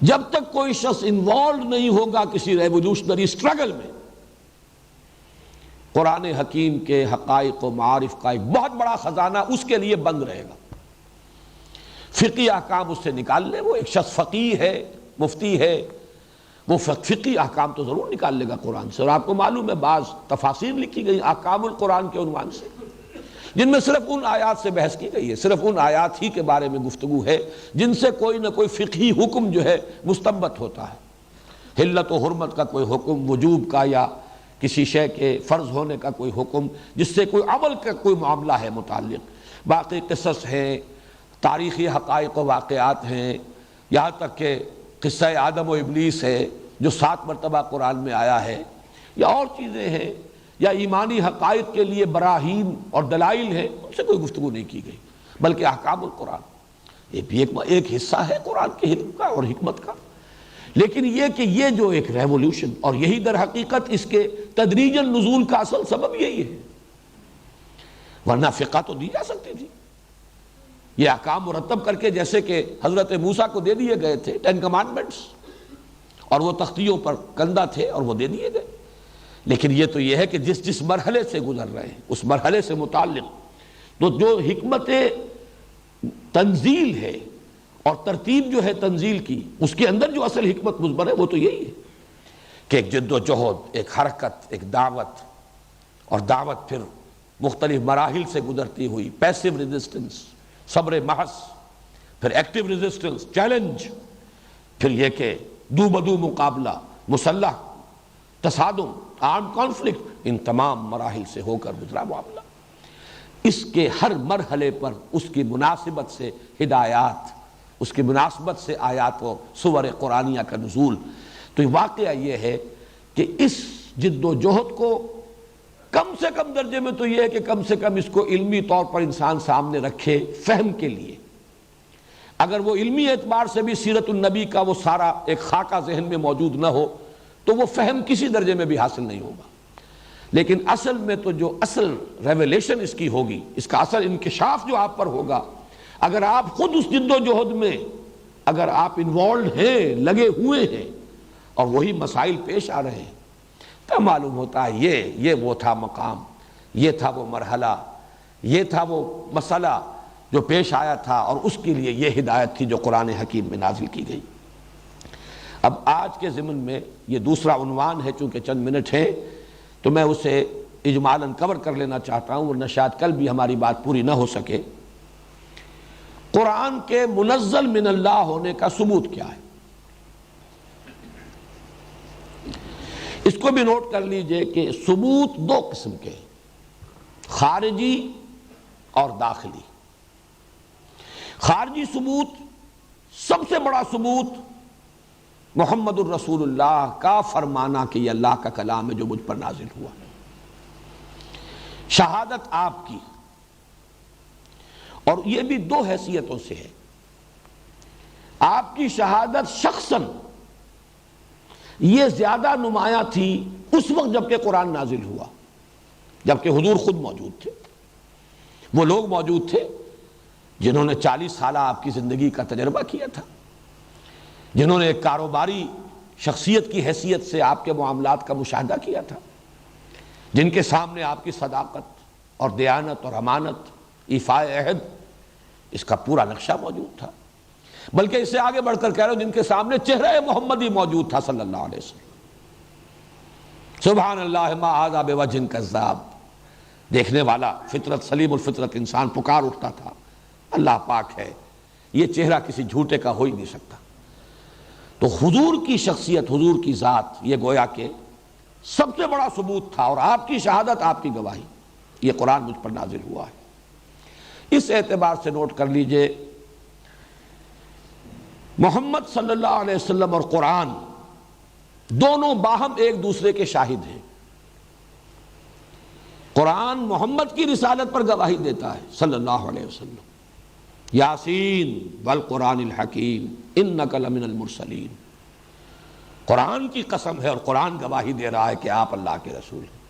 جب تک کوئی شخص انوالو نہیں ہوگا کسی ریولوشنری اسٹرگل میں، قرآن حکیم کے حقائق و معارف کا ایک بہت بڑا خزانہ اس کے لیے بند رہے گا۔ فقہی احکام اس سے نکال لے، وہ ایک شخص فقیہ ہے، مفتی ہے، وہ فقہی احکام تو ضرور نکال لے گا قرآن سے۔ اور آپ کو معلوم ہے بعض تفاسیر لکھی گئی احکام القرآن کے عنوان سے، جن میں صرف ان آیات سے بحث کی گئی ہے، صرف ان آیات ہی کے بارے میں گفتگو ہے جن سے کوئی نہ کوئی فقہی حکم جو ہے مستنبط ہوتا ہے۔ حلت و حرمت کا کوئی حکم، وجوب کا، یا کسی شے کے فرض ہونے کا کوئی حکم جس سے کوئی عمل کا کوئی معاملہ ہے متعلق۔ باقی قصص ہیں، تاریخی حقائق و واقعات ہیں، یہاں تک کہ قصہ آدم و ابلیس ہے جو 7 مرتبہ قرآن میں آیا ہے، یا اور چیزیں ہیں، یا ایمانی حقائق کے لیے براہین اور دلائل ہیں، ان سے کوئی گفتگو نہیں کی گئی، بلکہ احکام القرآن یہ بھی ایک حصہ ہے قرآن کے حکم کا اور حکمت کا۔ لیکن یہ کہ یہ جو ایک ریولوشن، اور یہی در حقیقت اس کے تدریجاً نزول کا اصل سبب یہی ہے، ورنہ فقہ تو دی جا سکتی تھی، یہ احکام مرتب کر کے، جیسے کہ حضرت موسیٰ کو دے دیے گئے تھے 10 کمانڈمنٹس، اور وہ تختیوں پر کندہ تھے اور وہ دے دیے گئے۔ لیکن یہ تو یہ ہے کہ جس مرحلے سے گزر رہے ہیں اس مرحلے سے متعلق تو جو حکمت تنزیل ہے اور ترتیب جو ہے تنزیل کی، اس کے اندر جو اصل حکمت مضمر ہے وہ تو یہی ہے کہ ایک جد و جہد، ایک حرکت، ایک دعوت، اور دعوت پھر مختلف مراحل سے گزرتی ہوئی، پیسو ریزسٹنس، صبر محض، پھر ایکٹیو ریزسٹنس، چیلنج، پھر یہ کہ دو بدو مقابلہ، مسلح تصادم، آرم کانفلکٹ، ان تمام مراحل سے ہو کر گزرا معاملہ۔ اس کے ہر مرحلے پر اس کی مناسبت سے ہدایات، اس کی مناسبت سے آیات و سور قرآنیہ کا نزول۔ تو واقعہ یہ ہے کہ اس جد و جہد کو کم سے کم درجے میں تو یہ ہے کہ کم سے کم اس کو علمی طور پر انسان سامنے رکھے فہم کے لیے. اگر وہ علمی اعتبار سے بھی سیرت النبی کا وہ سارا ایک خاکہ ذہن میں موجود نہ ہو تو وہ فہم کسی درجے میں بھی حاصل نہیں ہوگا. لیکن اصل میں تو جو اصل ریویلیشن اس کی ہوگی، اس کا اصل انکشاف جو آپ پر ہوگا، اگر آپ خود اس جد و جہد میں اگر آپ انوالوڈ ہیں، لگے ہوئے ہیں اور وہی مسائل پیش آ رہے ہیں، تو معلوم ہوتا ہے یہ وہ تھا مقام، یہ تھا وہ مرحلہ، یہ تھا وہ مسئلہ جو پیش آیا تھا، اور اس کے لیے یہ ہدایت تھی جو قرآن حکیم میں نازل کی گئی. اب آج کے ضمن میں یہ دوسرا عنوان ہے، چونکہ چند منٹ ہے تو میں اسے اجمالاً کور کر لینا چاہتا ہوں، ورنہ شاید کل بھی ہماری بات پوری نہ ہو سکے. قرآن کے منزل من اللہ ہونے کا ثبوت کیا ہے؟ اس کو بھی نوٹ کر لیجئے کہ ثبوت دو قسم کے، خارجی اور داخلی. خارجی ثبوت، سب سے بڑا ثبوت محمد الرسول اللہ کا فرمانا کہ یہ اللہ کا کلام ہے جو مجھ پر نازل ہوا. شہادت آپ کی، اور یہ بھی دو حیثیتوں سے ہے. آپ کی شہادت شخصاً یہ زیادہ نمایاں تھی اس وقت جب کہ قرآن نازل ہوا، جبکہ حضور خود موجود تھے. وہ لوگ موجود تھے جنہوں نے 40 سالہ آپ کی زندگی کا تجربہ کیا تھا، جنہوں نے ایک کاروباری شخصیت کی حیثیت سے آپ کے معاملات کا مشاہدہ کیا تھا، جن کے سامنے آپ کی صداقت اور دیانت اور امانت، ایفاء عہد، اس کا پورا نقشہ موجود تھا. بلکہ اس سے آگے بڑھ کر کہہ رہا ہوں جن کے سامنے چہرہ محمدی موجود تھا صلی اللہ علیہ وسلم. سبحان اللہ ما ھذا بوجہ کذاب، دیکھنے والا فطرت سلیم الفطرت انسان پکار اٹھتا تھا، اللہ پاک ہے، یہ چہرہ کسی جھوٹے کا ہو ہی نہیں سکتا. تو حضور کی شخصیت، حضور کی ذات، یہ گویا کہ سب سے بڑا ثبوت تھا. اور آپ کی شہادت، آپ کی گواہی، یہ قرآن مجھ پر نازل ہوا ہے. اس اعتبار سے نوٹ کر لیجئے محمد صلی اللہ علیہ وسلم اور قرآن دونوں باہم ایک دوسرے کے شاہد ہیں. قرآن محمد کی رسالت پر گواہی دیتا ہے صلی اللہ علیہ وسلم، یاسین والقرآن الحکیم انک لمن المرسلین. قرآن کی قسم ہے اور قرآن گواہی دے رہا ہے کہ آپ اللہ کے رسول ہیں.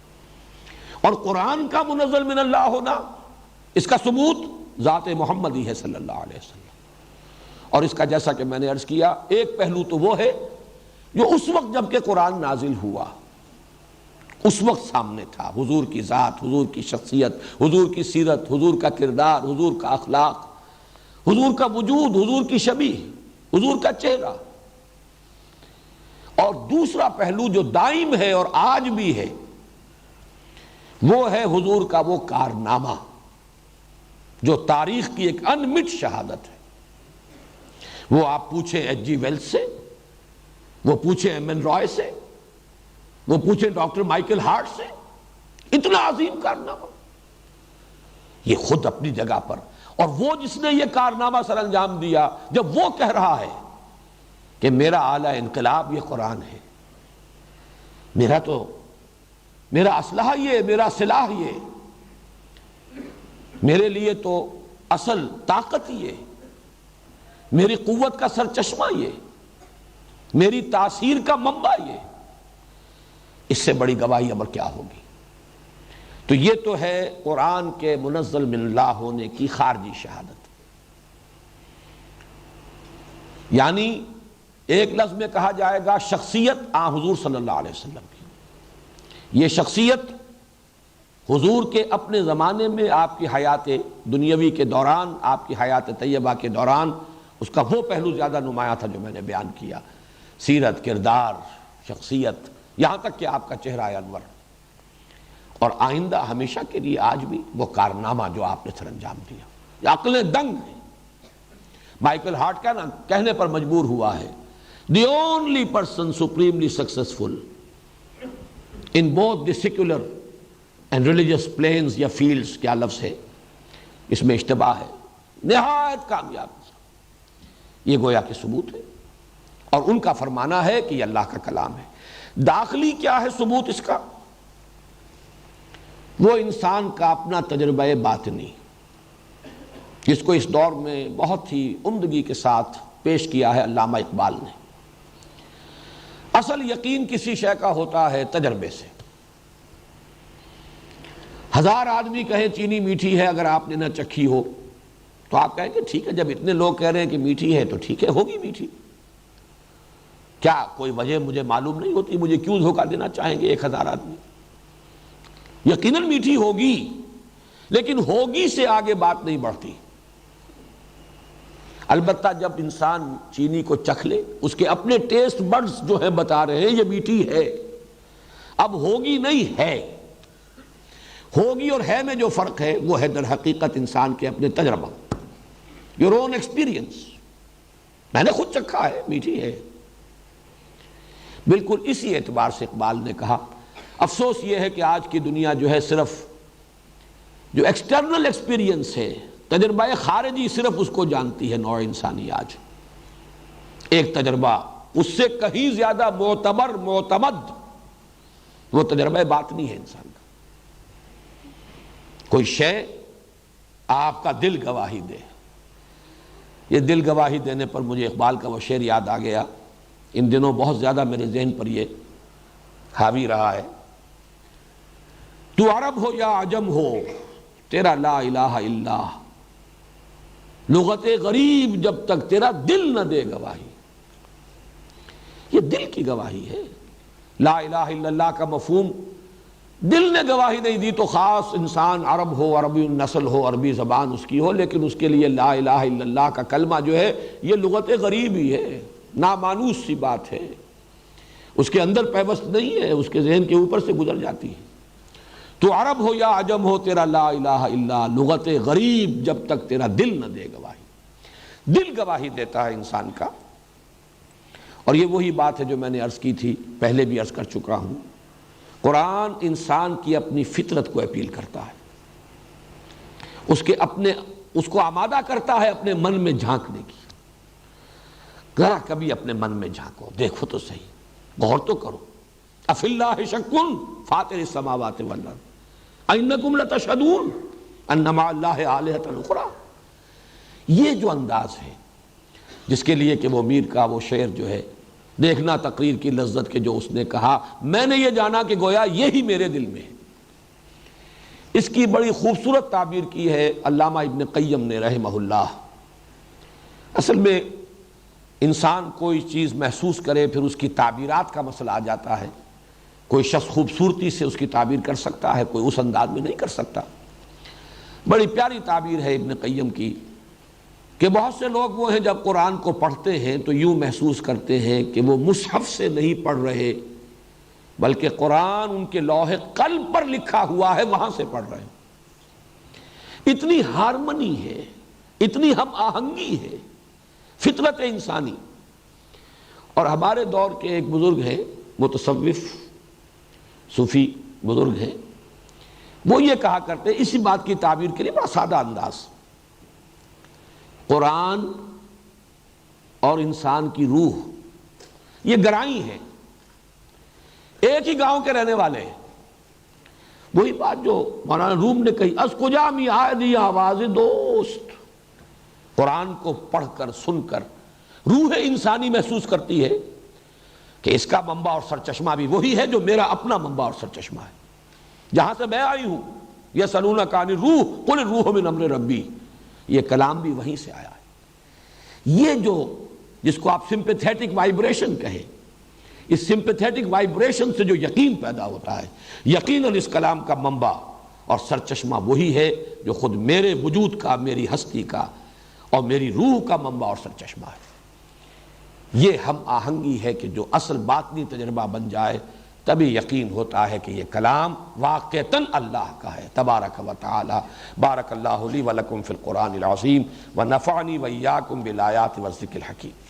اور قرآن کا منزل من اللہ ہونا، اس کا ثبوت ذات محمدی ہے صلی اللہ علیہ وسلم. اور اس کا جیسا کہ میں نے عرض کیا، ایک پہلو تو وہ ہے جو اس وقت جب کہ قرآن نازل ہوا اس وقت سامنے تھا، حضور کی ذات، حضور کی شخصیت، حضور کی سیرت، حضور کا کردار، حضور کا اخلاق، حضور کا وجود، حضور کی شبیہ، حضور کا چہرہ. اور دوسرا پہلو جو دائم ہے اور آج بھی ہے، وہ ہے حضور کا وہ کارنامہ جو تاریخ کی ایک انمٹ شہادت ہے. وہ آپ پوچھیں ایچ جی ویلز سے، وہ پوچھیں ایم این رائے سے، وہ پوچھیں ڈاکٹر مائیکل ہارٹ سے، اتنا عظیم کارنامہ یہ خود اپنی جگہ پر. اور وہ جس نے یہ کارنامہ سر انجام دیا، جب وہ کہہ رہا ہے کہ میرا اعلیٰ انقلاب یہ قرآن ہے، میرا اسلحہ یہ، میرا سلاح یہ، میرے لیے تو اصل طاقت یہ، میری قوت کا سر چشمہ یہ، میری تاثیر کا منبع یہ، اس سے بڑی گواہی اب کیا ہوگی. تو یہ تو ہے قرآن کے منزل من اللہ ہونے کی خارجی شہادت. یعنی ایک لفظ میں کہا جائے گا شخصیت حضور صلی اللہ علیہ وسلم کی. یہ شخصیت حضور کے اپنے زمانے میں، آپ کی حیات دنیاوی کے دوران، آپ کی حیات طیبہ کے دوران، اس کا وہ پہلو زیادہ نمایاں تھا جو میں نے بیان کیا، سیرت، کردار، شخصیت، یہاں تک کہ آپ کا چہرہ انور. اور آئندہ ہمیشہ کے لیے آج بھی وہ کارنامہ جو آپ نے سر انجام دیا، یہ عقلیں دنگ ہیں. مائیکل ہارٹ کہنے پر مجبور ہوا ہے، the only person supremely successful in both the secular and religious planes یا fields، کیا لفظ ہے اس میں اشتباہ ہے، نہایت کامیاب. یہ گویا کہ ثبوت ہے، اور ان کا فرمانا ہے کہ یہ اللہ کا کلام ہے. داخلی کیا ہے ثبوت اس کا؟ وہ انسان کا اپنا تجربہ باطنی، جس کو اس دور میں بہت ہی عمدگی کے ساتھ پیش کیا ہے علامہ اقبال نے۔ اصل یقین کسی شے کا ہوتا ہے تجربے سے۔ 1000 آدمی کہیں چینی میٹھی ہے، اگر آپ نے نہ چکھی ہو تو آپ کہیں گے ٹھیک ہے، جب اتنے لوگ کہہ رہے ہیں کہ میٹھی ہے تو ٹھیک ہے، ہوگی میٹھی۔ کیا کوئی وجہ مجھے معلوم نہیں ہوتی؟ مجھے کیوں دھوکہ دینا چاہیں گے 1000 آدمی؟ یقیناً میٹھی ہوگی، لیکن ہوگی سے آگے بات نہیں بڑھتی۔ البتہ جب انسان چینی کو چکھ لے، اس کے اپنے ٹیسٹ بڈز جو ہیں بتا رہے ہیں یہ میٹھی ہے، اب ہوگی نہیں ہے۔ ہوگی اور ہے میں جو فرق ہے وہ ہے در حقیقت انسان کے اپنے تجربہ، یور اون ایکسپیرینس۔ میں نے خود چکھا ہے، میٹھی ہے۔ بالکل اسی اعتبار سے اقبال نے کہا افسوس یہ ہے کہ آج کی دنیا جو ہے صرف جو ایکسٹرنل ایکسپیرینس ہے، تجربہ خارجی، صرف اس کو جانتی ہے نوع انسانی آج۔ ایک تجربہ اس سے کہیں زیادہ معتبر معتمد وہ تجربہ باطنی ہے انسان کا۔ کوئی شے آپ کا دل گواہی دے، یہ دل گواہی دینے پر مجھے اقبال کا وہ شعر یاد آ گیا، ان دنوں بہت زیادہ میرے ذہن پر یہ حاوی رہا ہے۔ تو عرب ہو یا عجم ہو تیرا لا الہ الا، لغت غریب جب تک تیرا دل نہ دے گواہی۔ یہ دل کی گواہی ہے۔ لا الہ الا اللہ کا مفہوم دل نے گواہی نہیں دی تو خاص انسان عرب ہو، عربی نسل ہو، عربی زبان اس کی ہو، لیکن اس کے لیے لا الہ الا اللہ کا کلمہ جو ہے یہ لغت غریب ہی ہے، نامانوس سی بات ہے، اس کے اندر پیوست نہیں ہے، اس کے ذہن کے اوپر سے گزر جاتی ہے۔ تو عرب ہو یا عجم ہو تیرا لا الہ الا، لغت غریب جب تک تیرا دل نہ دے گواہی۔ دل گواہی دیتا ہے انسان کا، اور یہ وہی بات ہے جو میں نے عرض کی تھی، پہلے بھی عرض کر چکا ہوں۔ قرآن انسان کی اپنی فطرت کو اپیل کرتا ہے، اس کو آمادہ کرتا ہے اپنے من میں جھانکنے کی۔ ذرا کبھی اپنے من میں جھانکو، دیکھو تو صحیح، غور تو کرو۔ افی اللہ شک فاطر السماوات والارض انکم لتشہدون ان مع اللہ آلہۃ اخری۔ یہ جو انداز ہے جس کے لیے کہ وہ میر کا وہ شعر جو ہے، دیکھنا تقریر کی لذت کے جو اس نے کہا، میں نے یہ جانا کہ گویا یہی میرے دل میں ہے۔ اس کی بڑی خوبصورت تعبیر کی ہے علامہ ابن قیم نے رحمہ اللہ۔ اصل میں انسان کوئی چیز محسوس کرے پھر اس کی تعبیرات کا مسئلہ آ جاتا ہے۔ کوئی شخص خوبصورتی سے اس کی تعبیر کر سکتا ہے، کوئی اس انداز میں نہیں کر سکتا۔ بڑی پیاری تعبیر ہے ابن قیم کی کہ بہت سے لوگ وہ ہیں جب قرآن کو پڑھتے ہیں تو یوں محسوس کرتے ہیں کہ وہ مصحف سے نہیں پڑھ رہے، بلکہ قرآن ان کے لوح قلب پر لکھا ہوا ہے، وہاں سے پڑھ رہے ہیں۔ اتنی ہارمنی ہے، اتنی ہم آہنگی ہے فطرت انسانی۔ اور ہمارے دور کے ایک بزرگ ہیں، متصوف صوفی بزرگ ہیں، وہ یہ کہا کرتے ہیں اسی بات کی تعبیر کے لیے بڑا سادہ انداز، قرآن اور انسان کی روح یہ گرائی ہے، ایک ہی گاؤں کے رہنے والے ہیں۔ وہی بات جو مولانا روم نے کہی، از کجا می آدی آواز دوست۔ قرآن کو پڑھ کر سن کر روح انسانی محسوس کرتی ہے کہ اس کا منبع اور سرچشمہ بھی وہی ہے جو میرا اپنا منبع اور سرچشمہ ہے، جہاں سے میں آئی ہوں۔ یسألونک عن الروح قل الروح من امر ربی، یہ کلام بھی وہیں سے آیا ہے۔ یہ جو جس کو آپ سمپیتھیٹک وائبریشن کہیں، اس سمپیتھیٹک وائبریشن سے جو یقین پیدا ہوتا ہے، یقیناً اس کلام کا منبع اور سرچشمہ وہی ہے جو خود میرے وجود کا، میری ہستی کا اور میری روح کا منبع اور سرچشمہ ہے۔ یہ ہم آہنگی ہے کہ جو اصل باطنی تجربہ بن جائے تبھی یقین ہوتا ہے کہ یہ کلام واقعتاً اللہ کا ہے تبارک و تعالی۔ بارک اللہ لی و لکم فی القرآن العظیم ونفعنی و ایاکم بالآیات والذکر الحکیم۔